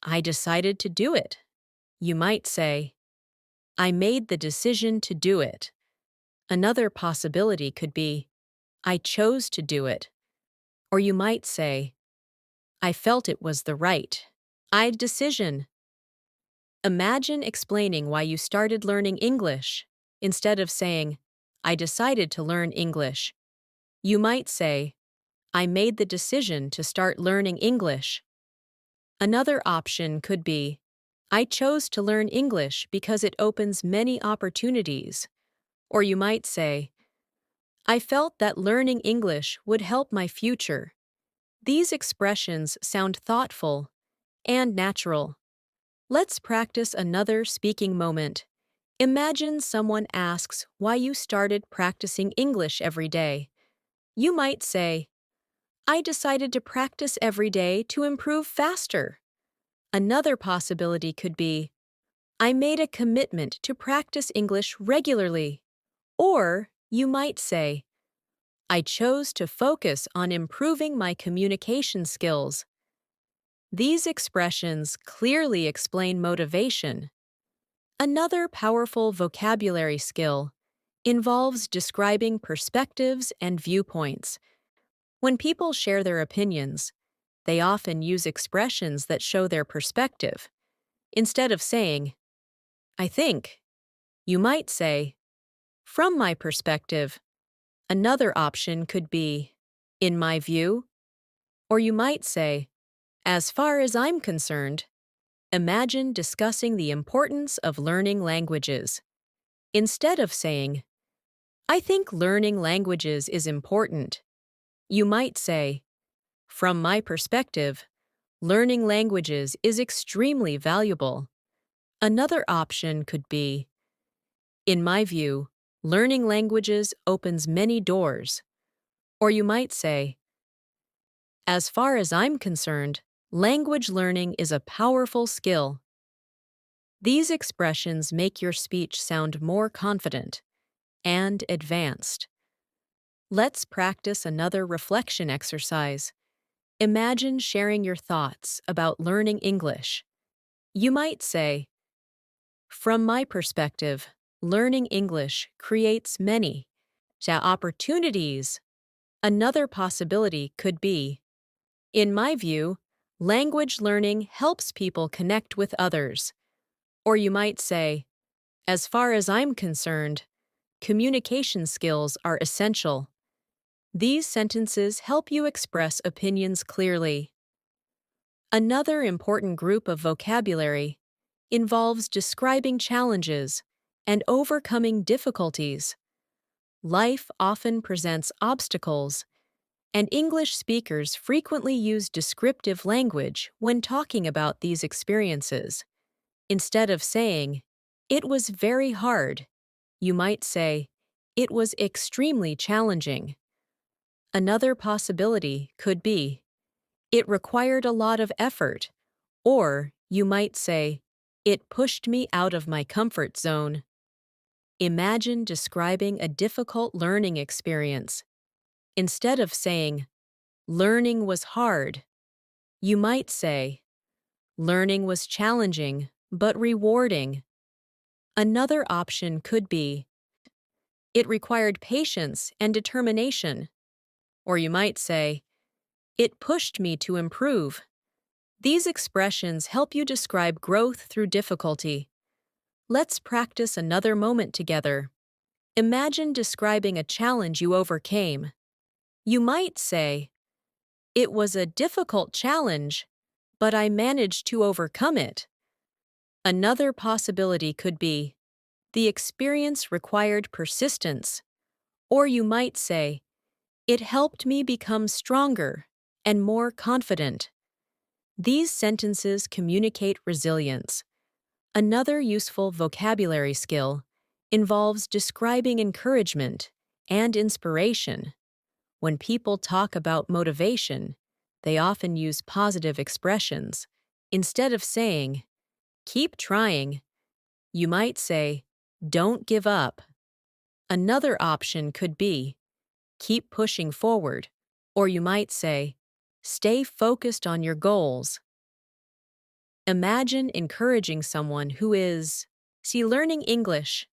I decided to do it, you might say, I made the decision to do it. Another possibility could be, I chose to do it. Or you might say, I felt it was the right I decision. Imagine explaining why you started learning English. Instead of saying, I decided to learn English, you might say, I made the decision to start learning English. Another option could be, I chose to learn English because it opens many opportunities. Or you might say, I felt that learning English would help my future. These expressions sound thoughtful and natural. Let's practice another speaking moment. Imagine someone asks why you started practicing English every day. You might say, I decided to practice every day to improve faster. Another possibility could be, I made a commitment to practice English regularly. Or you might say, I chose to focus on improving my communication skills. These expressions clearly explain motivation. Another powerful vocabulary skill involves describing perspectives and viewpoints. When people share their opinions, they often use expressions that show their perspective. Instead of saying, I think, you might say, from my perspective. Another option could be, in my view, or you might say, as far as I'm concerned. Imagine discussing the importance of learning languages. Instead of saying, I think learning languages is important, you might say, from my perspective, learning languages is extremely valuable. Another option could be, in my view, learning languages opens many doors. Or you might say, as far as I'm concerned, language learning is a powerful skill. These expressions make your speech sound more confident and advanced. Let's practice another reflection exercise. Imagine sharing your thoughts about learning English. You might say, from my perspective, learning English creates many opportunities. Another possibility could be, in my view, language learning helps people connect with others. Or you might say, as far as I'm concerned, communication skills are essential. These sentences help you express opinions clearly. Another important group of vocabulary involves describing challenges and overcoming difficulties. Life often presents obstacles, and English speakers frequently use descriptive language when talking about these experiences. Instead of saying, it was very hard, you might say, it was extremely challenging. Another possibility could be, it required a lot of effort, or you might say, it pushed me out of my comfort zone. Imagine describing a difficult learning experience. Instead of saying, learning was hard, you might say, learning was challenging but rewarding. Another option could be, it required patience and determination. Or you might say, it pushed me to improve. These expressions help you describe growth through difficulty. Let's practice another moment together. Imagine describing a challenge you overcame. You might say, it was a difficult challenge, but I managed to overcome it. Another possibility could be, the experience required persistence. Or you might say, it helped me become stronger and more confident. These sentences communicate resilience. Another useful vocabulary skill involves describing encouragement and inspiration. When people talk about motivation, they often use positive expressions. Instead of saying, keep trying, you might say, don't give up. Another option could be, keep pushing forward, or you might say, stay focused on your goals. Imagine encouraging someone who is, learning English.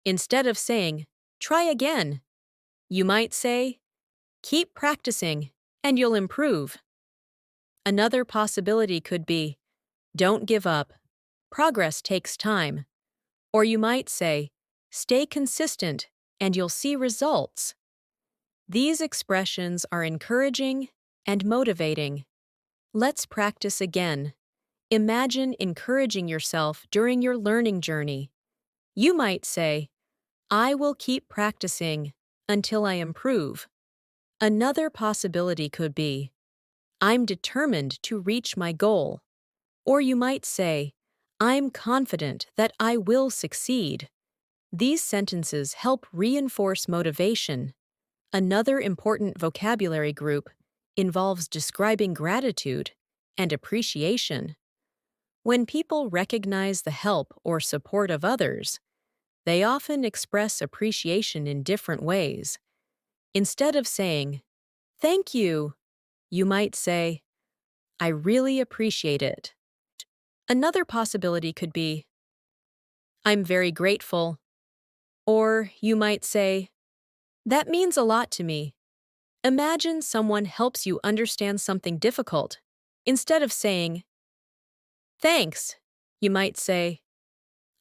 Instead of saying, try again, you might say, keep practicing and you'll improve. Another possibility could be, don't give up. Progress takes time. Or you might say, stay consistent and you'll see results. These expressions are encouraging and motivating. Let's practice again. Imagine encouraging yourself during your learning journey. You might say, I will keep practicing until I improve. Another possibility could be, I'm determined to reach my goal. Or you might say, I'm confident that I will succeed. These sentences help reinforce motivation. Another important vocabulary group involves describing gratitude and appreciation. When people recognize the help or support of others, they often express appreciation in different ways. Instead of saying, thank you, you might say, I really appreciate it. Another possibility could be, I'm very grateful. Or you might say, that means a lot to me. Imagine someone helps you understand something difficult. Instead of saying, thanks, you might say,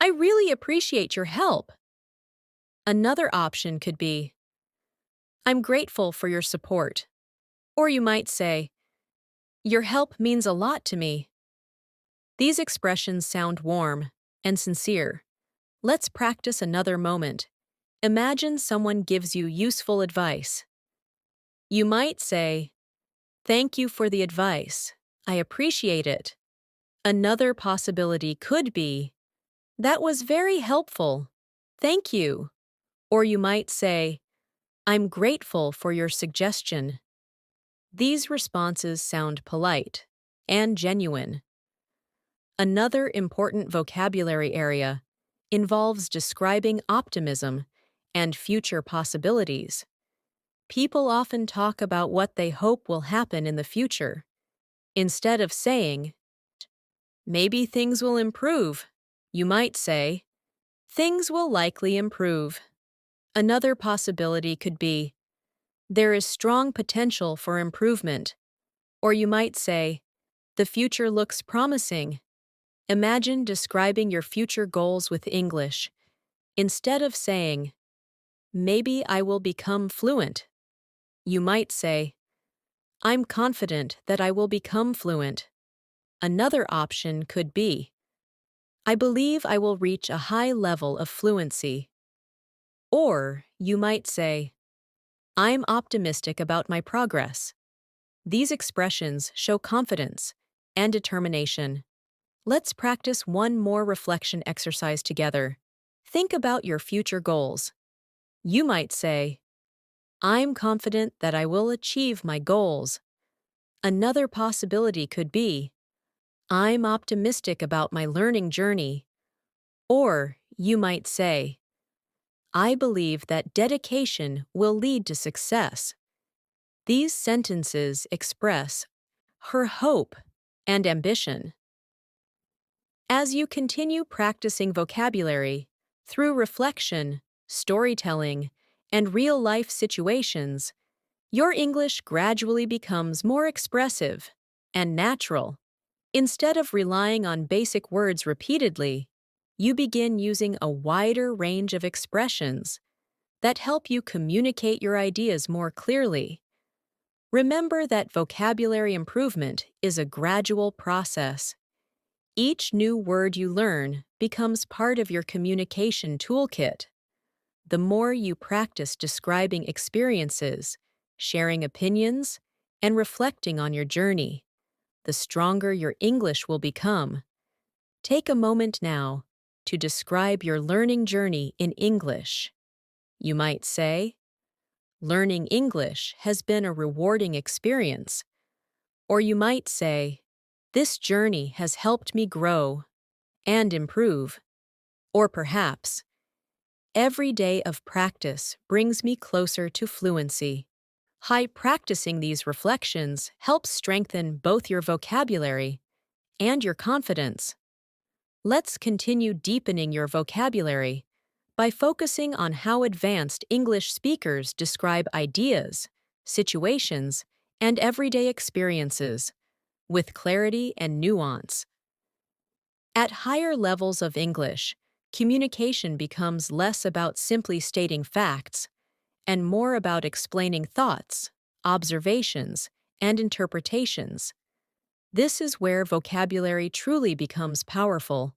I really appreciate your help. Another option could be, I'm grateful for your support. Or you might say, your help means a lot to me. These expressions sound warm and sincere. Let's practice another moment. Imagine someone gives you useful advice. You might say, thank you for the advice. I appreciate it. Another possibility could be, that was very helpful. Thank you. Or you might say, I'm grateful for your suggestion. These responses sound polite and genuine. Another important vocabulary area involves describing optimism and future possibilities. People often talk about what they hope will happen in the future. Instead of saying, maybe things will improve, you might say, things will likely improve. Another possibility could be, there is strong potential for improvement. Or you might say, the future looks promising. Imagine describing your future goals with English. Instead of saying, maybe I will become fluent, you might say, I'm confident that I will become fluent. Another option could be, I believe I will reach a high level of fluency. Or you might say, I'm optimistic about my progress. These expressions show confidence and determination. Let's practice one more reflection exercise together. Think about your future goals. You might say, I'm confident that I will achieve my goals. Another possibility could be, I'm optimistic about my learning journey. Or you might say, I believe that dedication will lead to success. These sentences express her hope and ambition. As you continue practicing vocabulary through reflection, storytelling, and real-life situations, your English gradually becomes more expressive and natural. Instead of relying on basic words repeatedly, you begin using a wider range of expressions that help you communicate your ideas more clearly. Remember that vocabulary improvement is a gradual process. Each new word you learn becomes part of your communication toolkit. The more you practice describing experiences, sharing opinions, and reflecting on your journey, the stronger your English will become. Take a moment now to describe your learning journey in English. You might say, learning English has been a rewarding experience. Or you might say, this journey has helped me grow and improve. Or perhaps, every day of practice brings me closer to fluency. High practicing these reflections helps strengthen both your vocabulary and your confidence. Let's continue deepening your vocabulary by focusing on how advanced English speakers describe ideas, situations, and everyday experiences with clarity and nuance. At higher levels of English, communication becomes less about simply stating facts and more about explaining thoughts, observations, and interpretations. This is where vocabulary truly becomes powerful,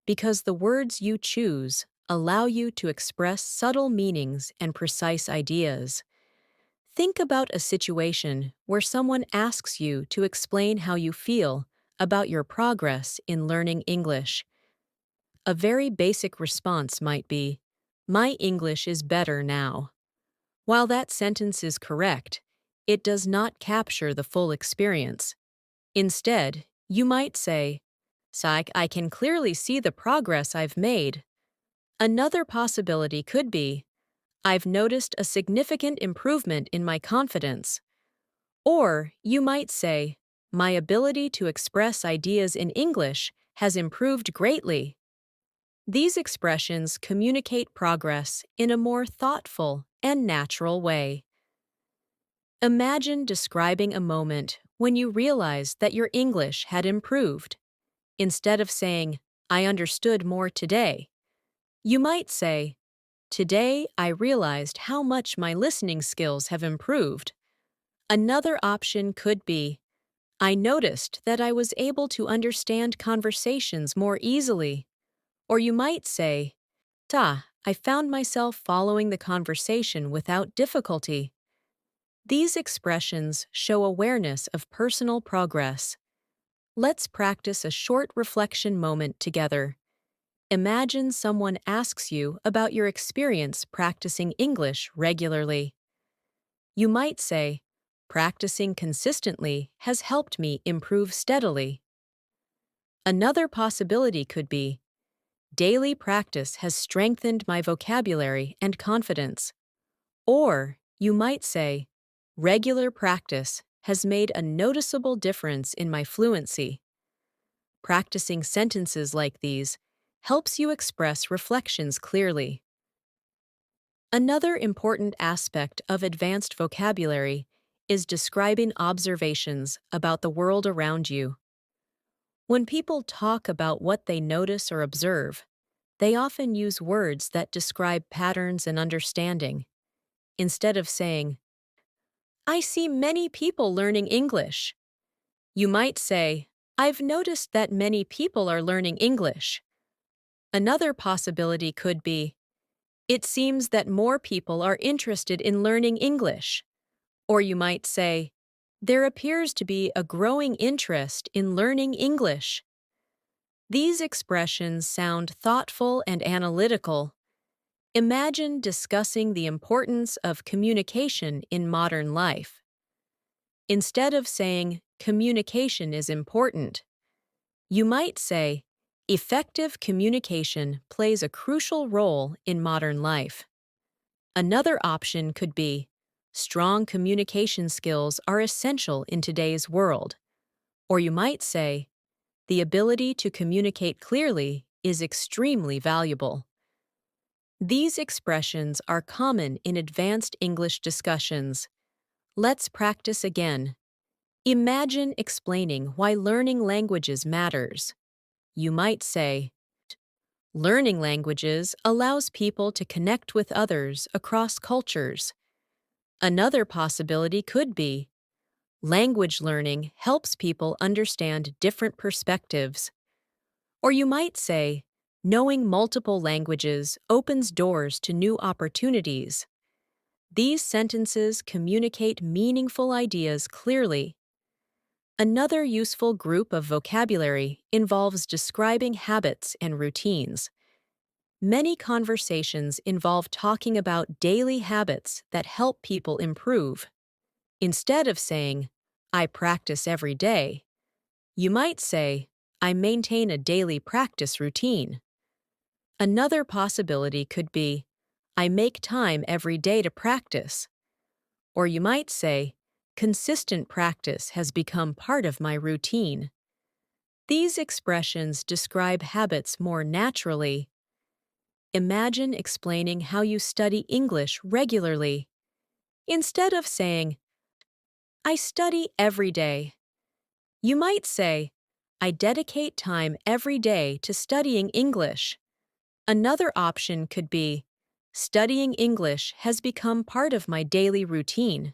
because the words you choose allow you to express subtle meanings and precise ideas. Think about a situation where someone asks you to explain how you feel about your progress in learning English. A very basic response might be, "My English is better now." While that sentence is correct, it does not capture the full experience. Instead, you might say, "Psych, I can clearly see the progress I've made." Another possibility could be, "I've noticed a significant improvement in my confidence." Or you might say, "My ability to express ideas in English has improved greatly." These expressions communicate progress in a more thoughtful and natural way. Imagine describing a moment when you realized that your English had improved. Instead of saying, "I understood more today," you might say, "Today I realized how much my listening skills have improved." Another option could be, "I noticed that I was able to understand conversations more easily." Or you might say, I found myself following the conversation without difficulty." These expressions show awareness of personal progress. Let's practice a short reflection moment together. Imagine someone asks you about your experience practicing English regularly. You might say, "Practicing consistently has helped me improve steadily." Another possibility could be, "Daily practice has strengthened my vocabulary and confidence." Or you might say, "Regular practice has made a noticeable difference in my fluency." Practicing sentences like these helps you express reflections clearly. Another important aspect of advanced vocabulary is describing observations about the world around you. When people talk about what they notice or observe, they often use words that describe patterns and understanding. Instead of saying, "I see many people learning English," you might say, "I've noticed that many people are learning English." Another possibility could be, "It seems that more people are interested in learning English." Or you might say, "There appears to be a growing interest in learning English." These expressions sound thoughtful and analytical. Imagine discussing the importance of communication in modern life. Instead of saying, "Communication is important," you might say, "Effective communication plays a crucial role in modern life." Another option could be, "Strong communication skills are essential in today's world." Or you might say, "The ability to communicate clearly is extremely valuable." These expressions are common in advanced English discussions. Let's practice again. Imagine explaining why learning languages matters. You might say, "Learning languages allows people to connect with others across cultures." Another possibility could be, "Language learning helps people understand different perspectives." Or you might say, "Knowing multiple languages opens doors to new opportunities." These sentences communicate meaningful ideas clearly. Another useful group of vocabulary involves describing habits and routines. Many conversations involve talking about daily habits that help people improve. Instead of saying, I practice every day. You might say, I maintain a daily practice routine. Another possibility could be, I make time every day to practice. Or you might say, consistent practice has become part of my routine. These expressions describe habits more naturally. Imagine explaining how you study English regularly. Instead of saying, I study every day, you might say, I dedicate time every day to studying English. Another option could be, studying English has become part of my daily routine.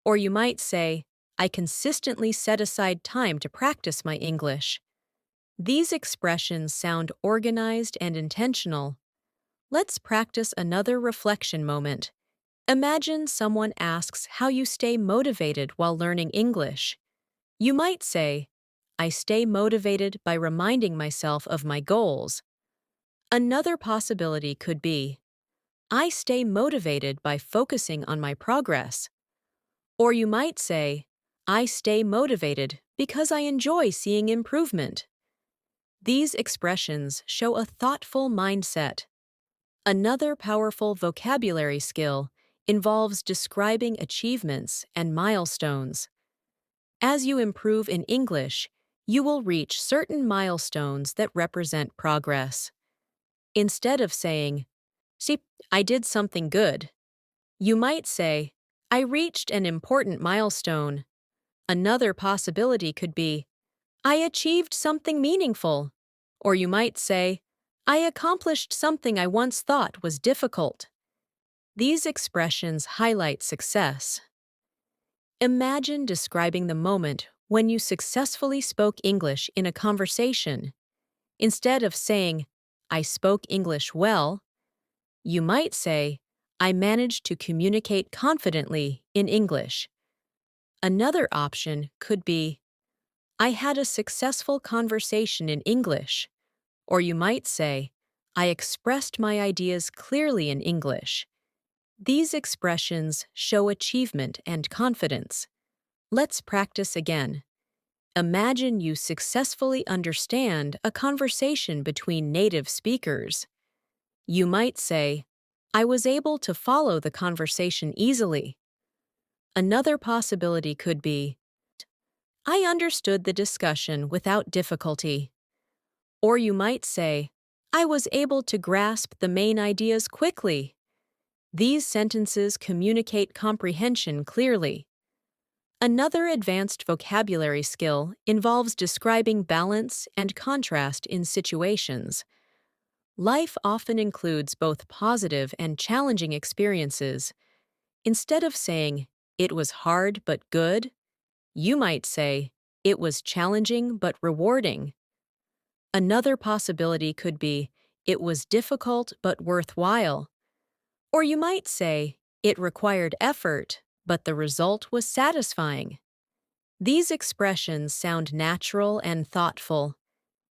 Or you might say, I consistently set aside time to practice my English. These expressions sound organized and intentional. Let's practice another reflection moment. Imagine someone asks how you stay motivated while learning English. You might say, I stay motivated by reminding myself of my goals. Another possibility could be, I stay motivated by focusing on my progress. Or you might say, I stay motivated because I enjoy seeing improvement. These expressions show a thoughtful mindset. Another powerful vocabulary skill involves describing achievements and milestones. As you improve in English, you will reach certain milestones that represent progress. Instead of saying, see, I did something good, you might say, I reached an important milestone. Another possibility could be, I achieved something meaningful. Or you might say, I accomplished something I once thought was difficult. These expressions highlight success. Imagine describing the moment when you successfully spoke English in a conversation. Instead of saying, I spoke English well, you might say, I managed to communicate confidently in English. Another option could be, I had a successful conversation in English. Or you might say, I expressed my ideas clearly in English. These expressions show achievement and confidence. Let's practice again. Imagine you successfully understand a conversation between native speakers. You might say, I was able to follow the conversation easily. Another possibility could be, I understood the discussion without difficulty. Or you might say, I was able to grasp the main ideas quickly. These sentences communicate comprehension clearly. Another advanced vocabulary skill involves describing balance and contrast in situations. Life often includes both positive and challenging experiences. Instead of saying, it was hard but good, you might say, it was challenging but rewarding. Another possibility could be, it was difficult but worthwhile. Or you might say, it required effort, but the result was satisfying. These expressions sound natural and thoughtful.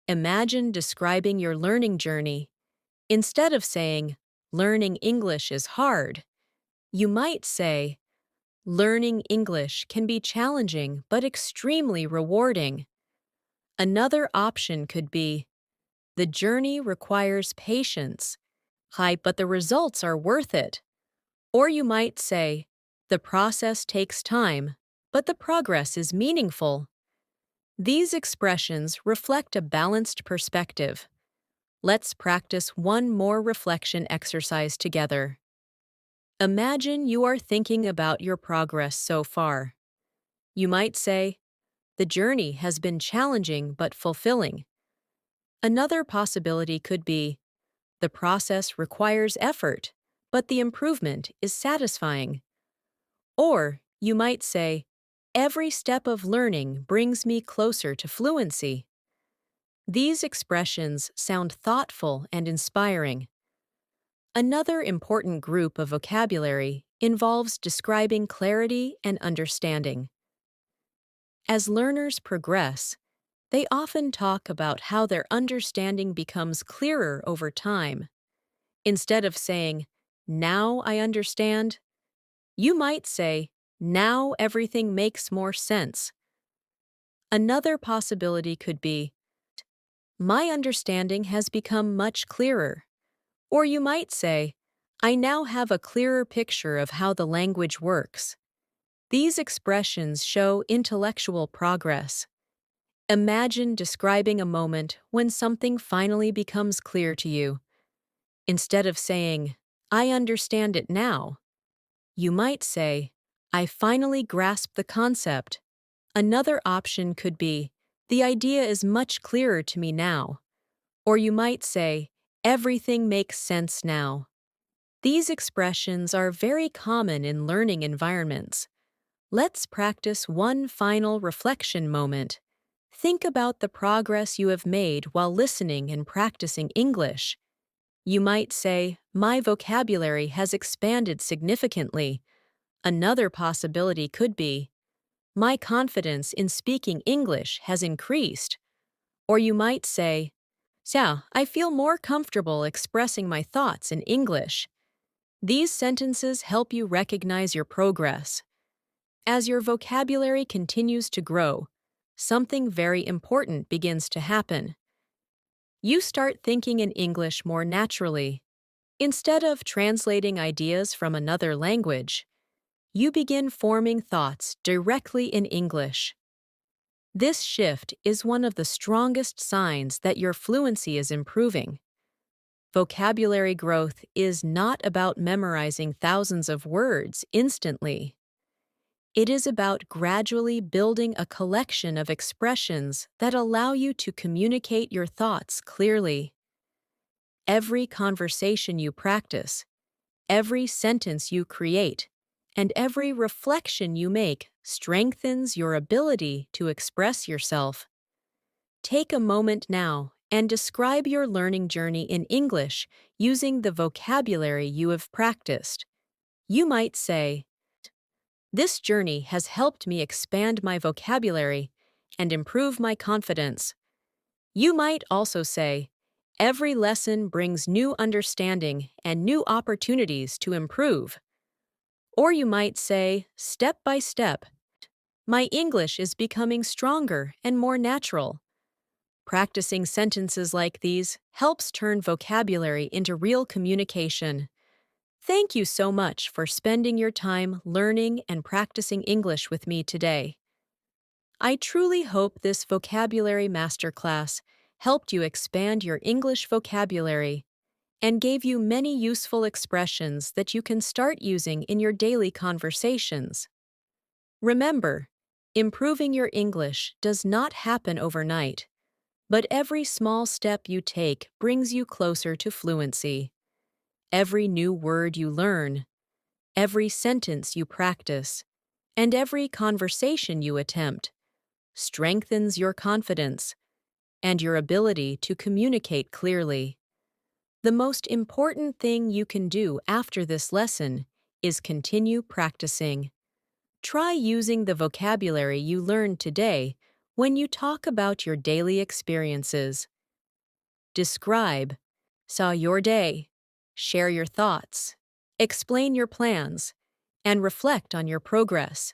Imagine describing your learning journey. Instead of saying, learning English is hard, you might say, learning English can be challenging but extremely rewarding. Another option could be, the journey requires patience, but the results are worth it. Or you might say, the process takes time, but the progress is meaningful. These expressions reflect a balanced perspective. Let's practice one more reflection exercise together. Imagine you are thinking about your progress so far. You might say, the journey has been challenging but fulfilling. Another possibility could be, the process requires effort, but the improvement is satisfying. Or you might say, every step of learning brings me closer to fluency. These expressions sound thoughtful and inspiring. Another important group of vocabulary involves describing clarity and understanding. As learners progress, they often talk about how their understanding becomes clearer over time. Instead of saying, now I understand, you might say, now everything makes more sense. Another possibility could be, my understanding has become much clearer. Or you might say, I now have a clearer picture of how the language works. These expressions show intellectual progress. Imagine describing a moment when something finally becomes clear to you. Instead of saying, I understand it now, you might say, I finally grasp the concept. Another option could be, the idea is much clearer to me now. Or you might say, everything makes sense now. These expressions are very common in learning environments. Let's practice one final reflection moment. Think about the progress you have made while listening and practicing English. You might say, my vocabulary has expanded significantly. Another possibility could be, my confidence in speaking English has increased. Or you might say, yeah, I feel more comfortable expressing my thoughts in English. These sentences help you recognize your progress. As your vocabulary continues to grow, something very important begins to happen. You start thinking in English more naturally. Instead of translating ideas from another language, you begin forming thoughts directly in English. This shift is one of the strongest signs that your fluency is improving. Vocabulary growth is not about memorizing thousands of words instantly. It is about gradually building a collection of expressions that allow you to communicate your thoughts clearly. Every conversation you practice, every sentence you create, and every reflection you make strengthens your ability to express yourself. Take a moment now and describe your learning journey in English using the vocabulary you have practiced. You might say, this journey has helped me expand my vocabulary and improve my confidence. You might also say, every lesson brings new understanding and new opportunities to improve. Or you might say, step by step, my English is becoming stronger and more natural. Practicing sentences like these helps turn vocabulary into real communication. Thank you so much for spending your time learning and practicing English with me today. I truly hope this vocabulary masterclass helped you expand your English vocabulary and gave you many useful expressions that you can start using in your daily conversations. Remember, improving your English does not happen overnight, but every small step you take brings you closer to fluency. Every new word you learn, every sentence you practice, and every conversation you attempt strengthens your confidence and your ability to communicate clearly. The most important thing you can do after this lesson is continue practicing. Try using the vocabulary you learned today when you talk about your daily experiences. Describe, saw your day, share your thoughts, explain your plans, and reflect on your progress.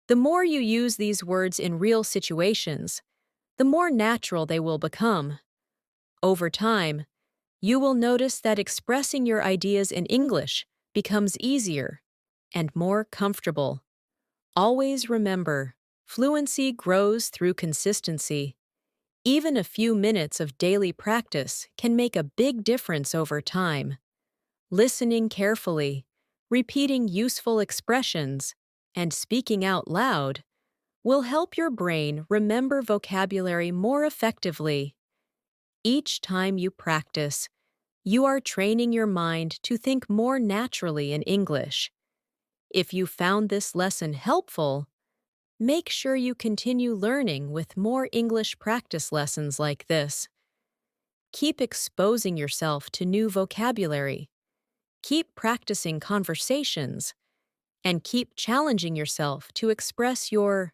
The more you use these words in real situations, the more natural they will become. Over time, you will notice that expressing your ideas in English becomes easier and more comfortable. Always remember, fluency grows through consistency. Even a few minutes of daily practice can make a big difference over time. Listening carefully, repeating useful expressions, and speaking out loud will help your brain remember vocabulary more effectively. Each time you practice, you are training your mind to think more naturally in English. If you found this lesson helpful, make sure you continue learning with more English practice lessons like this. Keep exposing yourself to new vocabulary. Keep practicing conversations. And keep challenging yourself to express your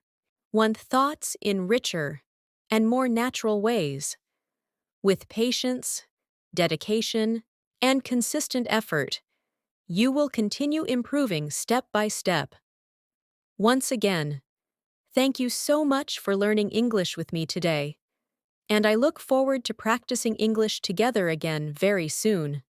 thoughts in richer and more natural ways. With patience, dedication, and consistent effort, you will continue improving step by step. Once again, thank you so much for learning English with me today, and I look forward to practicing English together again very soon.